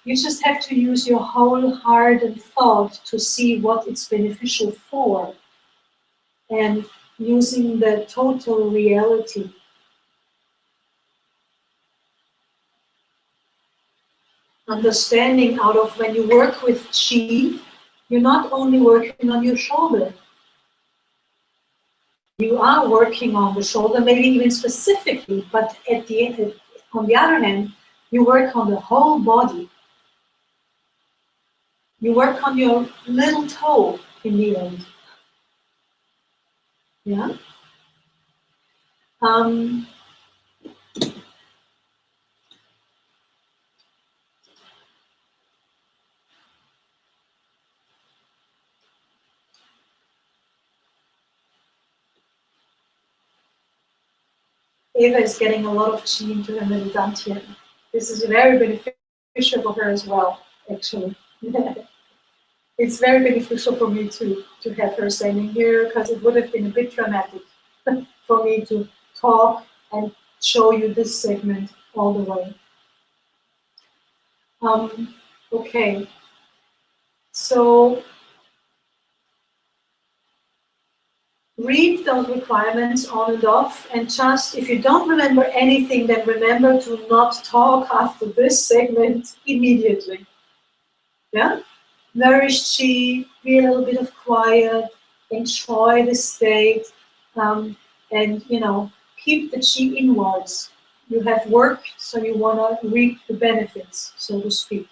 You just have to use your whole heart and thought to see what it's beneficial for, and using the total reality. Understanding out of when you work with Qi, you're not only working on your shoulder. You are working on the shoulder, maybe even specifically, but at the end, on the other hand, you work on the whole body. You work on your little toe in the end. Yeah. Eva is getting a lot of chi into her little dantian. This is very beneficial for her as well, actually. It's very beneficial for me too, to have her standing here, because it would have been a bit dramatic for me to talk and show you this segment all the way. Okay, so read those requirements on and off, and just, if you don't remember anything, then remember to not talk after this segment immediately. Yeah? Nourish chi, be a little bit of quiet, enjoy the state, and, you know, keep the chi inwards. You have worked, so you want to reap the benefits, so to speak.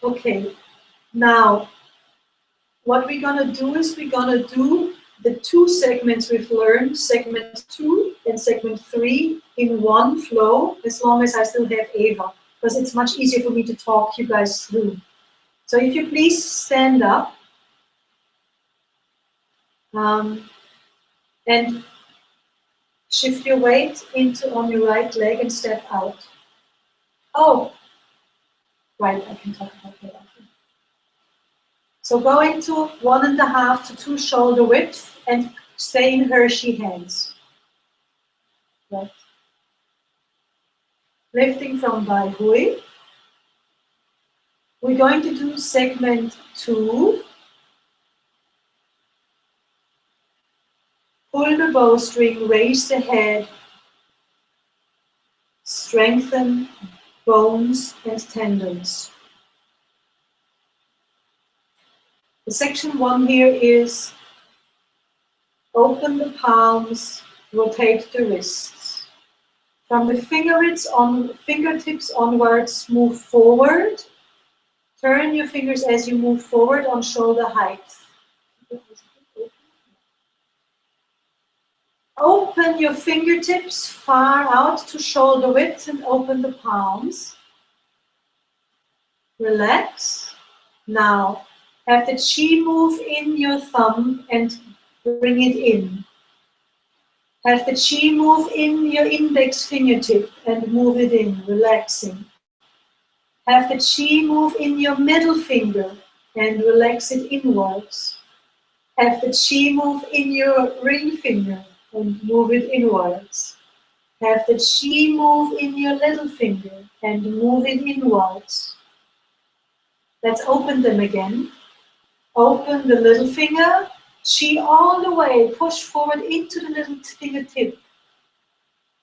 Okay, now, what we're going to do is we're going to do the two segments we've learned, segment 2 and segment 3, in one flow, as long as I still have Eva, because it's much easier for me to talk you guys through. So if you please stand up and shift your weight on your right leg and step out. Oh, right, I can talk about that after. So go into 1.5 to 2 shoulder width and stay in Hershey hands. Right. Lifting from Bai Hui. We're going to do segment 2. Pull the bowstring, raise the head. Strengthen bones and tendons. The section 1 here is open the palms, rotate the wrists. From the fingertips onwards, move forward. Turn your fingers as you move forward on shoulder height. Open your fingertips far out to shoulder width and open the palms. Relax. Now, have the chi move in your thumb and bring it in. Have the chi move in your index fingertip and move it in, relaxing. Have the chi move in your middle finger and relax it inwards. Have the chi move in your ring finger and move it inwards. Have the chi move in your little finger and move it inwards. Let's open them again. Open the little finger, chi all the way, push forward into the little fingertip.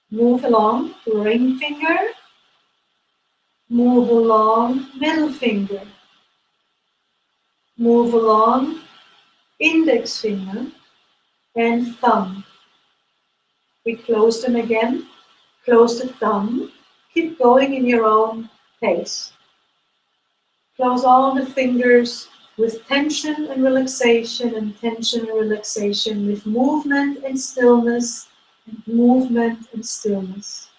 Move along the ring finger, move along middle finger, move along index finger and thumb. We close them again, close the thumb, keep going in your own pace. Close all the fingers with tension and relaxation, and tension and relaxation, with movement and stillness, and movement and stillness.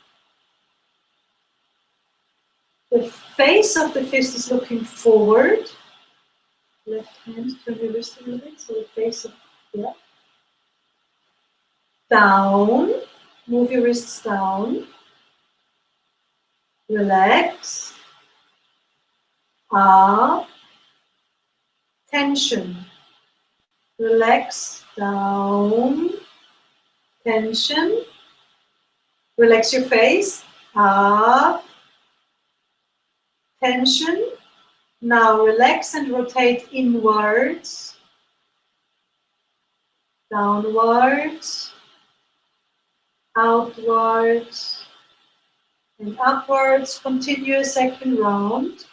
The face of the fist is looking forward. Left hand, turn your wrist a little bit, so the face of, yeah. Down, move your wrists down. Relax. Up. Tension. Relax, down. Tension. Relax your face. Up. Tension. Now relax and rotate inwards, downwards, outwards, and upwards. Continue a second round.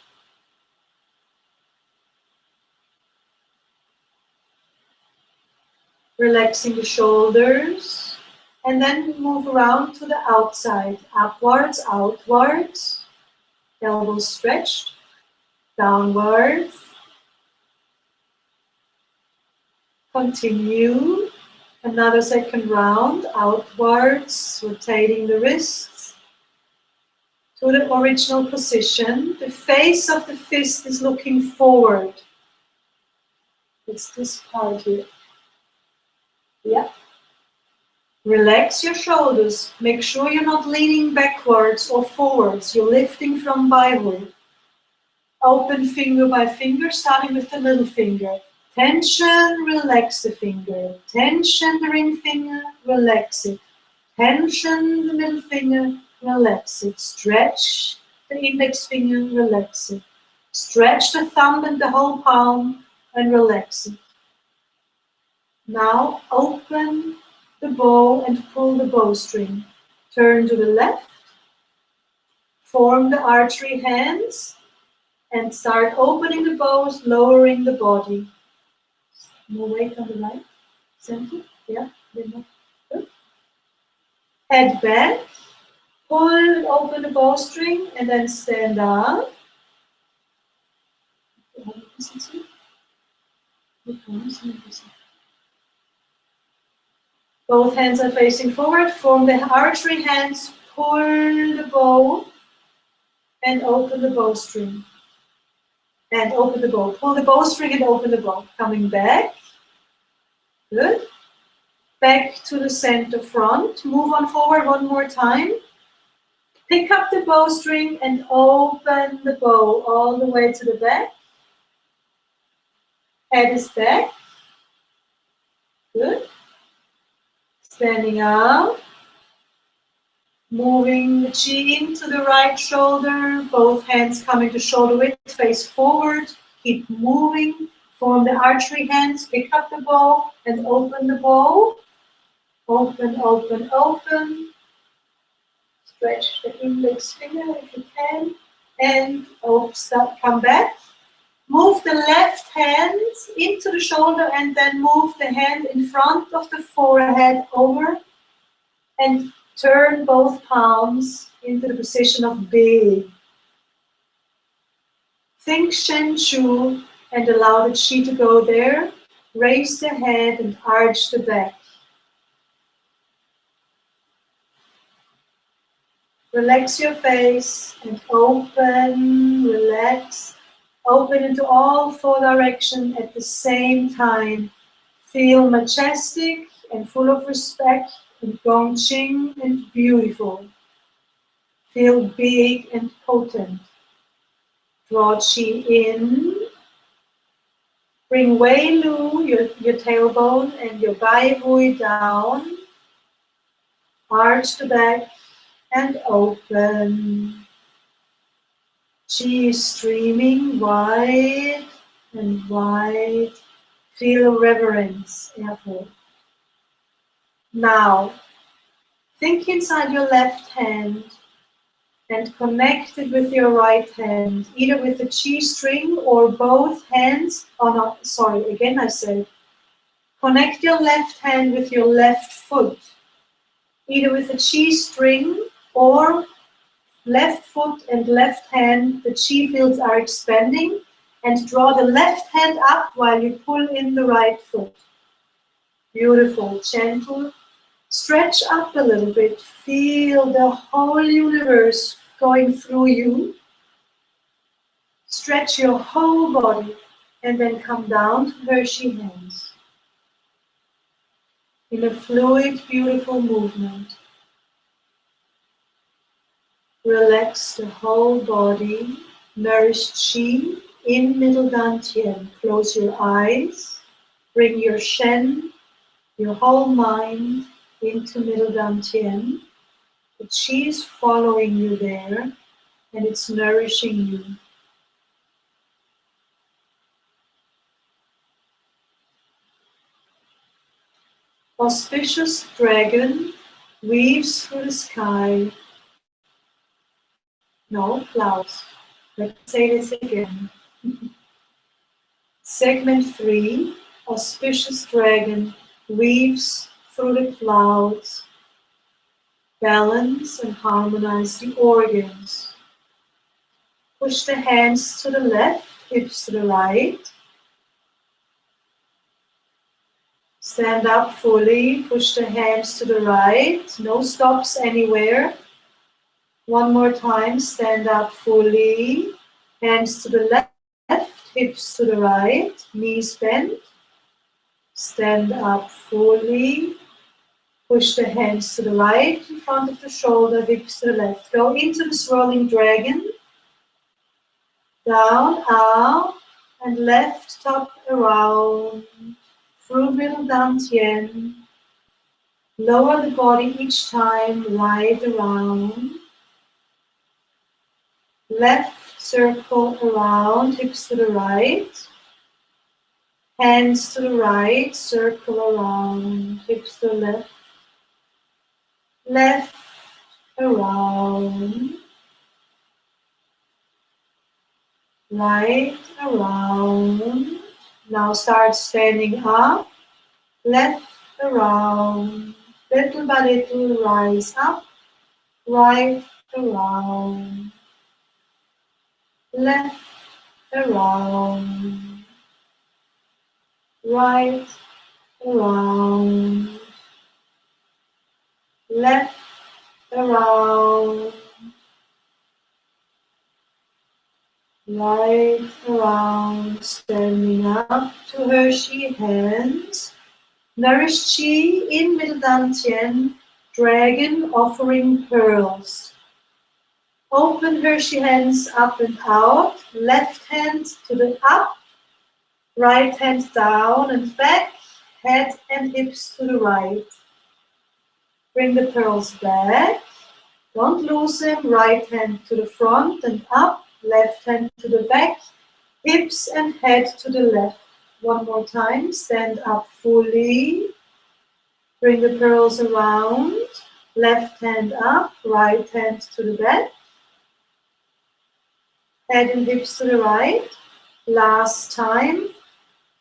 Relaxing the shoulders, and then move around to the outside, upwards, outwards, elbows stretched. Downwards. Continue. Another second round. Outwards. Rotating the wrists to the original position. The face of the fist is looking forward. It's this part here. Yeah. Relax your shoulders. Make sure you're not leaning backwards or forwards. You're lifting from byward. Open finger by finger, starting with the little finger. Tension, relax the finger. Tension, the ring finger, relax it. Tension, the middle finger, relax it. Stretch the index finger, relax it. Stretch the thumb and the whole palm and relax it. Now open the bow and pull the bowstring. Turn to the left. Form the archery hands. And start opening the bows, lowering the body. More weight on the right. Center. Yeah. Good. Head back. Pull open the bowstring and then stand up. Both hands are facing forward. Form the archery hands. Pull the bow and open the bowstring. And open the bow. Pull the bowstring and open the bow. Coming back. Good. Back to the center front. Move on forward one more time. Pick up the bowstring and open the bow all the way to the back. Head is back. Good. Standing up. Moving the chi into the right shoulder, both hands coming to shoulder width, face forward, keep moving, form the archery hands, pick up the bow and open the bow. Open, open, open. Stretch the index finger if you can. And come back. Move the left hand into the shoulder and then move the hand in front of the forehead over and turn both palms into the position of big. Think Shen Shu and allow the Qi to go there. Raise the head and arch the back. Relax your face and open, relax. Open into all four directions at the same time. Feel majestic and full of respect and Gongqing and beautiful. Feel big and potent. Draw Qi in. Bring Wei Lu, your tailbone, and your Bai Hui down. Arch the back and open. Qi is streaming wide and wide. Feel reverence, therefore. Now, think inside your left hand and connect it with your right hand, either with the Qi string or both hands. Oh no, sorry, again I said. Connect your left hand with your left foot, either with the Qi string or left foot and left hand, the Qi fields are expanding, and draw the left hand up while you pull in the right foot. Beautiful, gentle. Stretch up a little bit. Feel the whole universe going through you. Stretch your whole body and then come down to Hershey hands. In a fluid, beautiful movement. Relax the whole body. Nourish Qi in middle dantian. Close your eyes. Bring your Shen, your whole mind, into middle dantian. The Qi is following you there and it's nourishing you. Auspicious dragon weaves through the sky. No clouds. Let's say this again. Segment 3. Auspicious dragon weaves through the clouds. Balance and harmonize the organs. Push the hands to the left, hips to the right. Stand up fully, push the hands to the right, no stops anywhere. One more time, stand up fully, hands to the left, hips to the right, knees bent. Stand up fully, push the hands to the right, in front of the shoulder, hips to the left. Go into the swirling dragon, down, out, and left top around. Through middle dantian, lower the body each time, right around. Left circle around, hips to the right. Hands to the right, circle around, hips to the left. Left, around. Right, around. Now start standing up, left, around, little by little rise up, right, around, left, around, right, around, left, around, right, around, standing up to Hershey hands. Nourish Qi in middle dantian, dragon offering pearls. Open Hershey hands up and out, left hand to the up, right hand down and back, head and hips to the right. Bring the pearls back, don't lose them, right hand to the front and up, left hand to the back, hips and head to the left. One more time, stand up fully, bring the pearls around, Left hand up, right hand to the back. Head and hips to the right. Last time.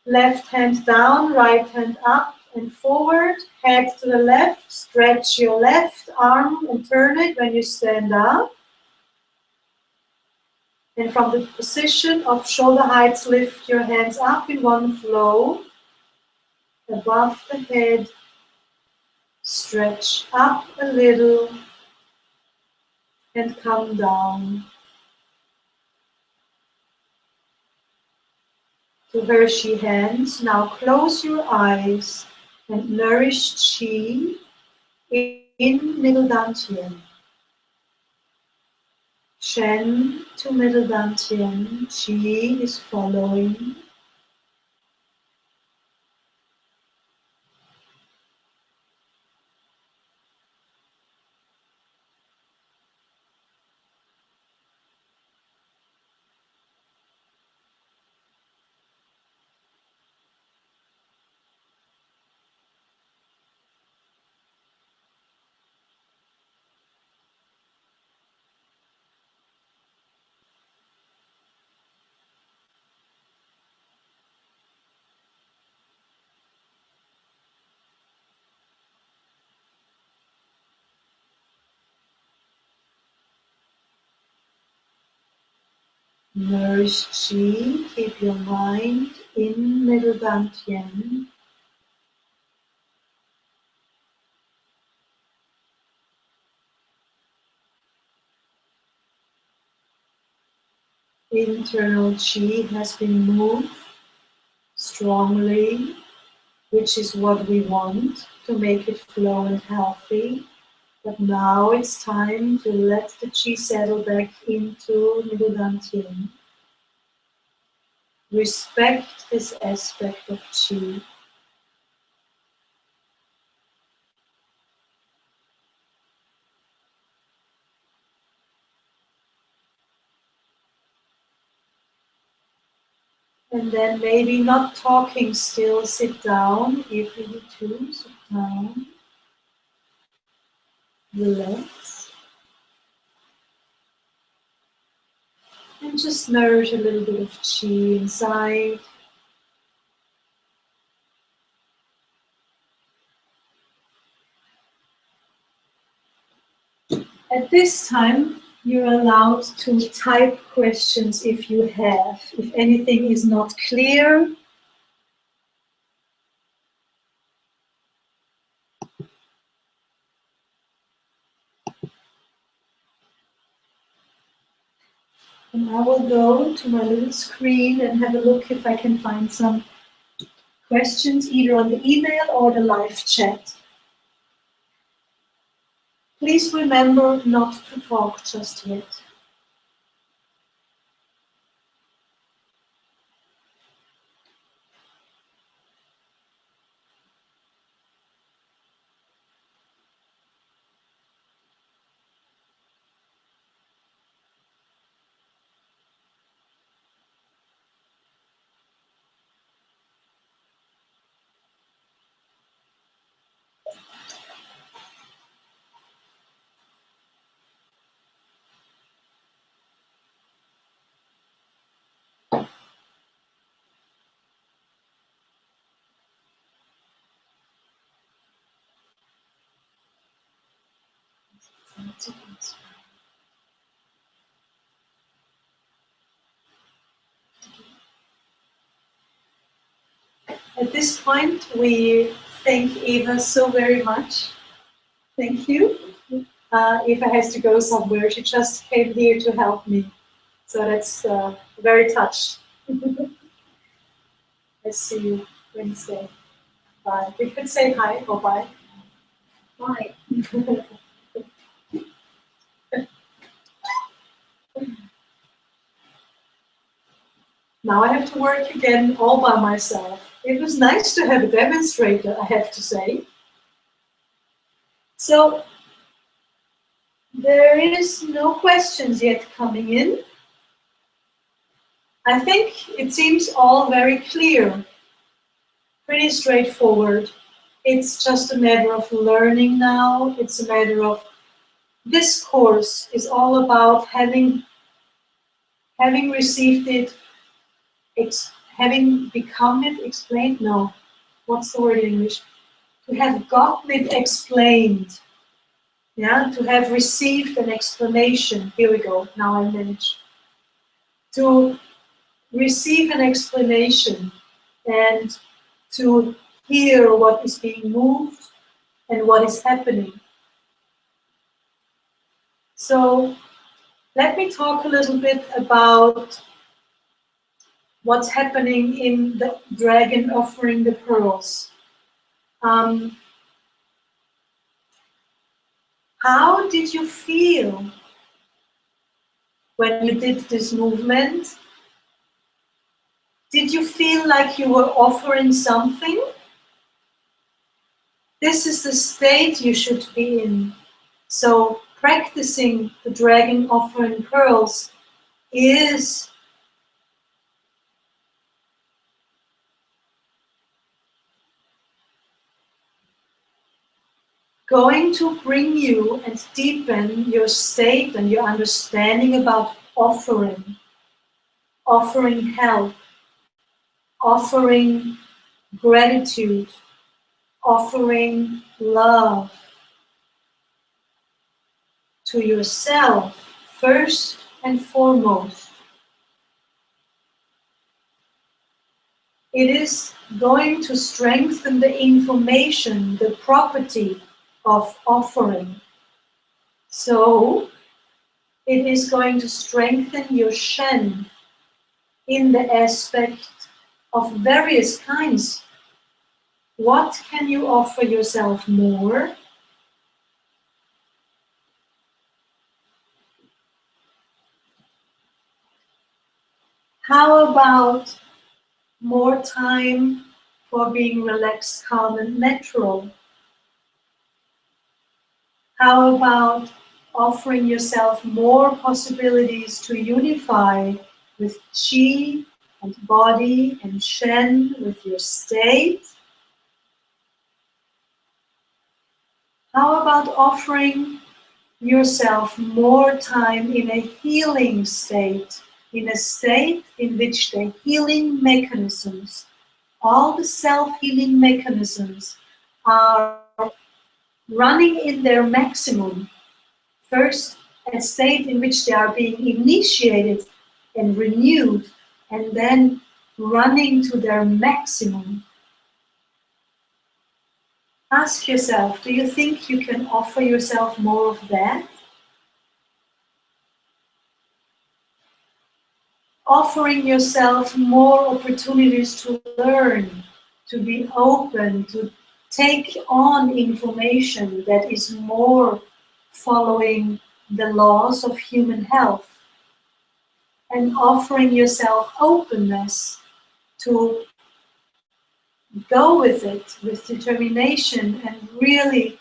Left hand down, right hand up and forward. Head to the left. Stretch your left arm and turn it when you stand up. And from the position of shoulder heights, lift your hands up in one flow. Above the head. Stretch up a little and come down. To Hershey hands, now close your eyes and nourish Qi in middle dantian. Shen to middle dantian, Qi is following. Nourish Qi, keep your mind in middle dantian. Internal Qi has been moved strongly, which is what we want, to make it flow and healthy. But now it's time to let the Qi settle back into middle dantian. Respect this aspect of Qi. And then maybe not talking still, sit down if you need to, sit down. Relax. And just nourish a little bit of Qi inside. At this time, you're allowed to type questions if you have. If anything is not clear, and I will go to my little screen and have a look if I can find some questions either on the email or the live chat. Please remember not to talk just yet. At this point, we thank Eva so very much. Thank you. Eva has to go somewhere. She just came here to help me. So that's very touched. I see you Wednesday. Bye. We could say hi or bye. Bye. Now I have to work again all by myself. It was nice to have a demonstrator, I have to say. So there is no questions yet coming in. I think it seems all very clear, pretty straightforward. It's just a matter of learning now. It's a matter of, this course is all about having received it, having become it, explained, no, what's the word in English? To have gotten it explained, yeah, to have received an explanation. Here we go, now I manage. To receive an explanation and to hear what is being moved and what is happening. So let me talk a little bit about what's happening in the dragon offering the pearls. How did you feel when you did this movement? Did you feel like you were offering something? This is the state you should be in. So practicing the dragon offering pearls is going to bring you and deepen your state and your understanding about offering help, offering gratitude, offering love to yourself first and foremost. It is going to strengthen the information, the property of offering. So it is going to strengthen your Shen in the aspect of various kinds. What can you offer yourself more? How about more time for being relaxed, calm, and natural? How about offering yourself more possibilities to unify with Qi and body and Shen, with your state? How about offering yourself more time in a healing state, in a state in which the healing mechanisms, all the self-healing mechanisms, are running in their maximum? First, a state in which they are being initiated and renewed, and then running to their maximum. Ask yourself, do you think you can offer yourself more of that? Offering yourself more opportunities to learn, to be open, to take on information that is more following the laws of human health, and offering yourself openness to go with it with determination and really,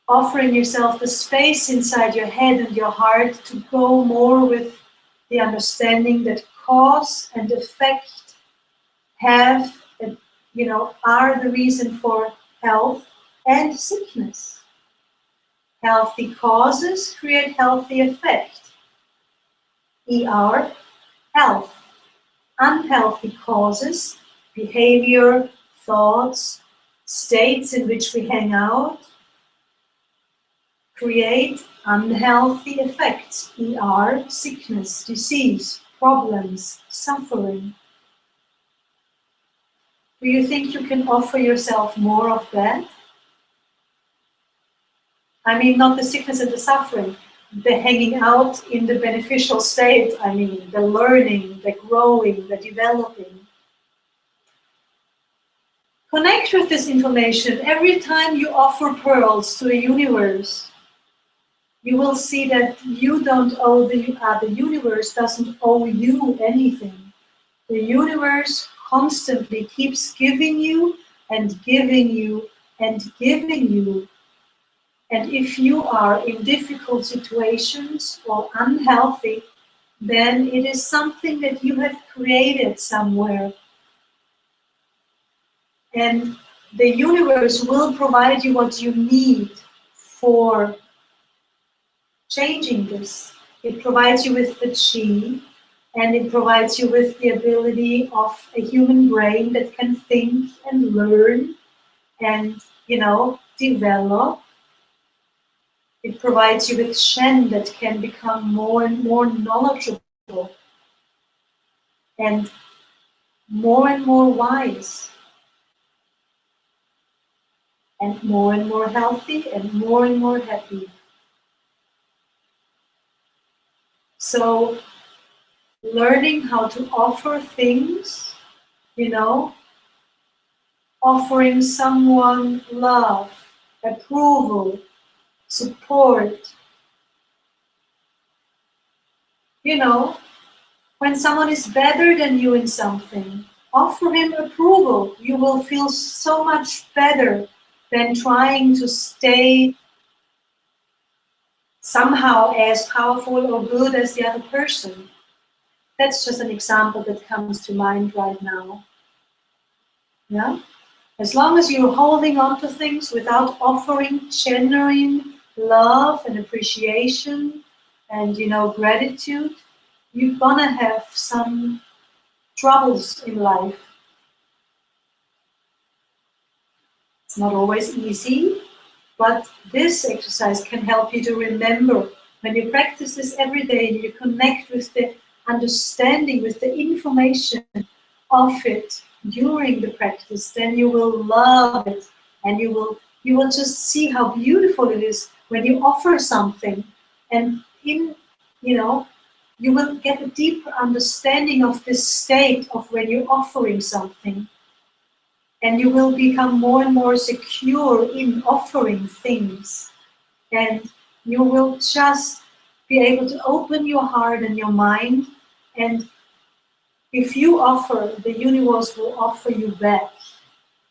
offering yourself the space inside your head and your heart to go more with the understanding that cause and effect have, are the reason for health and sickness. Healthy causes create healthy effect. Health. Unhealthy causes, behavior, thoughts, states in which we hang out, create unhealthy effects. Sickness, disease, problems, suffering. Do you think you can offer yourself more of that? I mean, not the sickness and the suffering, the hanging out in the beneficial state, the learning, the growing, the developing. Connect with this information. Every time you offer pearls to the universe, you will see that you don't owe the universe doesn't owe you anything. The universe constantly keeps giving you and giving you and giving you. And if you are in difficult situations or unhealthy, then it is something that you have created somewhere. And the universe will provide you what you need for changing this. It provides you with the chi, and it provides you with the ability of a human brain that can think and learn and, develop. It provides you with Shen that can become more and more knowledgeable and more wise and more healthy and more happy. So learning how to offer things, offering someone love, approval, support. When someone is better than you in something, offer him approval. You will feel so much better than trying to stay somehow as powerful or good as the other person. That's just an example that comes to mind right now. Yeah? As long as you're holding on to things without offering genuine love and appreciation and, gratitude, you're gonna have some troubles in life. It's not always easy, but this exercise can help you to remember. When you practice this every day and you connect with the understanding, with the information of it during the practice, then you will love it, and you will just see how beautiful it is when you offer something, and you will get a deeper understanding of this state of when you're offering something, and you will become more and more secure in offering things, and you will just be able to open your heart and your mind. And if you offer, the universe will offer you back.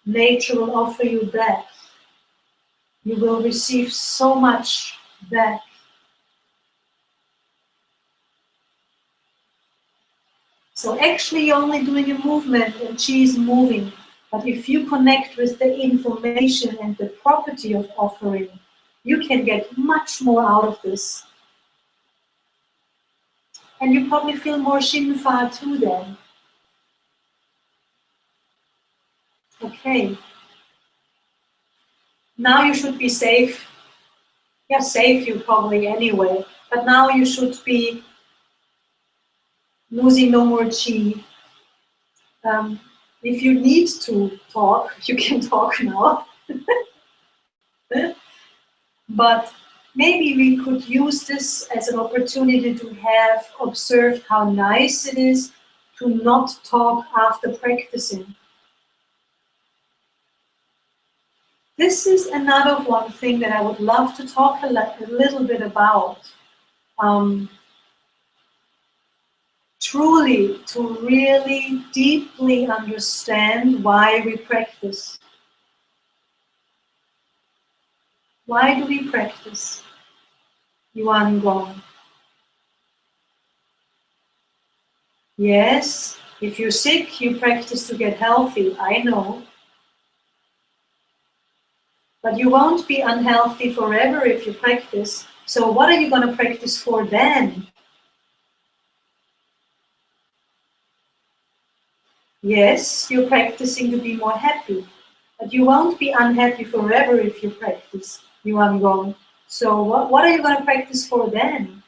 Nature will offer you back. You will receive so much back. So actually you're only doing a movement and chi is moving. But if you connect with the information and the property of offering, you can get much more out of this. And you probably feel more Shinfa too then. Okay. Now you should be safe. Yeah, safe you probably anyway. But now you should be losing no more chi. If you need to talk, you can talk now. But maybe we could use this as an opportunity to have observed how nice it is to not talk after practicing. This is another one thing that I would love to talk a little bit about. Truly, to really deeply understand why we practice. Why do we practice? Yuan Gong. Yes, if you're sick, you practice to get healthy, I know. But you won't be unhealthy forever if you practice. So what are you going to practice for then? Yes, you're practicing to be more happy. But you won't be unhappy forever if you practice Yuan Gong. So what are you going to practice for then?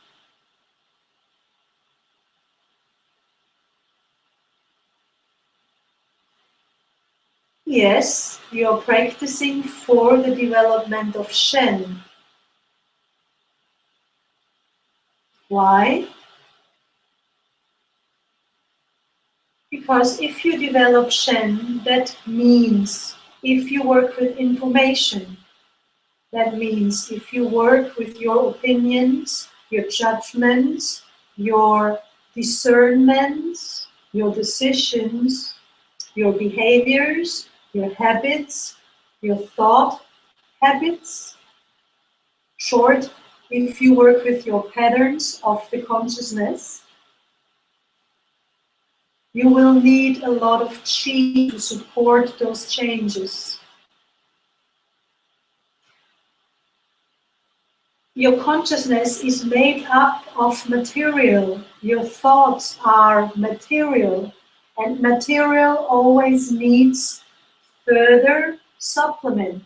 Yes, you're practicing for the development of Shen. Why? Because if you develop Shen, that means if you work with information, that means if you work with your opinions, your judgments, your discernments, your decisions, your behaviors, your habits, your thought habits. Short, if you work with your patterns of the consciousness, you will need a lot of chi to support those changes. Your consciousness is made up of material. Your thoughts are material, and material always needs further supplement.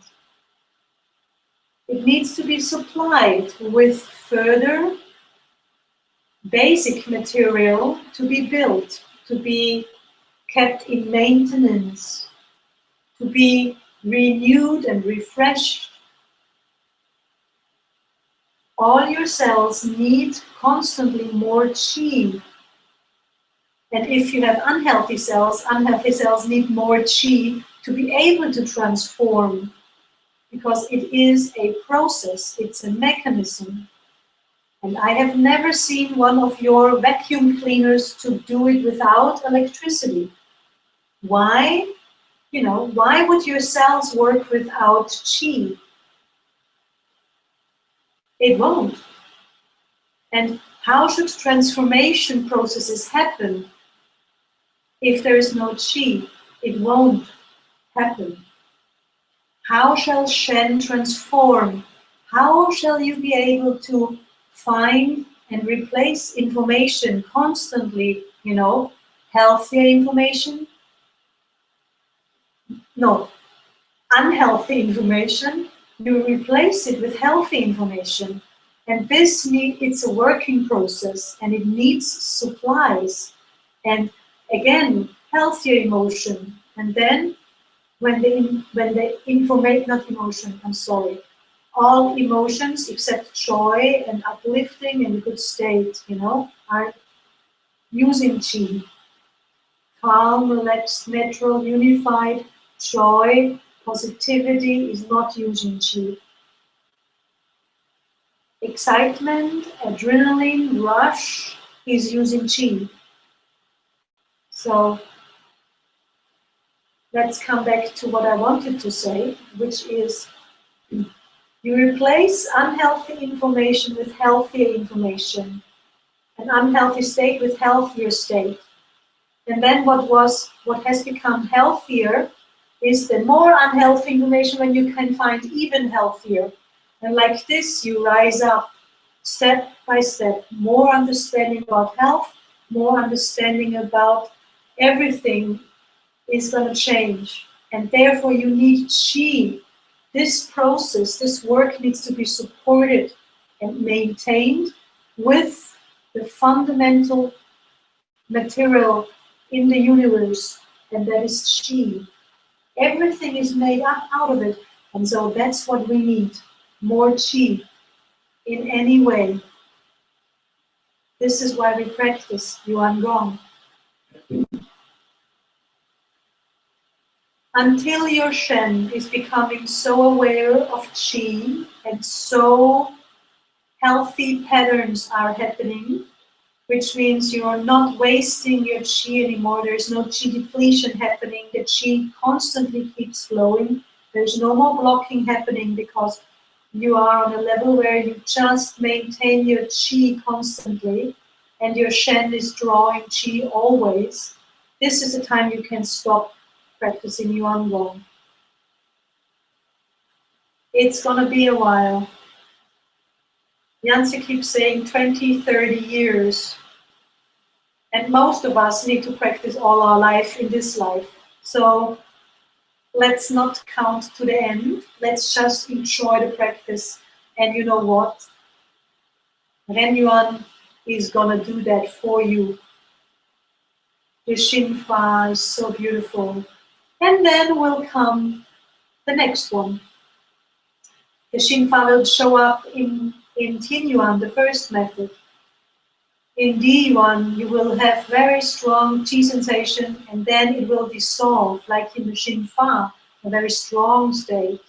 It needs to be supplied with further basic material to be built, to be kept in maintenance, to be renewed and refreshed. All your cells need constantly more chi. And if you have unhealthy cells need more chi to be able to transform, because it is a process, it's a mechanism. And I have never seen one of your vacuum cleaners to do it without electricity. Why? You know, why would your cells work without chi? It won't. And how should transformation processes happen if there is no chi? It won't happen. How shall Shen transform? How shall you be able to find and replace information constantly, you know, healthier information? No, unhealthy information, you replace it with healthy information. And this it's a working process, and it needs supplies. And again, healthier emotion. And then when the information, not emotion, I'm sorry, all emotions except joy and uplifting and a good state, you know, are using chi. Calm, relaxed, natural, unified, joy, positivity is not using chi. Excitement, adrenaline, rush is using chi. So let's come back to what I wanted to say, which is you replace unhealthy information with healthier information, an unhealthy state with healthier state. And then what has become healthier is the more unhealthy information when you can find even healthier. And like this, you rise up step by step, more understanding about health, more understanding about everything is going to change. And therefore you need chi. This process, this work needs to be supported and maintained with the fundamental material in the universe, and that is chi. Everything is made up out of it, and so that's what we need, more chi in any way. This is why we practice Yuan Gong. Until your Shen is becoming so aware of chi and so healthy patterns are happening, which means you are not wasting your chi anymore, there's no chi depletion happening, the chi constantly keeps flowing, there's no more blocking happening because you are on a level where you just maintain your chi constantly and your Shen is drawing chi always. This is the time you can stop practicing Yuan Gong. It's gonna be a while. Yanzi keeps saying 20, 30 years. And most of us need to practice all our life in this life. So let's not count to the end. Let's just enjoy the practice. And you know what? Ren Yuan is gonna do that for you. The Shin Fa is so beautiful. And then will come the next one. The Shin Fa will show up in Tin Yuan, the first method. In Di Yuan, you will have very strong chi sensation, and then it will dissolve, like in the Shin Fa, a very strong state.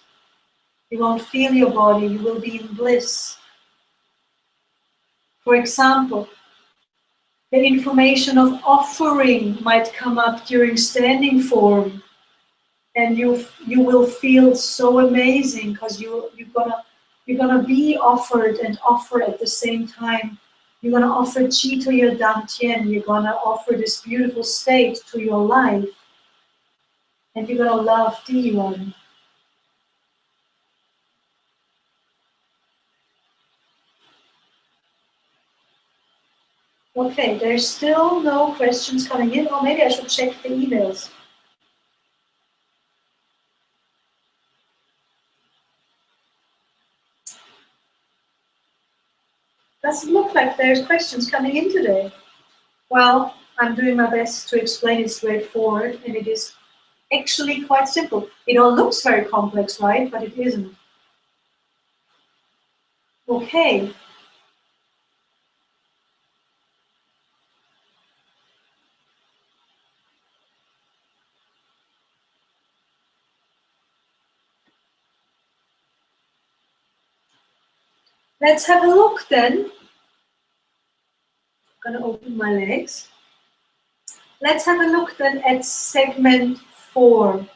You won't feel your body, you will be in bliss. For example, the information of offering might come up during standing form, and you will feel so amazing because you're gonna be offered and offer at the same time. You're going to offer qi to your dantian. You're going to offer this beautiful state to your life. And you're going to love the Yuan. Okay, there's still no questions coming in. Or maybe I should check the emails. Doesn't look like there's questions coming in today. Well, I'm doing my best to explain it straightforward, and it is actually quite simple. It all looks very complex, right? But it isn't. Okay. Let's have a look then. I'm gonna open my legs. Let's have a look then at segment 4.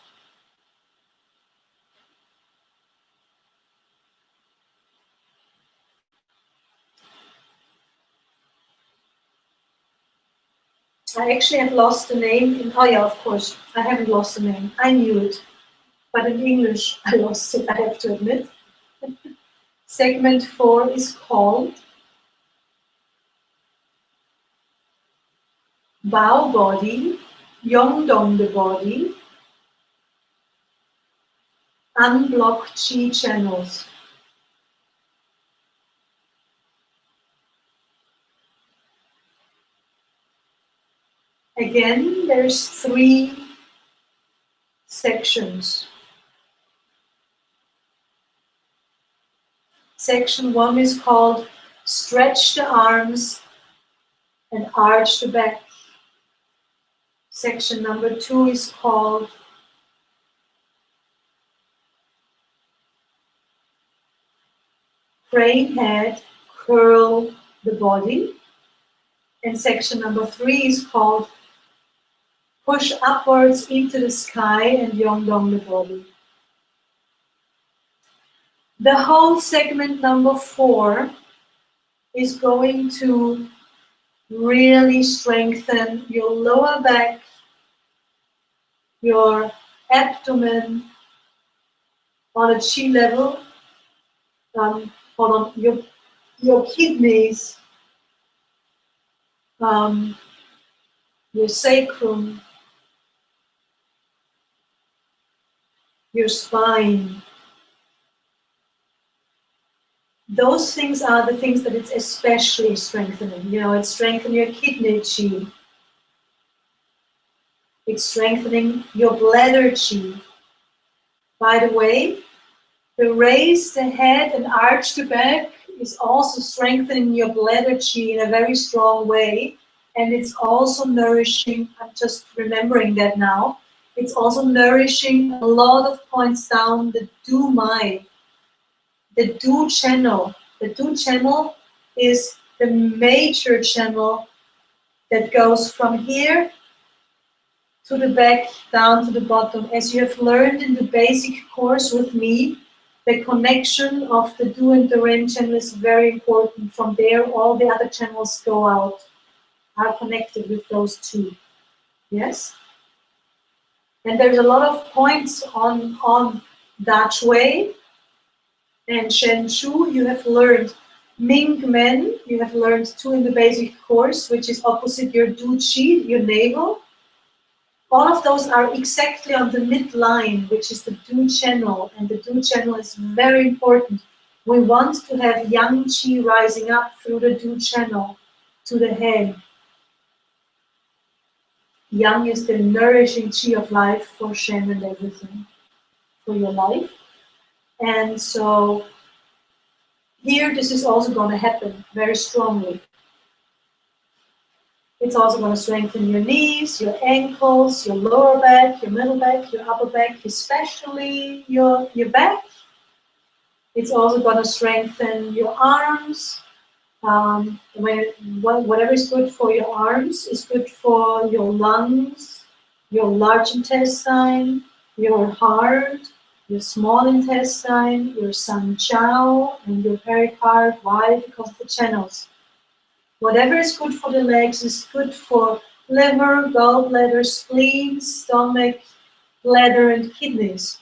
I actually have lost the name. Oh yeah, of course, I haven't lost the name. I knew it. But in English, I lost it, I have to admit. Segment 4 is called Bao Body, Yongdong the Body, Unblock Qi Channels. Again, there's 3 sections. Section 1 is called Stretch the Arms and Arch the Back. Section number 2 is called Crane Head, Curl the Body. And section number 3 is called Push Upwards into the Sky and Yongdong the Body. The whole segment number 4 is going to really strengthen your lower back, your abdomen on a qi level, hold on, your kidneys, your sacrum, your spine. Those things are the things that it's especially strengthening. You know, it's strengthening your kidney qi. It's strengthening your bladder qi. By the way, the raise the head and arch the back is also strengthening your bladder qi in a very strong way. And it's also nourishing, I'm just remembering that now, it's also nourishing a lot of points down the Du Mai, the Du channel. The Du channel is the major channel that goes from here to the back, down to the bottom. As you have learned in the basic course with me, the connection of the Du and the Ren channel is very important. From there, all the other channels go out, are connected with those 2. Yes? And there's a lot of points on Da Chui and Shen Chu. You have learned Ming Men, you have learned 2 in the basic course, which is opposite your Du Qi, your navel. All of those are exactly on the midline, which is the Du channel, and the Du channel is very important. We want to have Yang Qi rising up through the Du channel to the head. Yang is the nourishing Qi of life for Shen and everything, for your life. And so here this is also going to happen very strongly. It's also going to strengthen your knees, your ankles, your lower back, your middle back, your upper back, especially your back. It's also going to strengthen your arms. Whatever is good for your arms is good for your lungs, your large intestine, your heart, your small intestine, your San Chao, and your pericard. Why? Because of the channels. Whatever is good for the legs is good for liver, gallbladder, spleen, stomach, bladder, and kidneys,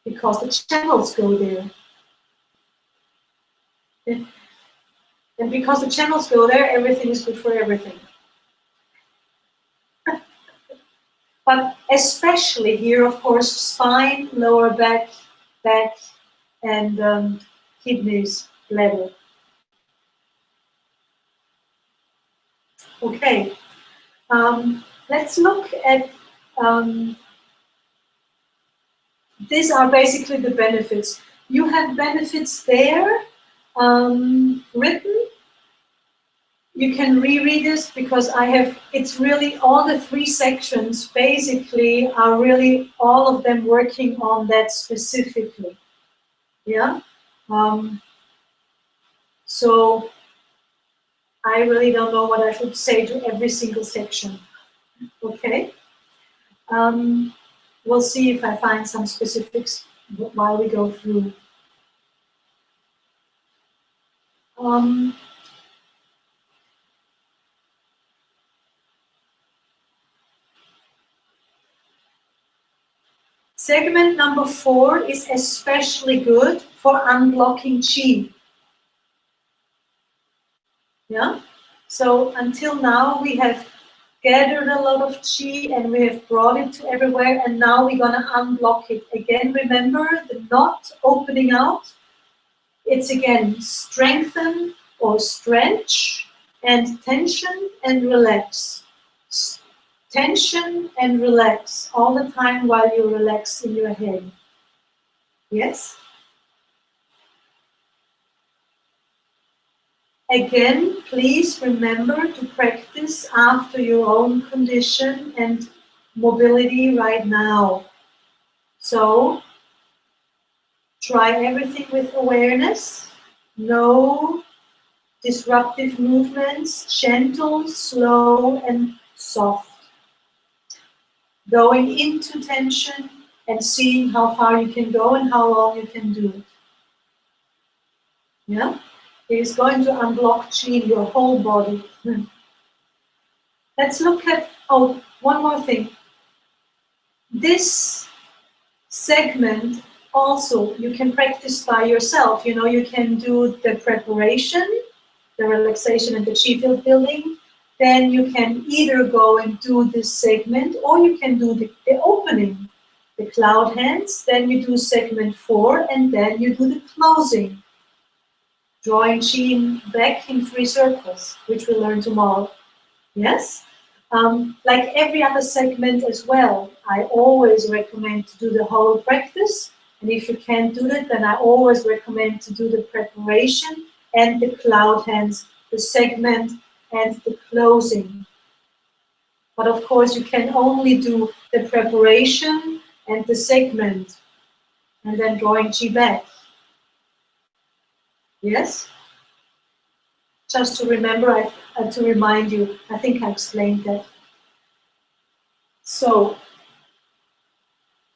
because the channels go there. And because the channels go there, everything is good for everything. But especially here, of course, spine, lower back, and kidneys, bladder. Okay, let's look at, these are basically the benefits. You have benefits there, written. You can reread this because it's really all the 3 sections basically are really all of them working on that specifically. Yeah. So I really don't know what I should say to every single section. Okay. We'll see if I find some specifics while we go through. Segment number 4 is especially good for unblocking qi. Yeah. So until now we have gathered a lot of qi and we have brought it to everywhere, and now we're gonna unblock it again. Remember the knot opening out. It's again strengthen or stretch and tension and relax. Tension and relax all the time while you relax in your head. Yes? Again, please remember to practice after your own condition and mobility right now. So, try everything with awareness. No disruptive movements, gentle, slow, and soft. Going into tension and seeing how far you can go and how long you can do it. Yeah? It is going to unblock qi in your whole body. Let's look at, one more thing. This segment also you can practice by yourself. You know, you can do the preparation, the relaxation and the qi field building. Then you can either go and do this segment, or you can do the opening, the cloud hands. Then you do segment 4, and then you do the closing. Drawing qi back in 3 circles, which we'll learn tomorrow. Yes? Like every other segment as well, I always recommend to do the whole practice. And if you can't do it, then I always recommend to do the preparation and the cloud hands, the segment and the closing. But of course, you can only do the preparation and the segment, and then drawing qi back. Yes? Just to remember, to remind you, I think I explained that. So,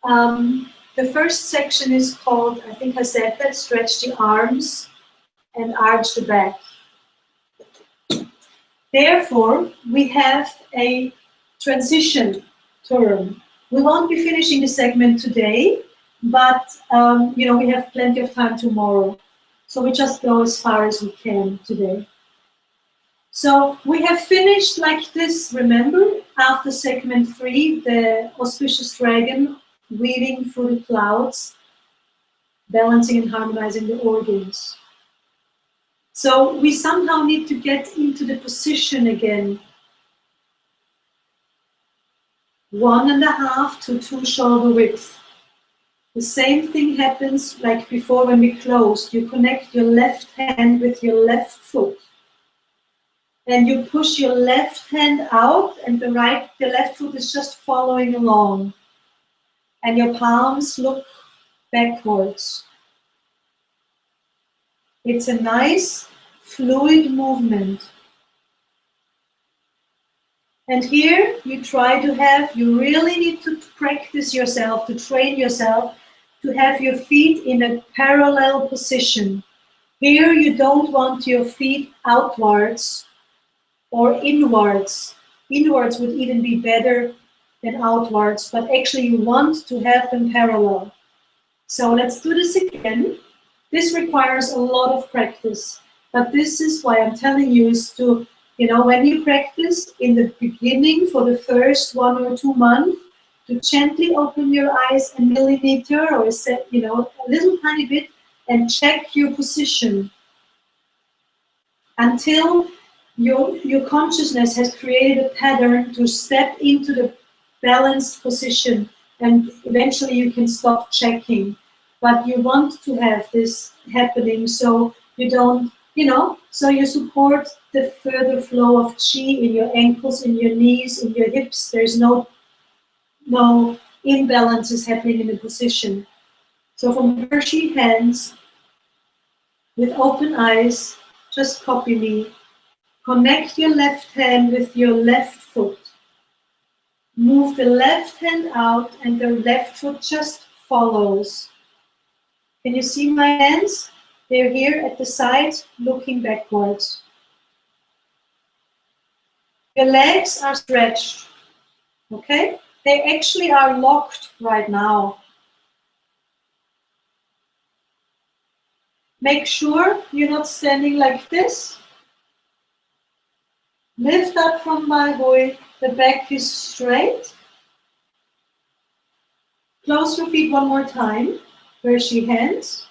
the first section is called, I think I said that, stretch the arms and arch the back. Therefore, we have a transition term. We won't be finishing the segment today, but you know, we have plenty of time tomorrow. So we just go as far as we can today. So we have finished like this, remember, after segment 3, the auspicious dragon weaving through the clouds, balancing and harmonizing the organs. So we somehow need to get into the position again. 1.5 to 2 shoulder width. The same thing happens like before when we closed. You connect your left hand with your left foot. And you push your left hand out, and the left foot is just following along. And your palms look backwards. It's a nice, fluid movement. And here you try to have, you really need to practice yourself, to train yourself, to have your feet in a parallel position. Here you don't want your feet outwards or inwards. Inwards would even be better than outwards, but actually you want to have them parallel. So let's do this again. This requires a lot of practice, but this is why I'm telling you is to, when you practice in the beginning for the first 1 or 2 months, to gently open your eyes a millimeter or a little tiny bit and check your position until your consciousness has created a pattern to step into the balanced position, and eventually you can stop checking. But you want to have this happening so you don't, so you support the further flow of qi in your ankles, in your knees, in your hips. There's no imbalances happening in the position. So from Hershey hands, with open eyes, just copy me. Connect your left hand with your left foot. Move the left hand out and the left foot just follows. Can you see my hands? They're here at the side, looking backwards. Your legs are stretched, okay? They actually are locked right now. Make sure you're not standing like this. Lift up from my hui, the back is straight. Close your feet one more time. Hershey hands.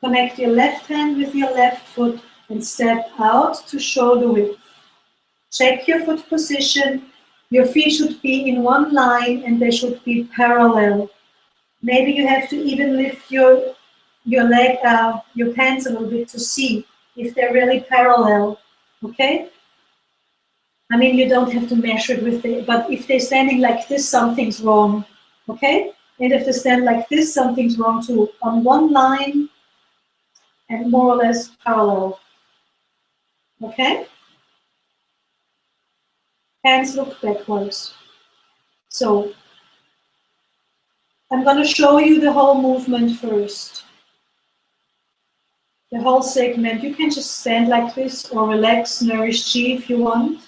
Connect your left hand with your left foot and step out to shoulder width. Check your foot position. Your feet should be in one line and they should be parallel. Maybe you have to even lift your leg, your pants a little bit to see if they're really parallel. Okay? I mean, you don't have to measure it with it, but if they're standing like this, something's wrong. Okay? And if they stand like this, something's wrong too. On one line and more or less parallel. Okay? Hands look backwards. So, I'm going to show you the whole movement first. The whole segment. You can just stand like this or relax, nourish chi if you want.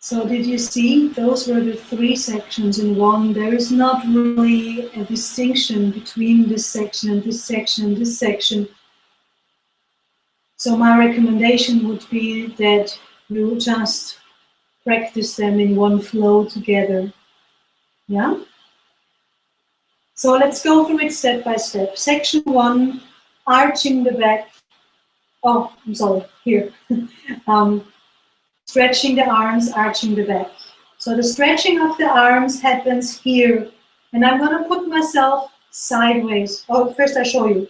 So did you see? Those were the 3 sections in one. There is not really a distinction between this section and this section and this section. So my recommendation would be that you just practice them in one flow together. Yeah? So let's go through it step by step. Section 1, arching the back. Oh, I'm sorry, here. Stretching the arms, arching the back. So the stretching of the arms happens here. And I'm going to put myself sideways. Oh, first I show you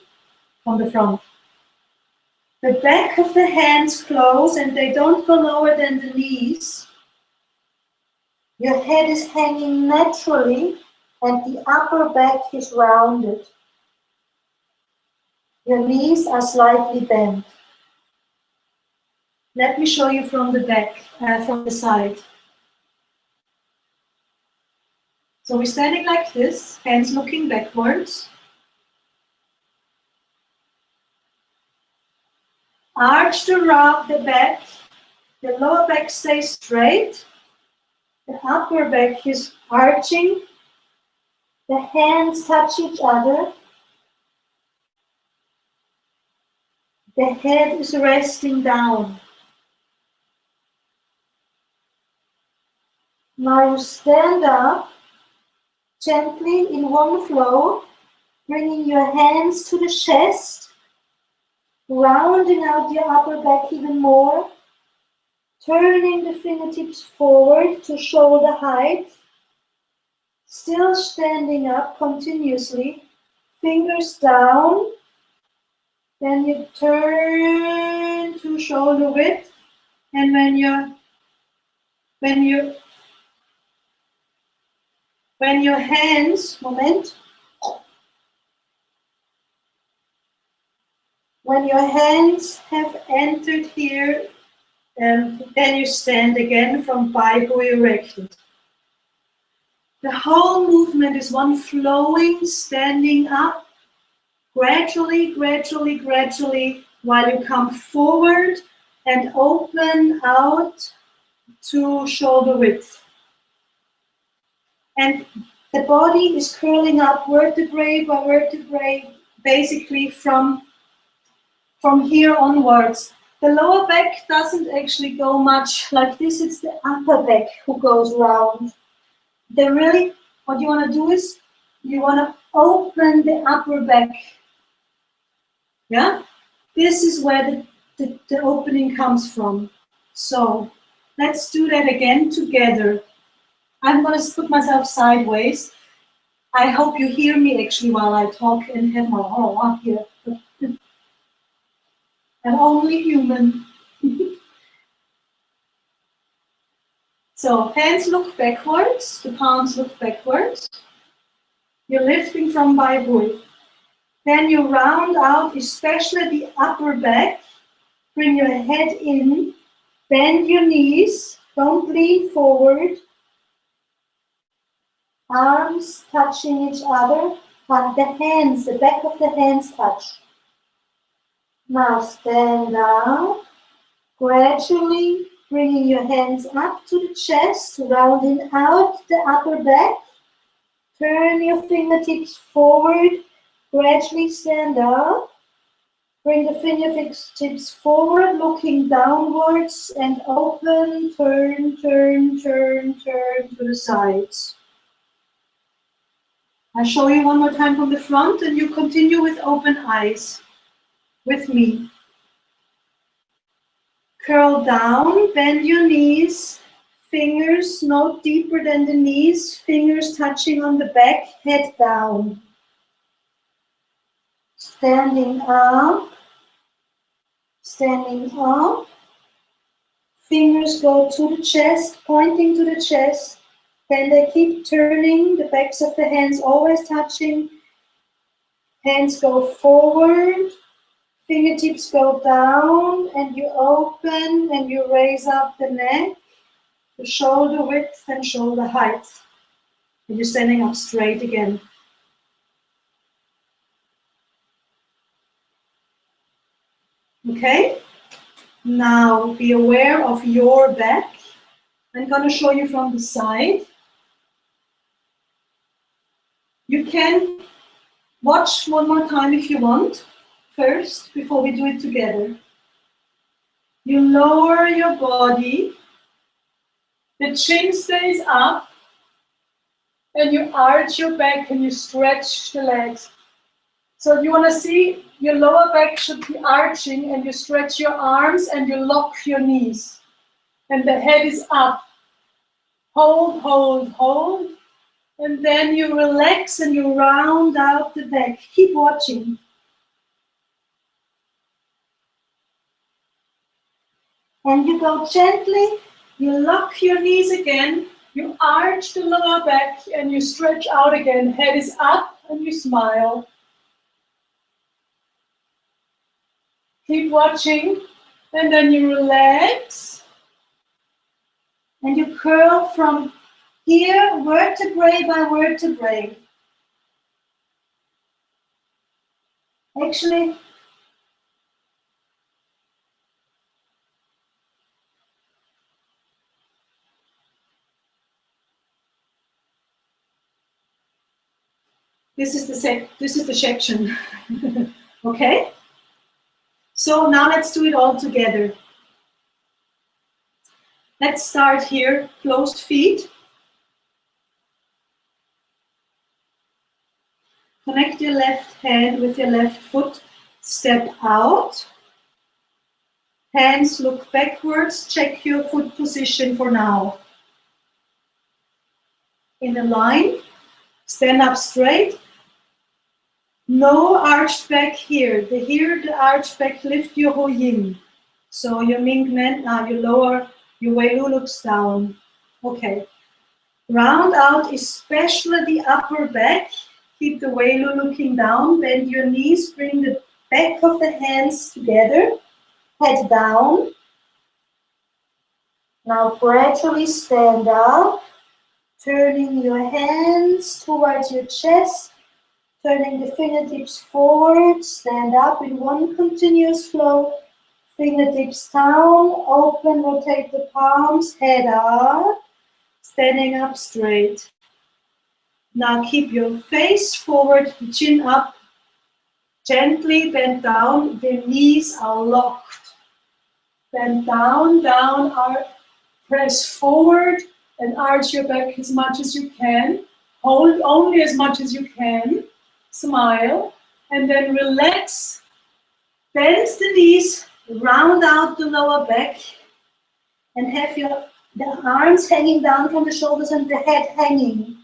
from the front. The back of the hands close and they don't go lower than the knees. Your head is hanging naturally and the upper back is rounded. Your knees are slightly bent. Let me show you from the back, from the side. So we're standing like this, hands looking backwards. Arch the back, the lower back stays straight. The upper back is arching. The hands touch each other. The head is resting down. Now you stand up gently in one flow, bringing your hands to the chest, rounding out your upper back even more, turning the fingertips forward to shoulder height, still standing up continuously, fingers down, then you turn to shoulder width, and when your hands, when your hands have entered here, then you stand again from Bible erected. The whole movement is one flowing, standing up, gradually, gradually, gradually, while you come forward and open out to shoulder width. And the body is curling up vertebrae by vertebrae, basically from here onwards. The lower back doesn't actually go much like this, it's the upper back who goes round. What you want to do is, you want to open the upper back. Yeah? This is where the opening comes from. So, let's do that again together. I'm going to put myself sideways. I hope you hear me actually while I talk and have my up here. I'm only human. So, hands look backwards, the palms look backwards. You're lifting from Bible. Then you round out, especially the upper back. Bring your head in, bend your knees, don't lean forward. Arms touching each other, but the back of the hands touch. Now stand up, gradually bringing your hands up to the chest, rounding out the upper back. Turn your fingertips forward, gradually stand up. Bring the fingertips forward, looking downwards and open, turn, turn, turn, turn to the sides. I'll show you one more time from the front and you continue with open eyes with me. Curl down, bend your knees, fingers no deeper than the knees, fingers touching on the back, head down. Standing up, fingers go to the chest, pointing to the chest, then they keep turning, the backs of the hands always touching, hands go forward, fingertips go down, and you open and you raise up the neck, the shoulder width and shoulder height. And you're standing up straight again. Okay? Now be aware of your back. I'm going to show you from the side. You can watch one more time if you want, first, before we do it together. You lower your body, the chin stays up, and you arch your back and you stretch the legs. So you want to see your lower back should be arching and you stretch your arms and you lock your knees. And the head is up. Hold, hold, hold. And then you relax and you round out the back. Keep watching. And you go gently, you lock your knees again, you arch the lower back and you stretch out again. Head is up and you smile. Keep watching. And then you relax. And you curl from here, vertebrae by vertebrae. Actually, this is the section. Okay? So now let's do it all together. Let's start here, closed feet. Connect your left hand with your left foot. Step out. Hands look backwards. Check your foot position for now. In a line. Stand up straight. No arched back here. Here the arched back, lift your Ho Yin. So your Mingmen, your lower, your Wei Lu looks down. Okay. Round out, especially the upper back. Keep the Wei Lu looking down. Bend your knees. Bring the back of the hands together. Head down. Now gradually stand up. Turning your hands towards your chest. Turning the fingertips forward. Stand up in one continuous flow. Fingertips down. Open, rotate the palms. Head up. Standing up straight. Now keep your face forward, chin up, gently bend down, the knees are locked. Bend down, down, press forward and arch your back as much as you can. Hold only as much as you can. Smile and then relax. Bend the knees, round out the lower back and have the arms hanging down from the shoulders and the head hanging.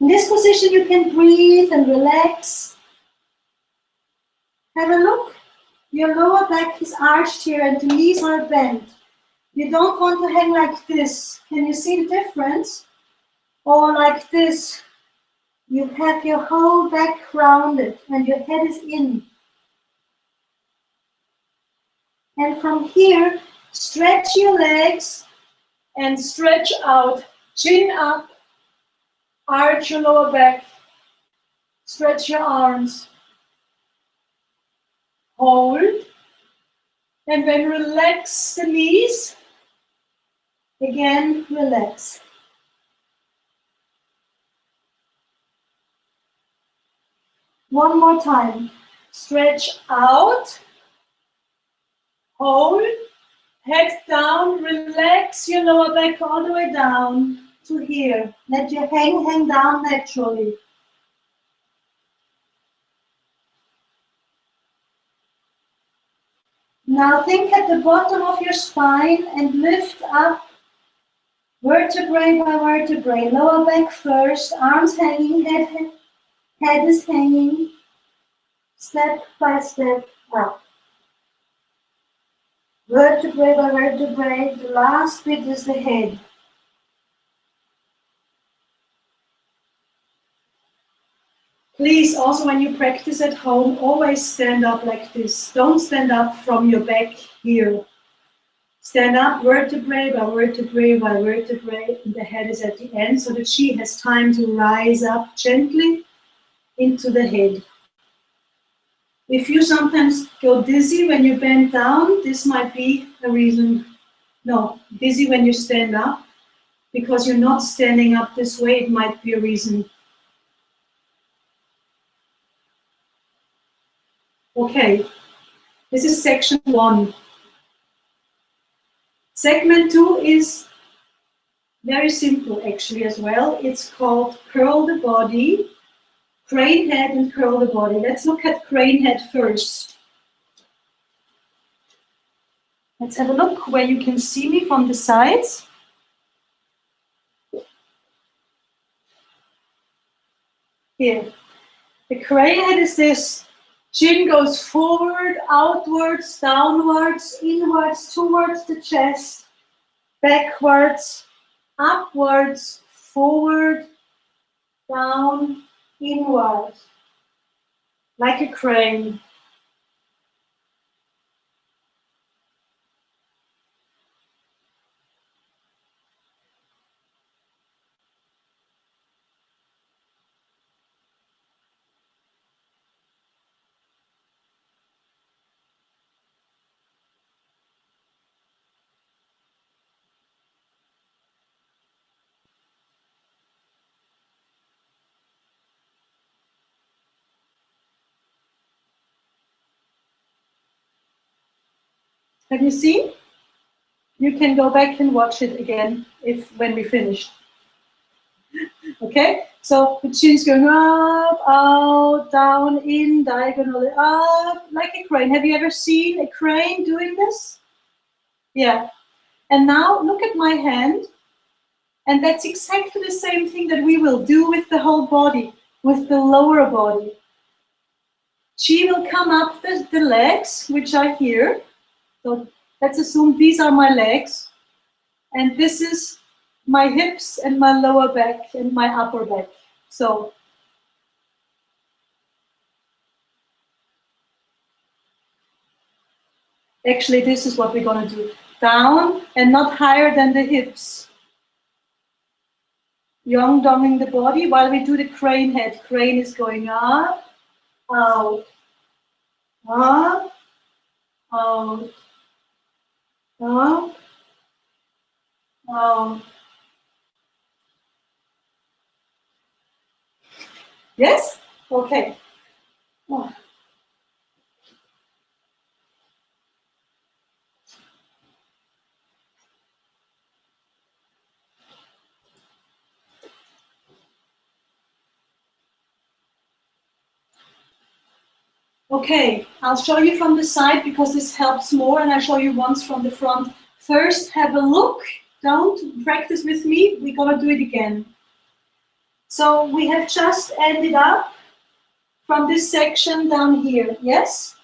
In this position, you can breathe and relax. Have a look. Your lower back is arched here and the knees are bent. You don't want to hang like this. Can you see the difference? Or like this. You have your whole back rounded and your head is in. And from here, stretch your legs and stretch out. Chin up. Arch your lower back, stretch your arms, hold, and then relax the knees. Again, relax. One more time. Stretch out, hold, head down, relax your lower back all the way down to here. Let your hang down naturally. Now think at the bottom of your spine and lift up vertebrae by vertebrae. Lower back first, arms hanging, head is hanging. Step by step up. Vertebrae by vertebrae, the last bit is the head. Please, also when you practice at home, always stand up like this. Don't stand up from your back here. Stand up vertebrae by vertebrae by vertebrae, and the head is at the end, so that she has time to rise up gently into the head. If you sometimes go dizzy when you bend down, this might be a reason. No, dizzy when you stand up, because you're not standing up this way, it might be a reason. Okay, this is section 1. Segment 2 is very simple actually as well. It's called curl the body, crane head and curl the body. Let's look at crane head first. Let's have a look where you can see me from the sides. Here. The crane head is this. Chin goes forward, outwards, downwards, inwards, towards the chest, backwards, upwards, forward, down, inward, like a crane. Have you seen? You can go back and watch it again when we finish. Okay, so the chin's going up, out, down, in, diagonally up, like a crane. Have you ever seen a crane doing this? Yeah. And now look at my hand, and that's exactly the same thing that we will do with the whole body, with the lower body. Chi will come up the legs, which are here. So let's assume these are my legs, and this is my hips and my lower back and my upper back. So actually this is what we're going to do. Down and not higher than the hips. Yang-donging the body while we do the crane head. Crane is going up, out, up, out, up, out. Yes? Okay. Oh. Okay, I'll show you from the side because this helps more, and I'll show you once from the front. First, have a look. Don't practice with me. We're going to do it again. So we have just ended up from this section down here, yes?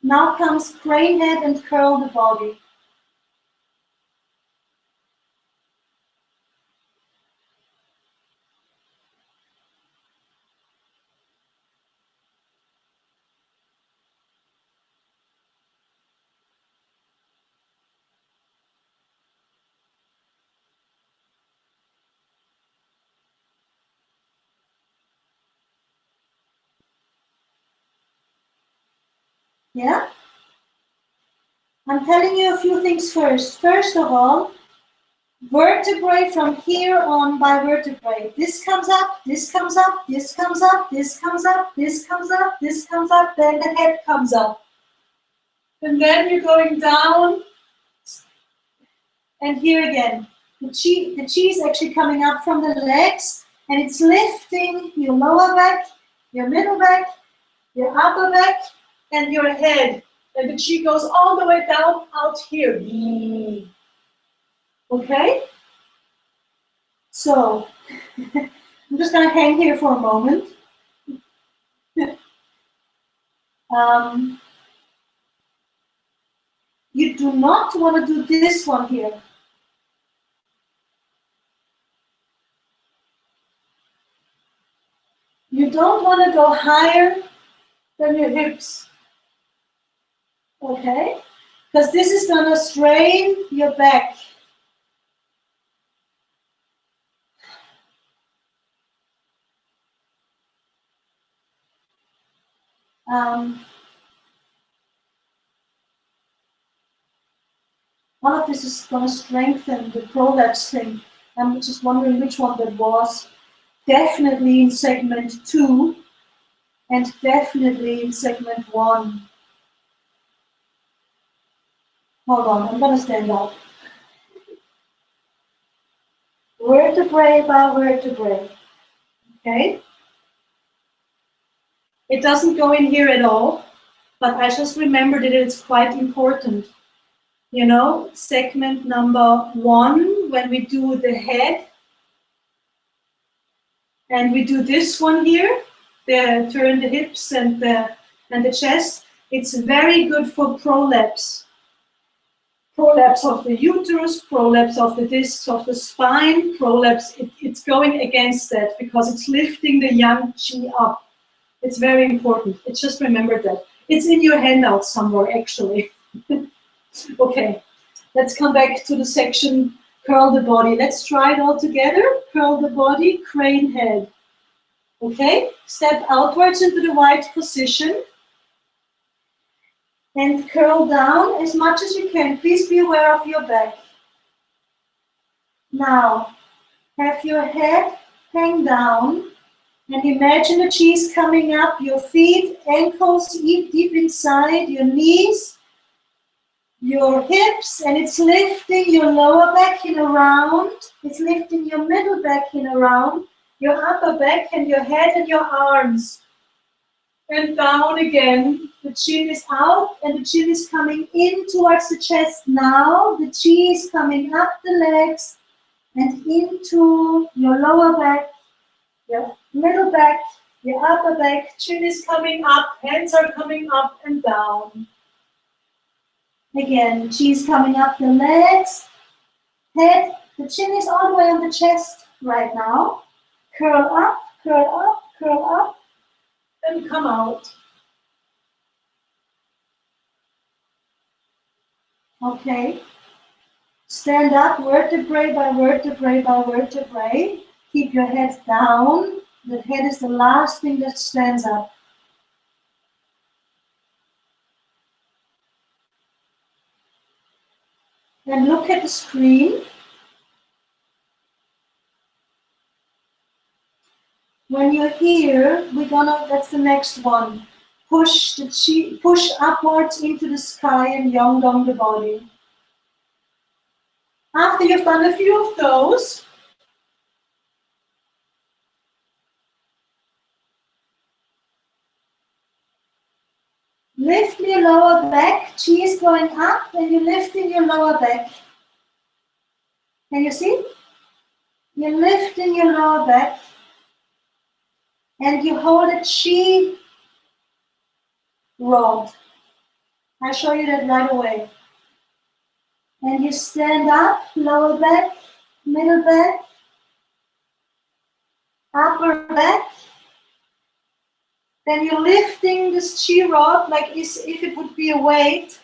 Now comes crane head and curl the body. Yeah? I'm telling you a few things first. First of all, vertebrae from here on by vertebrae. This comes up, this comes up, this comes up, this comes up, this comes up, this comes up, then the head comes up. And then you're going down, and here again. The chi is actually coming up from the legs, and it's lifting your lower back, your middle back, your upper back, and your head. And the chi goes all the way down out here. Okay? So, I'm just going to hang here for a moment. You do not want to do this one here. You don't want to go higher than your hips. Okay? Because this is going to strain your back. One of this is going to strengthen the prolapse thing. I'm just wondering which one that was. Definitely in segment 2 and definitely in segment 1. Hold on, I'm going to stand up. Vertebrae by vertebrae. Okay? It doesn't go in here at all, but I just remembered that it's quite important. You know, segment number 1, when we do the head, and we do this one here, turn the hips and the chest. It's very good for prolapse. Prolapse of the uterus, prolapse of the discs of the spine, prolapse, it's going against that because it's lifting the yang qi up. It's very important. It's just remember that. It's in your handout somewhere, actually. Okay, let's come back to the section, curl the body. Let's try it all together. Curl the body, crane head. Okay, step outwards into the wide position and curl down as much as you can. Please be aware of your back. Now, have your head hang down and imagine the cheese coming up, your feet, ankles deep inside, your knees, your hips, and it's lifting your lower back in around, it's lifting your middle back in around, your upper back and your head and your arms. And down again, the chin is out and the chin is coming in towards the chest now. The chi is coming up the legs and into your lower back, your middle back, your upper back. Chin is coming up, hands are coming up and down. Again, chi is coming up the legs, head, the chin is all the way on the chest right now. Curl up, curl up, curl up, and come out. Okay. Stand up, vertebrae by vertebrae by vertebrae. Keep your head down. The head is the last thing that stands up. And look at the screen. When you're here, that's the next one. Push the chi, push upwards into the sky and Yongdong the body. After you've done a few of those, lift your lower back, chi is going up and you're lifting your lower back. Can you see? You're lifting your lower back and you hold a chi rod. I'll show you that right away. And you stand up, lower back, middle back, upper back. Then you're lifting this chi rod like if it would be a weight.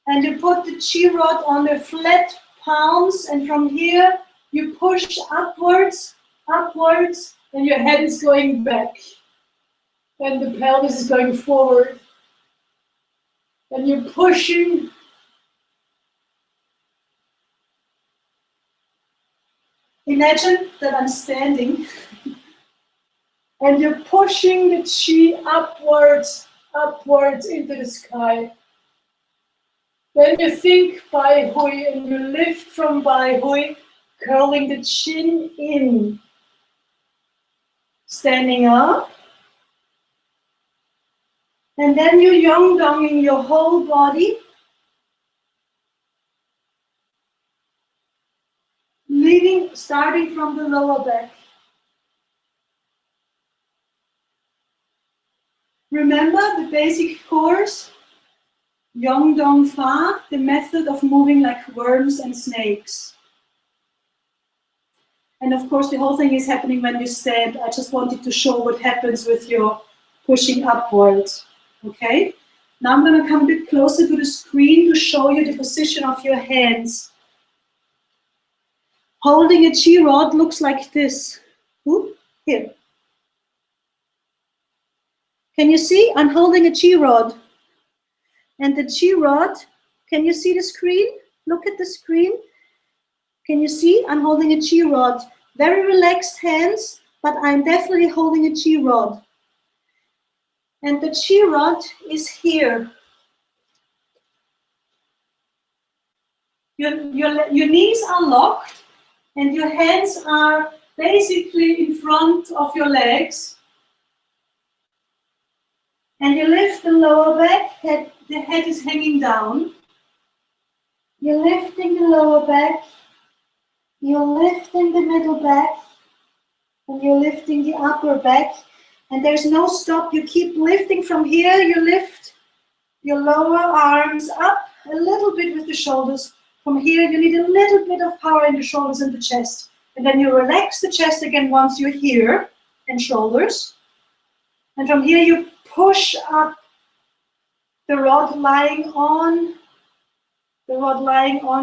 And you put the chi rod on the flat palms, and from here you push upwards, upwards, and your head is going back. And the pelvis is going forward. And you're pushing. Imagine that I'm standing and you're pushing the chi upwards, upwards into the sky. Then you think Bai Hui and you lift from Bai Hui, curling the chin in. Standing up. And then you Yongdonging your whole body. Starting from the lower back. Remember the basic course? Yongdong Fa, the method of moving like worms and snakes. And of course the whole thing is happening when you stand. I just wanted to show what happens with your pushing upwards. Okay? Now I'm going to come a bit closer to the screen to show you the position of your hands. Holding a chi rod looks like this. Ooh, here. Can you see? I'm holding a chi rod. And the chi rod, can you see the screen? Look at the screen. Can you see? I'm holding a chi rod. Very relaxed hands, but I'm definitely holding a chi rod. And the chi rod is here. Your knees are locked and your hands are basically in front of your legs. And you lift the lower back, the head is hanging down. You're lifting the lower back, you're lifting the middle back, and you're lifting the upper back. And there's no stop, you keep lifting from here, you lift your lower arms up a little bit with the shoulders. From here, you need a little bit of power in the shoulders and the chest. And then you relax the chest again once you're here, and shoulders. And from here, you push up the rod lying on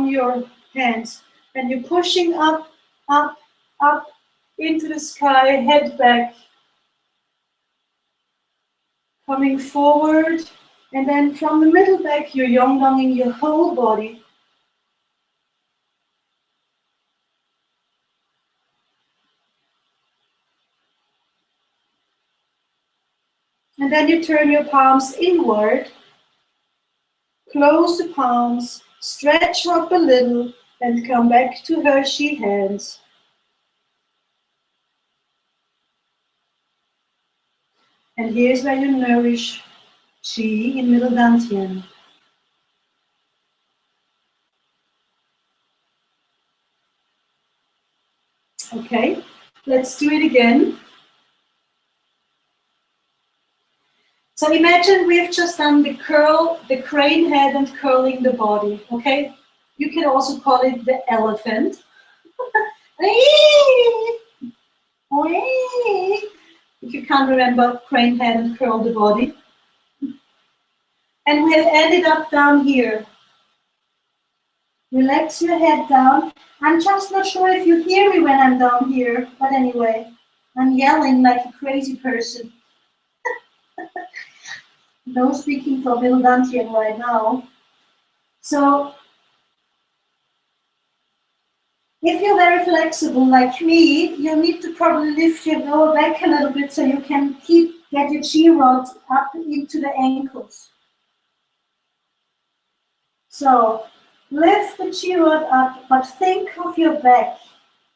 your hands. And you're pushing up, up, up into the sky, head back. Coming forward. And then from the middle back, you're yongdonging your whole body. And then you turn your palms inward. Close the palms, stretch up a little, and come back to Hershey hands. And here's where you nourish Qi in middle dantian. Okay, let's do it again. So imagine we've just done the curl, the crane head and curling the body, okay? You can also call it the elephant. If you can't remember, crane head and curl the body. And we have ended up down here. Relax your head down. I'm just not sure if you hear me when I'm down here, but anyway, I'm yelling like a crazy person. No speaking for middle dantian right now. So, if you're very flexible like me, you need to probably lift your lower back a little bit so you can get your Qi rod up into the ankles. So, lift the Qi rod up, but think of your back.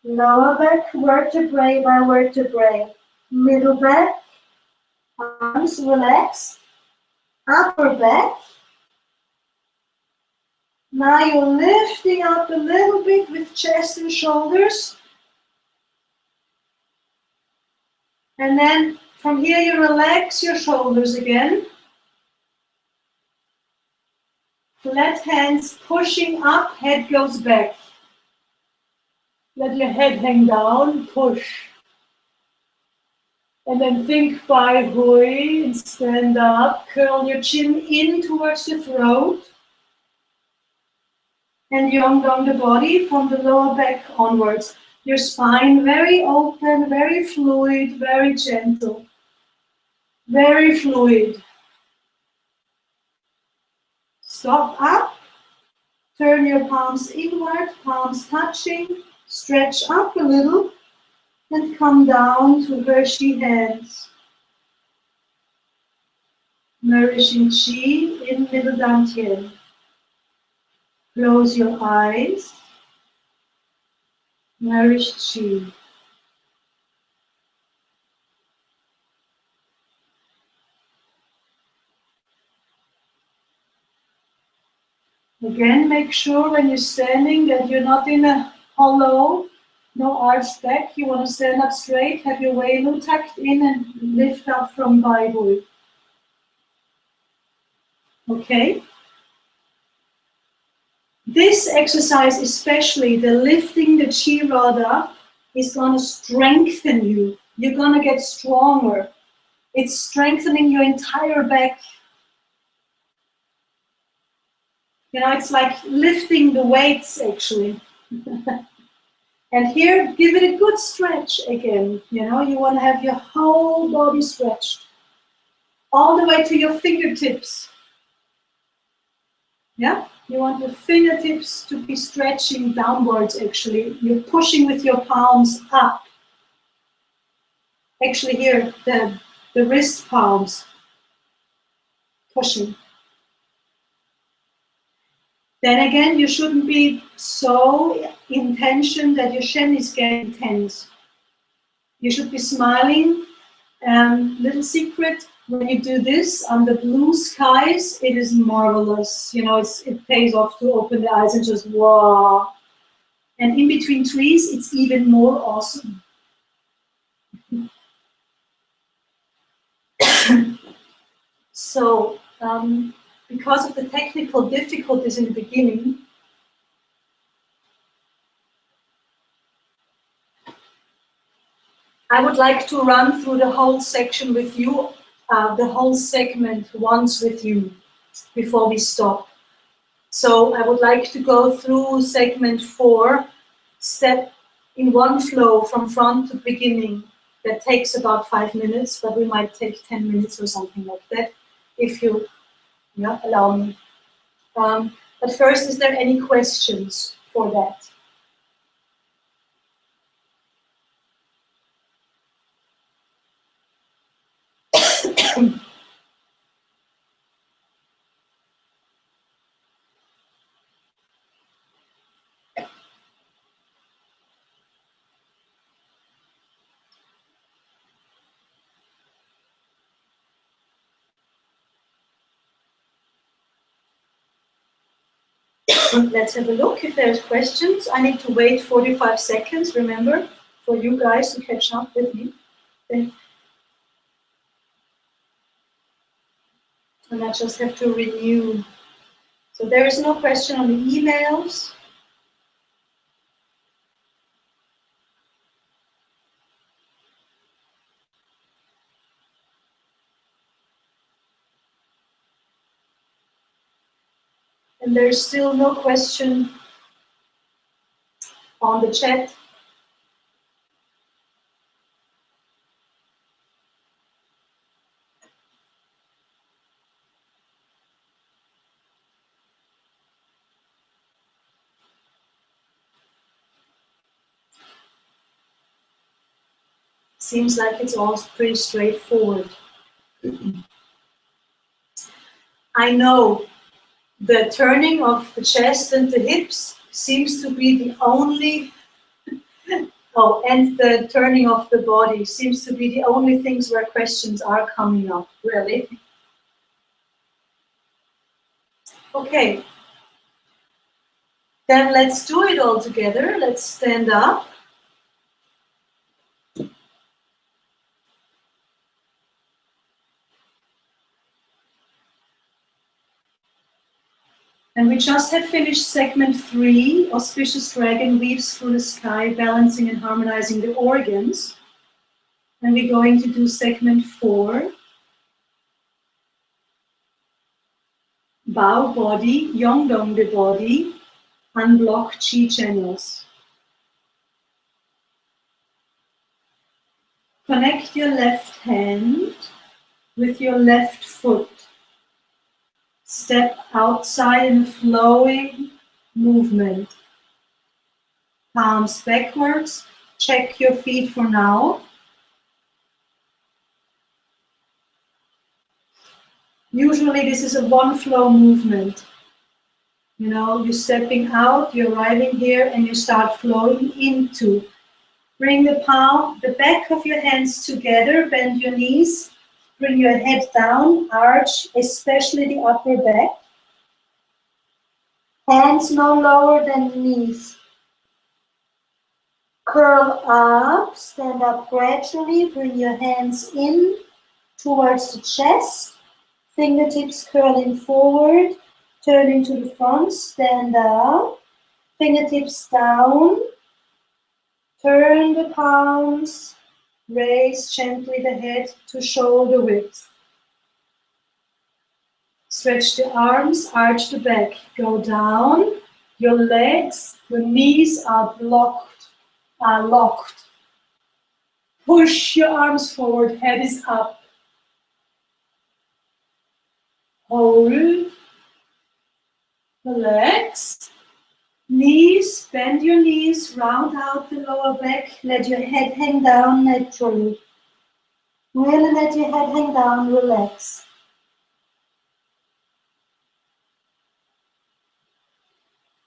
Lower back, vertebrae by vertebrae. Middle back, arms relax. Upper back. Now you're lifting up a little bit with chest and shoulders. And then from here you relax your shoulders again. Flat hands pushing up, head goes back. Let your head hang down, push. And then think Bai Hui and stand up. Curl your chin in towards the throat. And yongdong the body from the lower back onwards. Your spine very open, very fluid, very gentle. Very fluid. Stop up. Turn your palms inward, palms touching. Stretch up a little. And come down to Hershey hands. Nourishing Qi in middle dantian. Close your eyes. Nourish Qi. Again, make sure when you're standing that you're not in a hollow, no arched back. You want to stand up straight, have your Wei-Lu tucked in and lift up from Bai Hui. Okay? This exercise, especially the lifting the Qi rod up, is going to strengthen you. You're going to get stronger. It's strengthening your entire back. You know, it's like lifting the weights, actually. And here, give it a good stretch again. You know, you want to have your whole body stretched. All the way to your fingertips. Yeah? You want your fingertips to be stretching downwards, actually. You're pushing with your palms up. Actually here, the wrist palms. Pushing. Then again, you shouldn't be so in tension that your shin is getting tense. You should be smiling Little secret, when you do this under blue skies, it is marvelous. You know, it pays off to open the eyes and just wow. And in between trees, it's even more awesome. So, because of the technical difficulties in the beginning, I would like to run through the whole section with you, the whole segment once with you before we stop. So I would like to go through segment 4, step in one flow from front to beginning. That takes about 5 minutes, but we might take 10 minutes or something like that, if you allow me. But first, is there any questions for that? Let's have a look if there's questions. I need to wait 45 seconds, remember, for you guys to catch up with me. And I just have to renew. So there is no question on the emails. And there's still no question on the chat. Seems like it's all pretty straightforward. I know the turning of the chest and the hips seems to be the only, oh, and the turning of the body seems to be the only things where questions are coming up, really. Okay, then let's do it all together. Let's stand up. And we just have finished segment 3, Auspicious Dragon weaves through the sky, balancing and harmonizing the organs. And we're going to do segment 4, Bao body, Yongdong the body, unblock chi channels. Connect your left hand with your left foot. Step outside in a flowing movement. Palms backwards. Check your feet for now. Usually this is a one flow movement. You know, you're stepping out, you're arriving here, and you start flowing into. Bring the back of your hands together, bend your knees, bring your head down, arch, especially the upper back. Hands no lower than the knees. Curl up, stand up gradually, bring your hands in towards the chest, fingertips curling forward, turning to the front, stand up, fingertips down, turn the palms, raise gently the head to shoulder width. Stretch the arms, arch the back, go down, your legs, your knees are locked. Push your arms forward, head is up. Hold, relax. Knees, bend your knees, round out the lower back, let your head hang down naturally. Really let your head hang down, relax.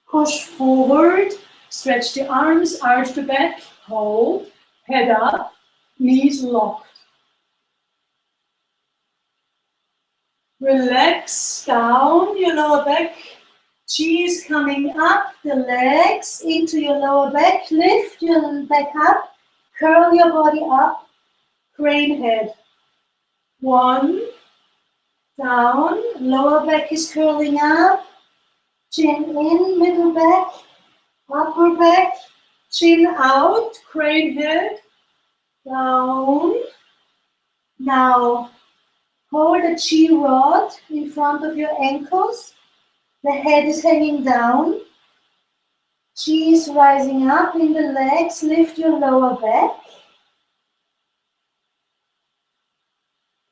Push forward, stretch the arms, arch the back, hold, head up, knees locked. Relax down your lower back. Chi is coming up the legs into your lower back. Lift your back up. Curl your body up. Crane head. 1. Down. Lower back is curling up. Chin in. Middle back. Upper back. Chin out. Crane head. Down. Now hold the chi rod in front of your ankles. The head is hanging down. Chi is rising up in the legs. Lift your lower back.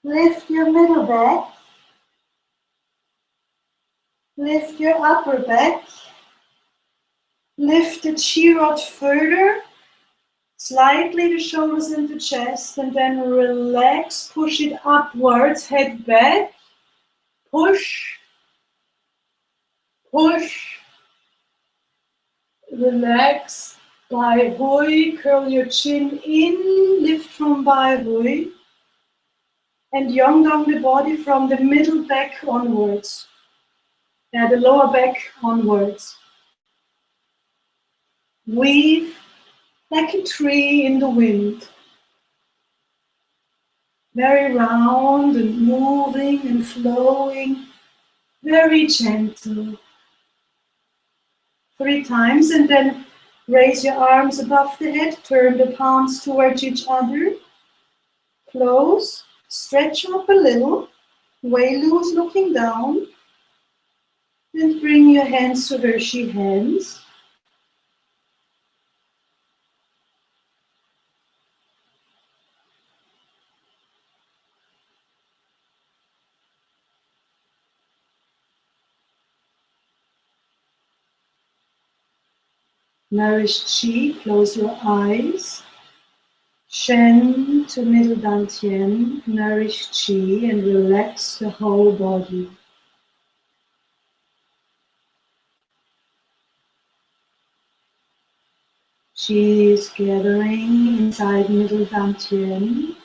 Lift your middle back. Lift your upper back. Lift the chi rod further. Slightly the shoulders and the chest. And then relax. Push it upwards. Head back. Push. Push. Relax. Bai Hui. Curl your chin in. Lift from Bai Hui. And yang down the body from the middle back onwards. The lower back onwards. Weave like a tree in the wind. Very round and moving and flowing. Very gentle. 3 times, and then raise your arms above the head. Turn the palms towards each other. Close. Stretch up a little. Way loose looking down. And bring your hands to Hershey hands. Nourish Chi, close your eyes. Shen to middle dantian, nourish Chi and relax the whole body. Chi is gathering inside middle dantian.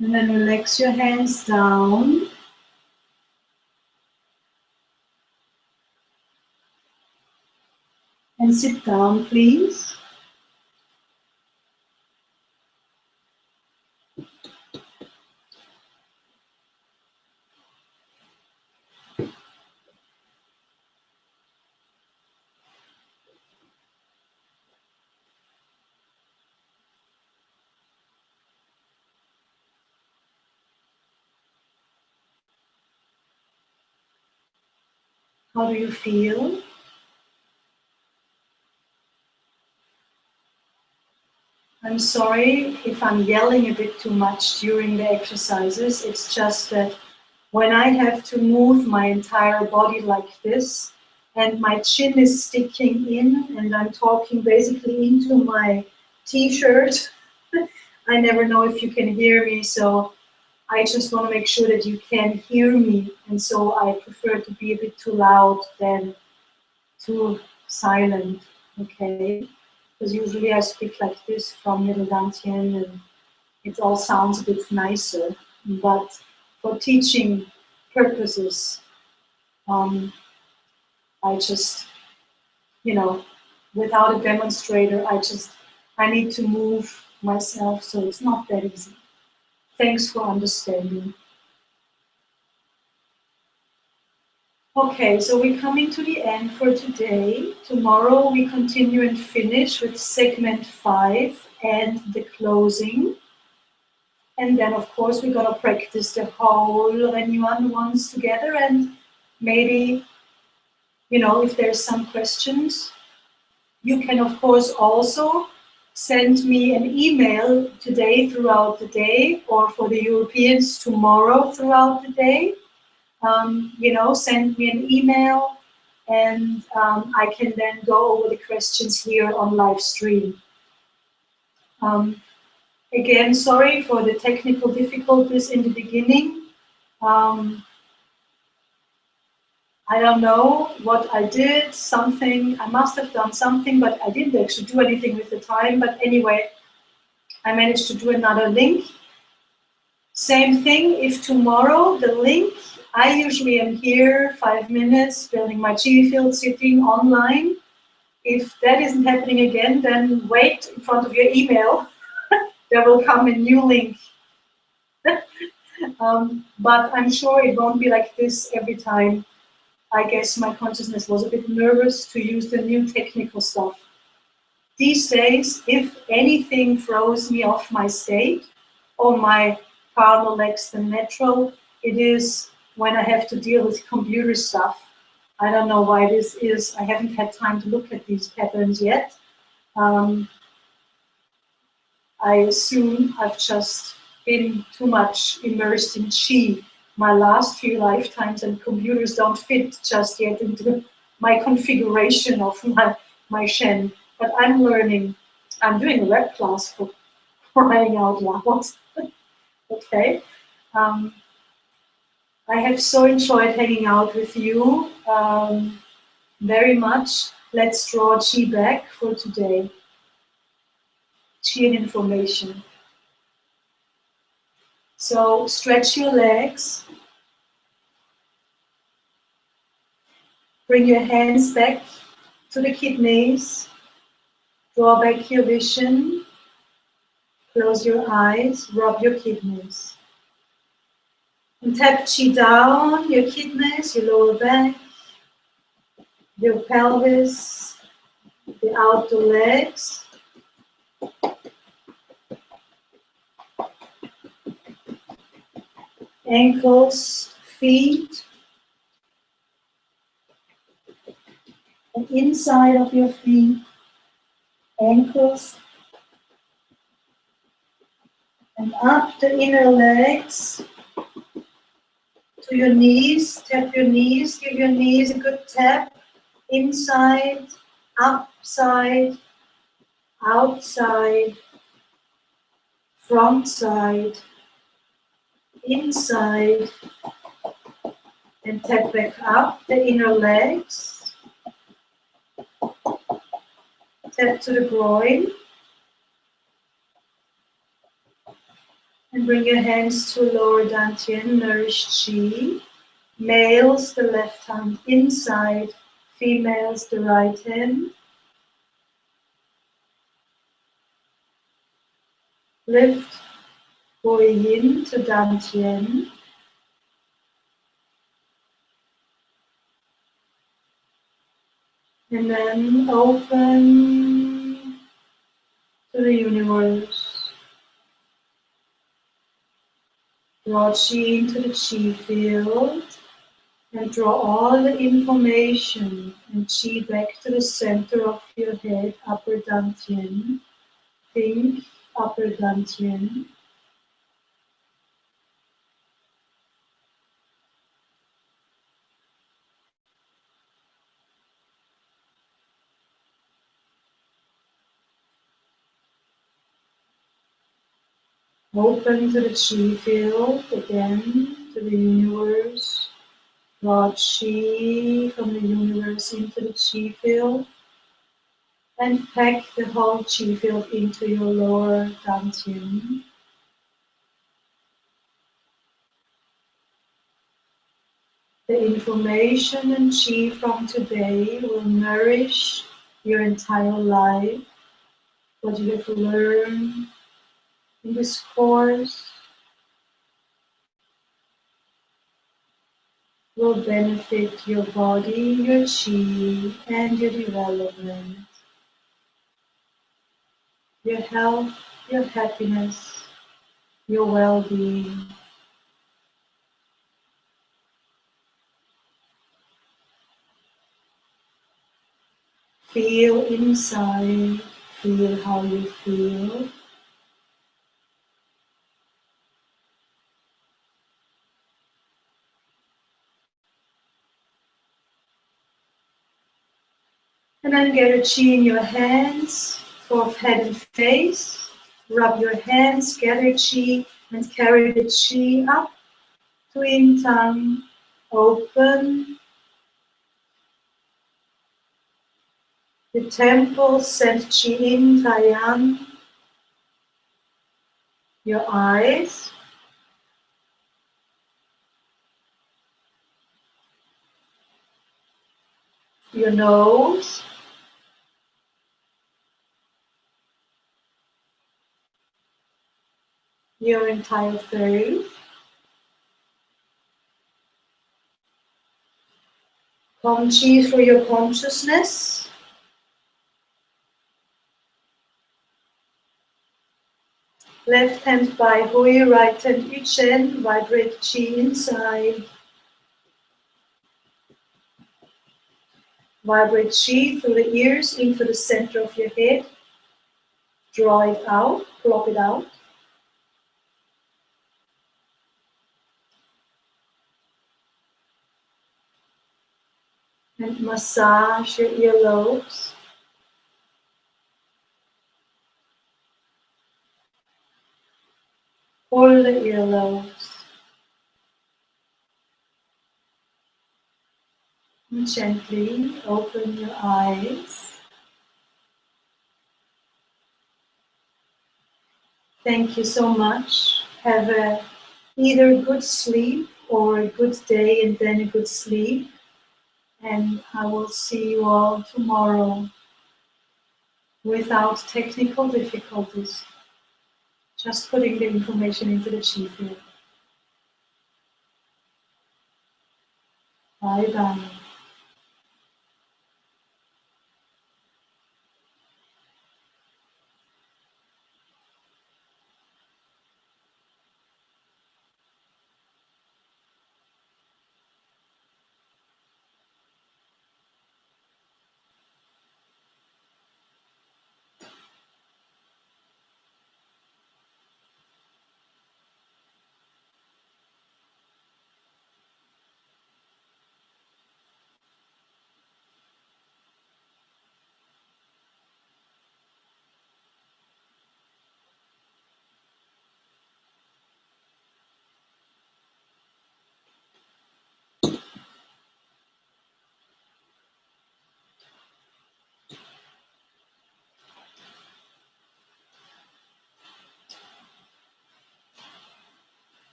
And then relax your hands down. And sit down, please. How do you feel? I'm sorry if I'm yelling a bit too much during the exercises. It's just that when I have to move my entire body like this and my chin is sticking in and I'm talking basically into my t-shirt, I never know if you can hear me, so I just want to make sure that you can hear me, and so I prefer to be a bit too loud than too silent, okay? Because usually I speak like this from middle dantian and it all sounds a bit nicer, but for teaching purposes, I just, without a demonstrator, I need to move myself, so it's not that easy. Thanks for understanding. Okay, so we're coming to the end for today. Tomorrow we continue and finish with segment 5 and the closing. And then, of course, we're going to practice the whole Yuan ones together. And maybe, if there's some questions, you can, of course, also send me an email today throughout the day, or for the Europeans tomorrow throughout the day. Send me an email and I can then go over the questions here on live stream. Again, sorry for the technical difficulties in the beginning. I don't know what I did, something, I must have done something, but I didn't actually do anything with the time. But anyway, I managed to do another link. Same thing, if tomorrow the link, I usually am here 5 minutes, building my chi field, sitting online. If that isn't happening again, then wait in front of your email. There will come a new link. But I'm sure it won't be like this every time. I guess my consciousness was a bit nervous to use the new technical stuff. These days, if anything throws me off my state or my carnal lacks the natural, it is when I have to deal with computer stuff. I don't know why this is. I haven't had time to look at these patterns yet. I assume I've just been too much immersed in chi my last few lifetimes, and computers don't fit just yet into my configuration of my Shen. But I'm learning. I'm doing a web class for crying out loud. Okay. I have so enjoyed hanging out with you very much. Let's draw chi back for today. Chi and information. So stretch your legs. Bring your hands back to the kidneys. Draw back your vision. Close your eyes. Rub your kidneys. And tap chi down your kidneys, your lower back, your pelvis, the outer legs. Ankles, feet, and inside of your feet, ankles, and up the inner legs to your knees. Tap your knees, give your knees a good tap. Inside, upside, outside, front side, inside, and tap back up the inner legs. Tap to the groin. And bring your hands to lower dantian, nourish chi. Males, the left hand inside, females, the right hand. Lift Hui Yin to dantian. And then open to the universe. Draw chi into the chi field. And draw all the information and chi back to the center of your head, upper dantian. Think upper dantian. Open to the chi field again, to the universe. Draw chi from the universe into the chi field. And pack the whole chi field into your lower dantian. The information and chi from today will nourish your entire life. What you have learned in this course will benefit your body, your chi, and your development, your health, your happiness, your well-being. Feel inside, feel how you feel. And then get a chi in your hands, for head and face. Rub your hands, gather chi, and carry the chi up. Twin tongue, open. The temples send chi in, Taiyang. Your eyes. Your nose. Your entire face. Come chi through your consciousness. Left hand by Hui, right hand Yuan, vibrate chi inside. Vibrate chi through the ears into the center of your head. Draw it out, plop it out. And massage your earlobes. Pull the earlobes. And gently open your eyes. Thank you so much. Have either a good sleep or a good day and then a good sleep. And I will see you all tomorrow without technical difficulties. Just putting the information into the chi field. Bye bye.